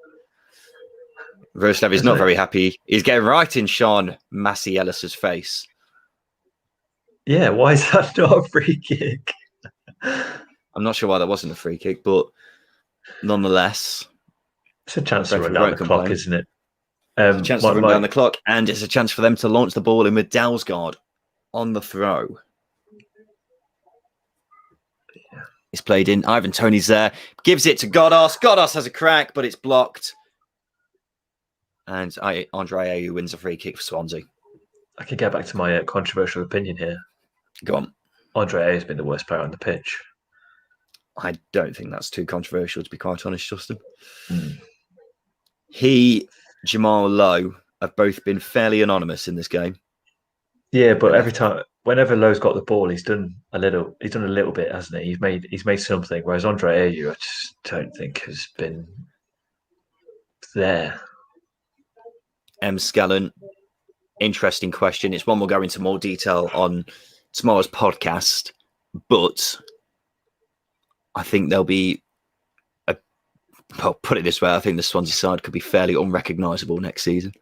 A: Ruslev is not very happy. He's getting right in Sean Massey Ellis's face.
B: Yeah, why is that not a free kick?
A: I'm not sure why that wasn't a free kick, but nonetheless,
B: it's a chance to run down the clock, isn't it?
A: It's a chance to run down the clock, and it's a chance for them to launch the ball in with Dalsgaard on the throw. Yeah. It's played in. Ivan Toney's there. Gives it to Godos. Godos has a crack, but it's blocked. And Andre Ayew wins a free kick for Swansea.
B: I can get back to my controversial opinion here.
A: Go on.
B: Andre Ayew has been the worst player on the pitch.
A: I don't think that's too controversial, to be quite honest, Justin.
B: Mm.
A: Jamal Lowe have both been fairly anonymous in this game.
B: Yeah, but whenever Lowe's got the ball, he's done a little bit, hasn't he? He's made something. Whereas Andre Ayew, I just don't think has been there.
A: M. Scallon, interesting question. It's one we'll go into more detail on tomorrow's podcast, but I think there'll be put it this way, I think the Swansea side could be fairly unrecognisable next season.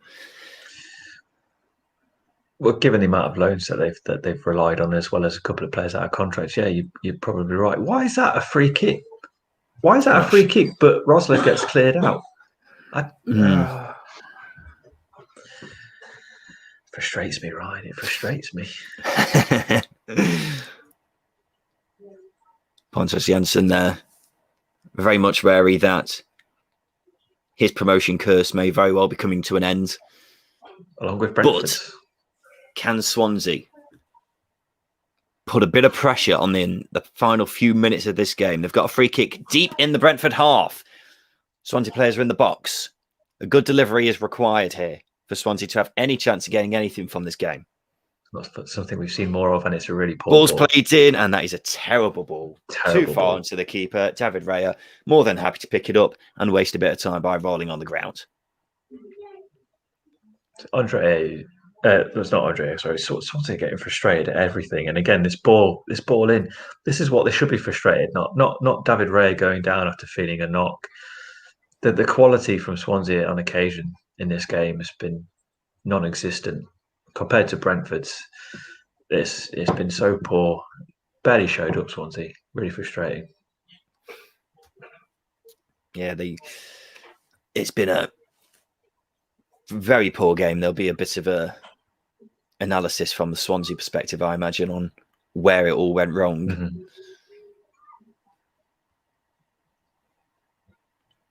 B: Well, given the amount of loans that they've relied on, as well as a couple of players out of contracts, yeah, you're probably right. Why is that a free kick? Why is that a free kick? But Rosler gets cleared out. Frustrates me, Ryan. It frustrates me.
A: Pontus Jansson there, very much wary that his promotion curse may very well be coming to an end.
B: Along with Brentford.
A: But can Swansea put a bit of pressure on the final few minutes of this game? They've got a free kick deep in the Brentford half. Swansea players are in the box. A good delivery is required here for Swansea to have any chance of getting anything from this game.
B: That's something we've seen more of, and it's a really poor
A: Ball's
B: ball.
A: played in, and that is a terrible ball. Too far
B: ball.
A: into the keeper. David Raya, more than happy to pick it up and waste a bit of time by rolling on the ground.
B: Andre, that's not Andre, sorry. Swansea getting frustrated at everything. And again, this ball in, this is what they should be frustrated, not David Raya going down after feeling a knock. The quality from Swansea on occasion in this game has been non-existent. Compared to Brentford's, it's been so poor. Barely showed up, Swansea. Really frustrating.
A: Yeah, it's been a very poor game. There'll be a bit of a analysis from the Swansea perspective, I imagine, on where it all went wrong.
B: Mm-hmm.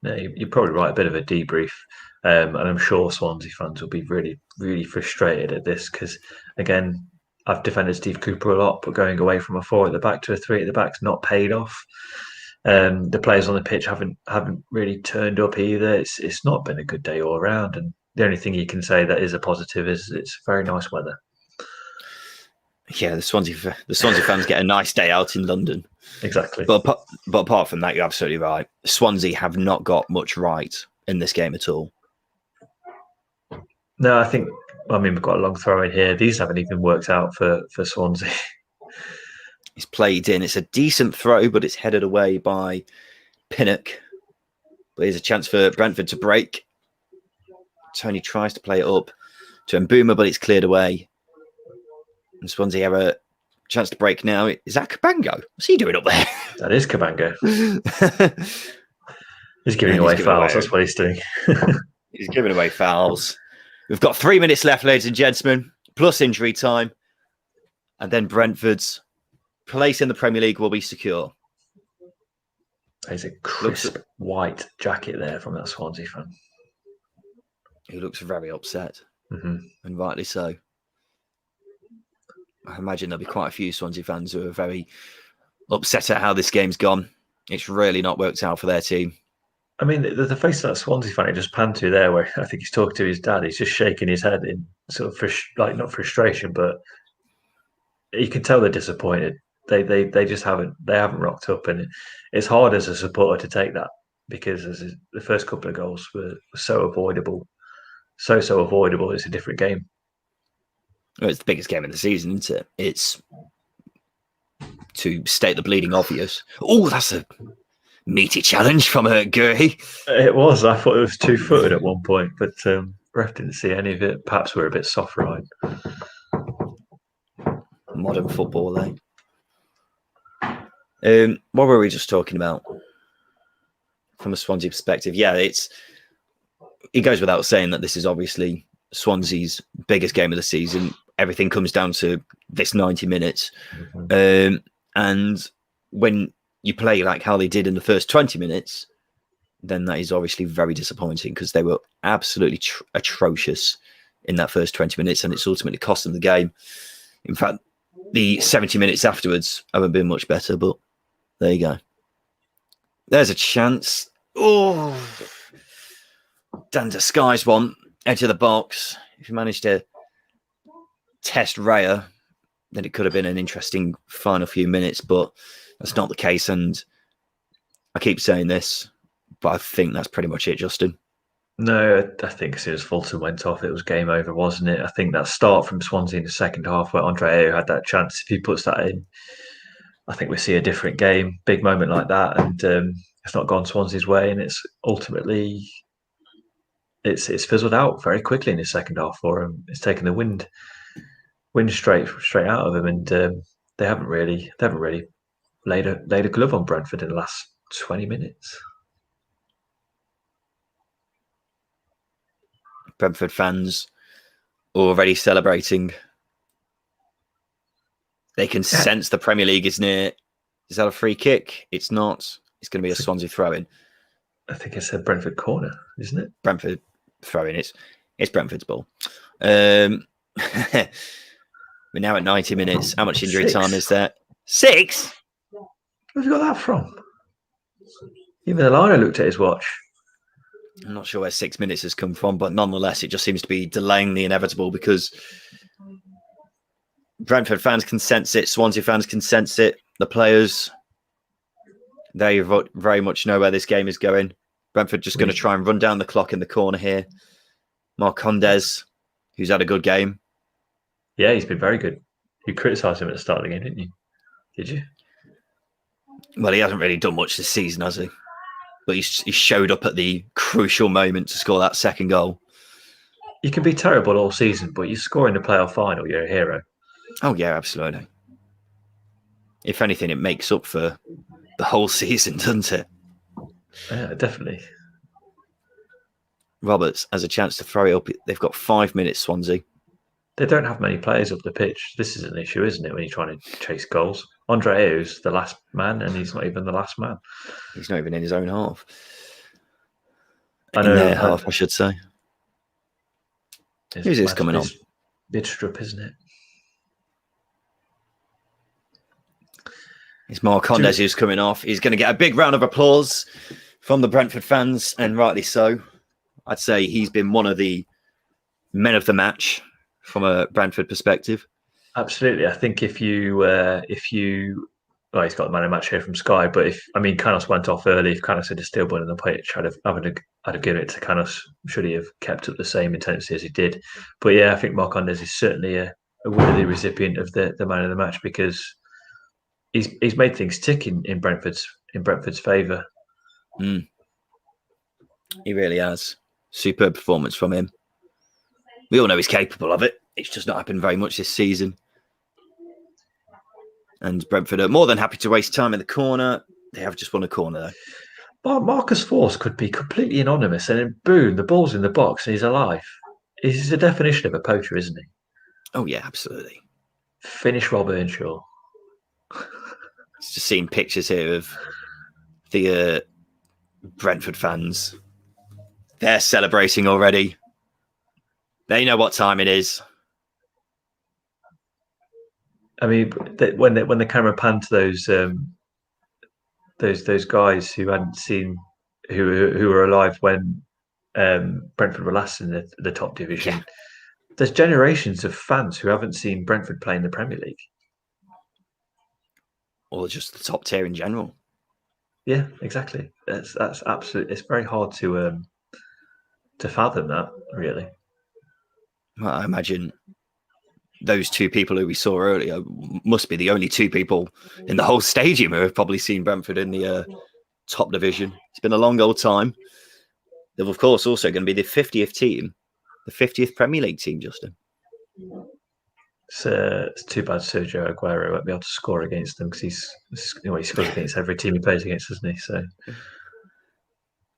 B: No, you're probably right. A bit of a debrief, and I'm sure Swansea fans will be really, really frustrated at this because, again, I've defended Steve Cooper a lot, but going away from a 4 at the back to a 3 at the back's not paid off. The players on the pitch haven't really turned up either. It's not been a good day all around, and the only thing you can say that is a positive is it's very nice weather.
A: Yeah, the Swansea fans get a nice day out in London.
B: Exactly.
A: But apart from that, you're absolutely right. Swansea have not got much right in this game at all.
B: No, we've got a long throw in here. These haven't even worked out for Swansea.
A: It's played in. It's a decent throw, but it's headed away by Pinnock. But here's a chance for Brentford to break. Tony tries to play it up to Mbuma, but it's cleared away. And Swansea have a chance to break now. Is that Cabango? What's he doing up there?
B: That is Cabango. He's giving away fouls. That's what he's doing.
A: He's giving away fouls. We've got 3 minutes left, ladies and gentlemen, plus injury time. And then Brentford's place in the Premier League will be secure.
B: There's a crisp white jacket there from that Swansea fan.
A: He looks very upset,
B: and
A: rightly so. I imagine there'll be quite a few Swansea fans who are very upset at how this game's gone. It's really not worked out for their team.
B: I mean, the face of that Swansea fan it just panned to there, where I think he's talking to his dad. He's just shaking his head in sort of not frustration, but you can tell they're disappointed. They just haven't rocked up, and it's hard as a supporter to take that because the first couple of goals were so avoidable, so avoidable. It's a different game.
A: Well, it's the biggest game of the season, isn't it? It's, to state the bleeding obvious. Oh, that's a meaty challenge from Gurry.
B: It was. I thought it was 2-footed at one point, but ref didn't see any of it. Perhaps we're a bit soft-right.
A: Modern football, eh? What were we just talking about? From a Swansea perspective, yeah, it goes without saying that this is obviously Swansea's biggest game of the season. Everything comes down to this 90 minutes. And when you play like how they did in the first 20 minutes, then that is obviously very disappointing because they were absolutely atrocious in that first 20 minutes, and it's ultimately cost them the game. In fact, the 70 minutes afterwards haven't been much better, but there you go. There's a chance. Oh, Dan Disguise one, edge of the box. If you managed to test Raya, then it could have been an interesting final few minutes, but that's not the case. And I keep saying this, but I think that's pretty much it, Justin.
B: No, I think as soon as Fulton went off, it was game over, wasn't it? I think that start from Swansea in the second half where Andre Ayew had that chance, if he puts that in, I think we see a different game, big moment like that, and it's not gone Swansea's way, and it's ultimately it's fizzled out very quickly in the second half for him. It's taken the wind straight out of him, and they haven't really laid a glove on Brentford in the last 20 minutes.
A: Brentford fans already celebrating. They can sense the Premier League is near. Is that a free kick? It's not. It's going to be a Swansea throw-in.
B: I think it's a Brentford corner, isn't it?
A: Brentford throw-in. It's Brentford's ball. We're now at 90 minutes. How much injury time is there? 6?
B: Where've you got that from? Even the liner looked at his watch.
A: I'm not sure where 6 minutes has come from, but nonetheless, it just seems to be delaying the inevitable because Brentford fans can sense it. Swansea fans can sense it. The players, they very much know where this game is going. Brentford just going to try and run down the clock in the corner here. Marcondes, who's had a good game.
B: Yeah, he's been very good. You criticised him at the start of the game, didn't you? Did you?
A: Well, he hasn't really done much this season, has he? But he showed up at the crucial moment to score that second goal.
B: You can be terrible all season, but you score in the playoff final, you're a hero.
A: Oh, yeah, absolutely. If anything, it makes up for the whole season, doesn't it?
B: Yeah, definitely.
A: Roberts has a chance to throw it up. They've got 5 minutes, Swansea.
B: They don't have many players up the pitch. This is an issue, isn't it, when you're trying to chase goals? Andre Ayew's the last man, and he's not even the last man.
A: He's not even in his own half.
B: I know.
A: In their half, I should say. Who's this coming on?
B: Bidstrup, isn't it?
A: It's Marcondes who's coming off. He's going to get a big round of applause from the Brentford fans, and rightly so. I'd say he's been one of the men of the match from a Brentford perspective. Absolutely.
B: I think if you well, he's got the man of the match here from Sky, but Canos went off early. If Canos had still been on the pitch, I'd have given it to Canos. Should he have kept up the same intensity as he did? But yeah, I think Marcondes is certainly a worthy recipient of the man of the match, because he's made things tick in Brentford's favour.
A: Mm. He really has. Superb performance from him. We all know he's capable of it. It's just not happened very much this season. And Brentford are more than happy to waste time in the corner. They have just won a corner, though.
B: Marcus Force could be completely anonymous, and then boom, the ball's in the box and he's alive. He's the definition of a poacher, isn't he?
A: Oh, yeah, absolutely.
B: Finish Rob Earnshaw.
A: Just seeing pictures here of the Brentford fans. They're celebrating already. They know what time it is.
B: I mean, when the camera panned to those guys who hadn't seen, who were alive when Brentford were last in the top division, yeah. There's generations of fans who haven't seen Brentford play in the Premier League,
A: or just the top tier in general.
B: Yeah, exactly. That's absolutely. It's very hard to fathom that, really.
A: Well, I imagine those two people who we saw earlier must be the only two people in the whole stadium who have probably seen Brentford in the top division. It's been a long old time. They're, of course, also going to be the 50th team, the 50th Premier League team, Justin.
B: It's too bad Sergio Aguero won't be able to score against them, because he scores against every team he plays against, doesn't he? So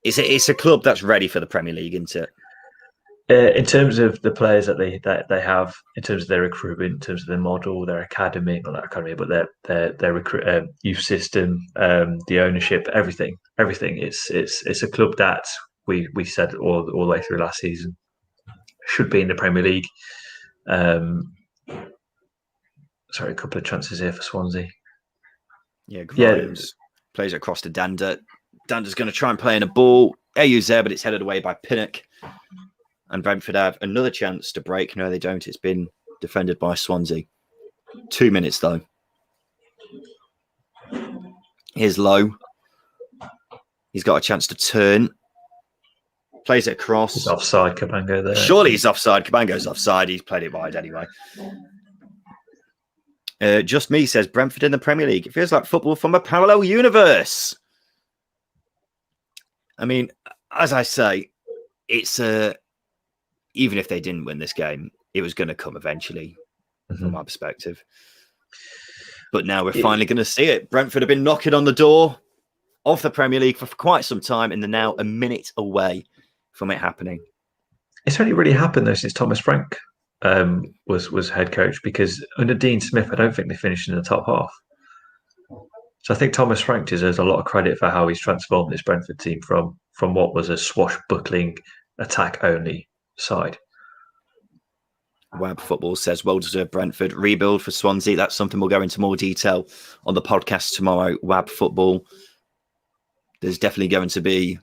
A: it's a club that's ready for the Premier League, isn't it?
B: In terms of the players that they have, in terms of their recruitment, in terms of their model, their academy, not their academy, but their youth system, the ownership, everything. It's a club that we said all the way through last season should be in the Premier League. Sorry, a couple of chances here for Swansea.
A: Yeah, Grimes plays it across to Danda. Danda's going to try and play in a ball. Ayew's there, but it's headed away by Pinnock. And Brentford have another chance to break. No, they don't. It's been defended by Swansea. 2 minutes, though. Here's Lowe. He's got a chance to turn. Plays it across.
B: He's offside, Cabango there.
A: Surely he's offside. Cabango's offside. He's played it wide anyway. Just Me says, Brentford in the Premier League. It feels like football from a parallel universe. I mean, as I say, it's even if they didn't win this game, it was going to come eventually, from my perspective. But now we're finally going to see it. Brentford have been knocking on the door of the Premier League for quite some time, and they're now a minute away from it happening.
B: It's only really happened, though, since Thomas Frank was head coach, because under Dean Smith, I don't think they finished in the top half. So I think Thomas Frank deserves a lot of credit for how he's transformed this Brentford team from what was a swashbuckling, attack-only side.
A: Wab Football says, well-deserved Brentford. Rebuild for Swansea. That's something we'll go into more detail on the podcast tomorrow. Wab Football. There's definitely going to be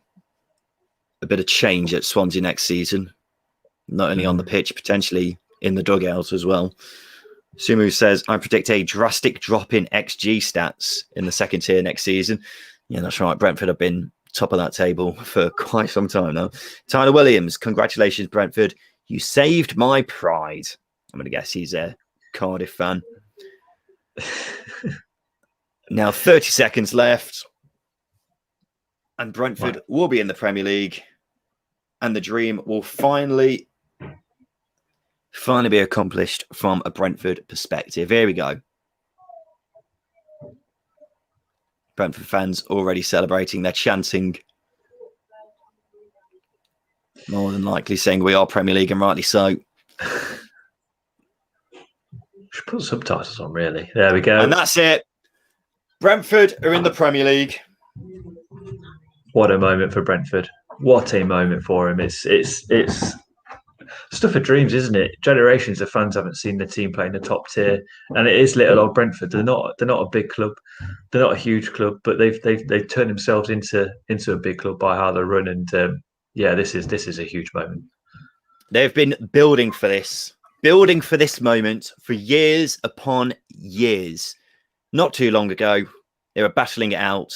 A: a bit of change at Swansea next season. Not only on the pitch, potentially in the dugout as well. Sumu says, I predict a drastic drop in XG stats in the second tier next season. Yeah, that's right. Brentford have been top of that table for quite some time now. Tyler Williams, congratulations, Brentford. You saved my pride. I'm going to guess he's a Cardiff fan. Now 30 seconds left. And Brentford will be in the Premier League. And the dream will finally be accomplished from a Brentford perspective. Here we go. Brentford fans already celebrating. They're chanting. More than likely saying we are Premier League, and rightly so.
B: Should put subtitles on, really. There we go.
A: And that's it. Brentford are in the Premier League.
B: What a moment for Brentford. What a moment for him. It's stuff of dreams, isn't it? Generations of fans haven't seen the team play in the top tier, and it is little old Brentford. They're not a big club, they're not a huge club, but they've turned themselves into a big club by how they run. And this is a huge moment.
A: They've been building for this moment for years upon years. Not too long ago, they were battling it out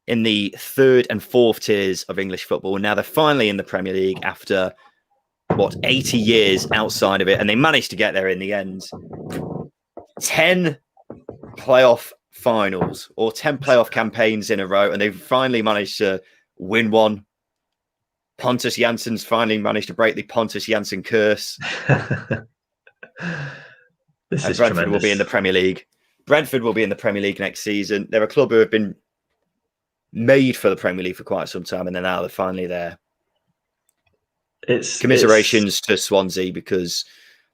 A: in the third and fourth tiers of English football. Now they're finally in the Premier League after, 80 years outside of it. And they managed to get there in the end. 10 playoff finals or 10 playoff campaigns in a row. And they've finally managed to win one. Pontus Jansson's finally managed to break the Pontus Jansson curse. Brentford will be in the Premier League. Brentford will be in the Premier League next season. They're a club who have been made for the Premier League for quite some time, and then now they're finally there. Commiserations to Swansea, because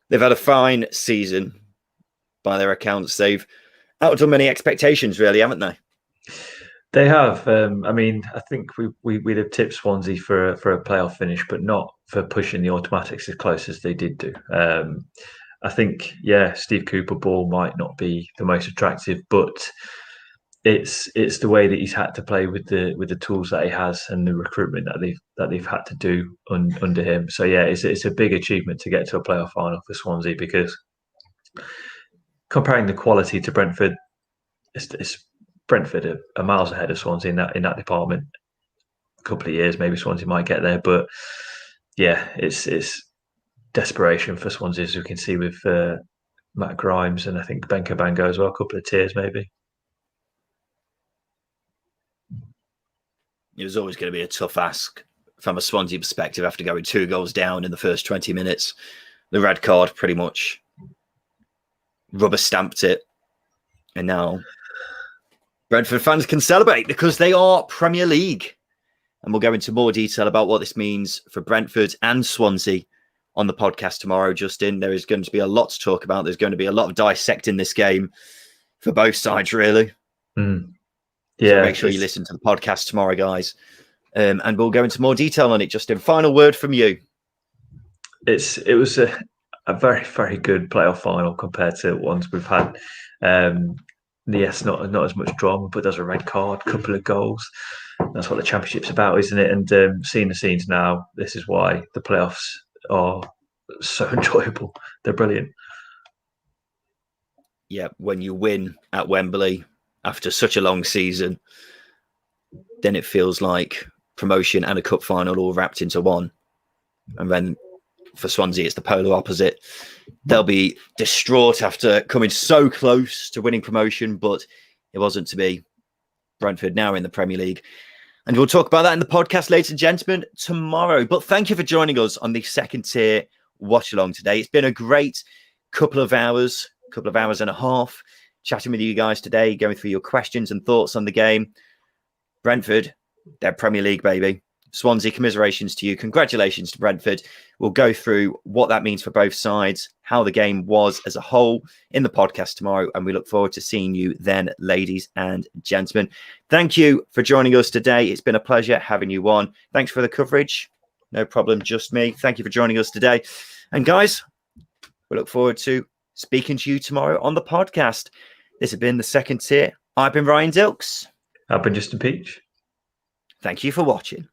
A: they've had a fine season by their accounts. They've outdone many expectations, really, haven't they?
B: They have. I think we'd have tipped Swansea for a playoff finish, but not for pushing the automatics as close as they did do. I think, Steve Cooper ball might not be the most attractive, but it's the way that he's had to play with the tools that he has and the recruitment that they've had to do under him. So it's a big achievement to get to a playoff final for Swansea, because comparing the quality to Brentford, it's Brentford are miles ahead of Swansea in that department. A couple of years, maybe Swansea might get there, but it's desperation for Swansea, as we can see with Matt Grimes and I think Ben Cabango as well. A couple of tiers, maybe.
A: It was always going to be a tough ask from a Swansea perspective after going 2 goals down in the first 20 minutes. The red card pretty much rubber stamped it, and now Brentford fans can celebrate because they are Premier League. And we'll go into more detail about what this means for Brentford and Swansea on the podcast tomorrow, Justin. There is going to be a lot to talk about. There's going to be a lot of dissecting this game for both sides, really. So make sure you listen to the podcast tomorrow, guys. And we'll go into more detail on it. Justin, final word from you.
B: It was a very, very good playoff final compared to ones we've had. Yes, not as much drama, but there's a red card, a couple of goals. That's what the Championship's about, isn't it? And seeing the scenes now, this is why the playoffs are so enjoyable. They're brilliant.
A: Yeah, when you win at Wembley after such a long season, then it feels like promotion and a cup final all wrapped into one. And then for Swansea, it's the polar opposite. They'll be distraught after coming so close to winning promotion, but it wasn't to be. Brentford now in the Premier League. And we'll talk about that in the podcast, ladies and gentlemen, tomorrow. But thank you for joining us on the second tier watch along today. It's been a great couple of hours and a half, chatting with you guys today, going through your questions and thoughts on the game. Brentford, they're Premier League, baby. Swansea, commiserations to you. Congratulations to Brentford. We'll go through what that means for both sides, how the game was as a whole in the podcast tomorrow. And we look forward to seeing you then, ladies and gentlemen. Thank you for joining us today. It's been a pleasure having you on. Thanks for the coverage. No problem, just me. Thank you for joining us today. And guys, we look forward to speaking to you tomorrow on the podcast. This has been the second tier. I've been Ryan Dilks.
B: I've been Justin Peach.
A: Thank you for watching.